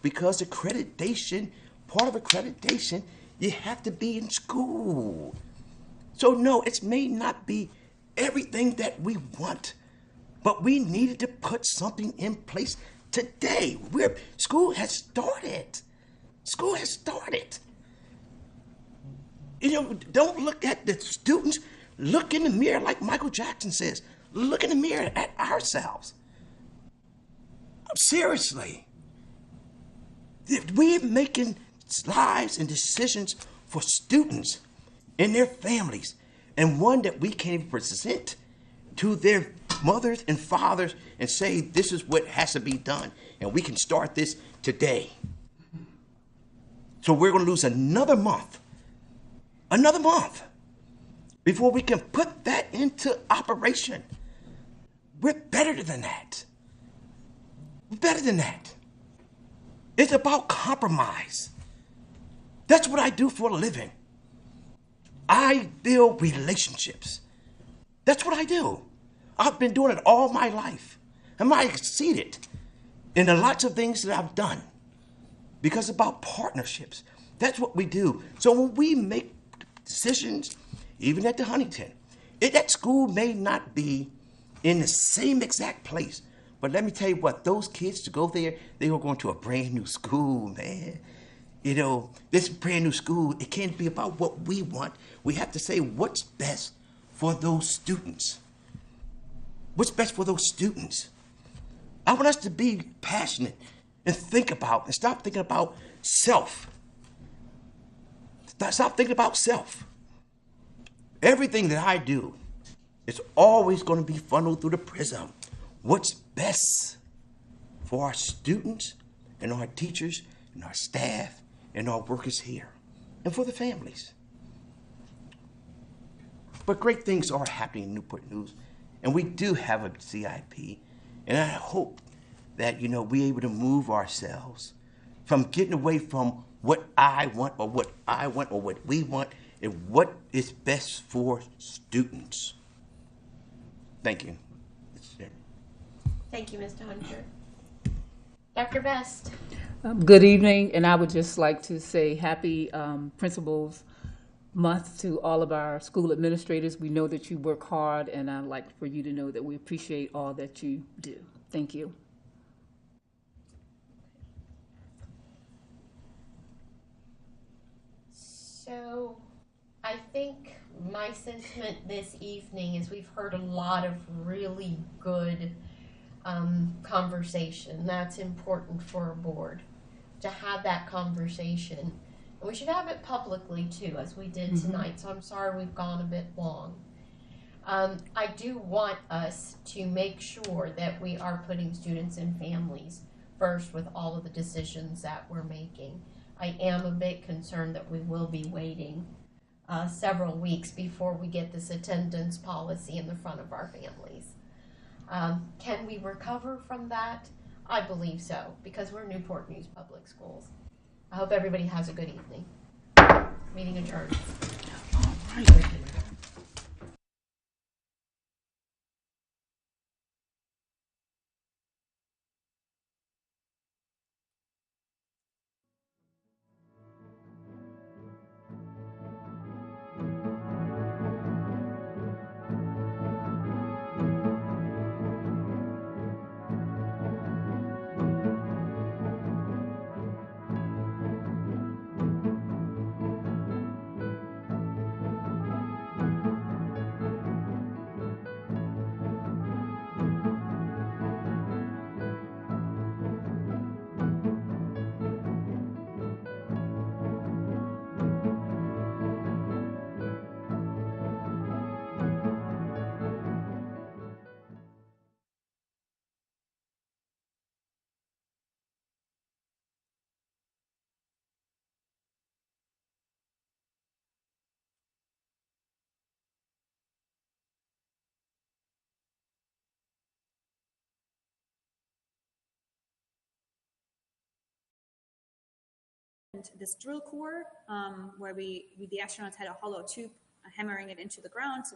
because accreditation, part of accreditation, you have to be in school. So no, it may not be everything that we want, but we needed to put something in place today. School has started. School has started. You know, don't look at the students. Look in the mirror like Michael Jackson says. look in the mirror at ourselves. Seriously. We're making lives and decisions for students and their families, and one that we can't even present to their mothers and fathers and say this is what has to be done, and we can start this today. So we're going to lose another month before we can put that into operation. We're better than that. We're better than that. It's about compromise. That's what I do for a living. I build relationships. That's what I do. I've been doing it all my life. And I succeeded in the lots of things that I've done because it's about partnerships. That's what we do. So when we make decisions, even at the Huntington, that school may not be in the same exact place, but let me tell you what, those kids to go there, they were going to a brand new school, man. You know, this brand new school, it can't be about what we want. We have to say what's best for those students. What's best for those students? I want us to be passionate and think about, and stop thinking about self. Stop thinking about self. Everything that I do is always going to be funneled through the prism. What's best for our students and our teachers and our staff and our workers here, and for the families. But great things are happening in Newport News, and we do have a CIP, and I hope that, you know, we're able to move ourselves from getting away from what I want or what we want, and what is best for students. Thank you. Thank you, Mr. Hunter. Dr. Best. Good evening, and I would just like to say happy Principals Month to all of our school administrators. We know that you work hard, and I'd like for you to know that we appreciate all that you do. Thank you. So I think my sentiment this evening is we've heard a lot of really good conversation. That's important for a board, to have that conversation. And we should have it publicly too, as we did tonight. So I'm sorry we've gone a bit long. I do want us to make sure that we are putting students and families first with all of the decisions that we're making. I am a bit concerned that we will be waiting several weeks before we get this attendance policy in the front of our families. Can we recover from that? I believe so, because we're Newport News Public Schools. I hope everybody has a good evening. Meeting adjourned. All right. This drill core where the astronauts had a hollow tube hammering it into the ground so we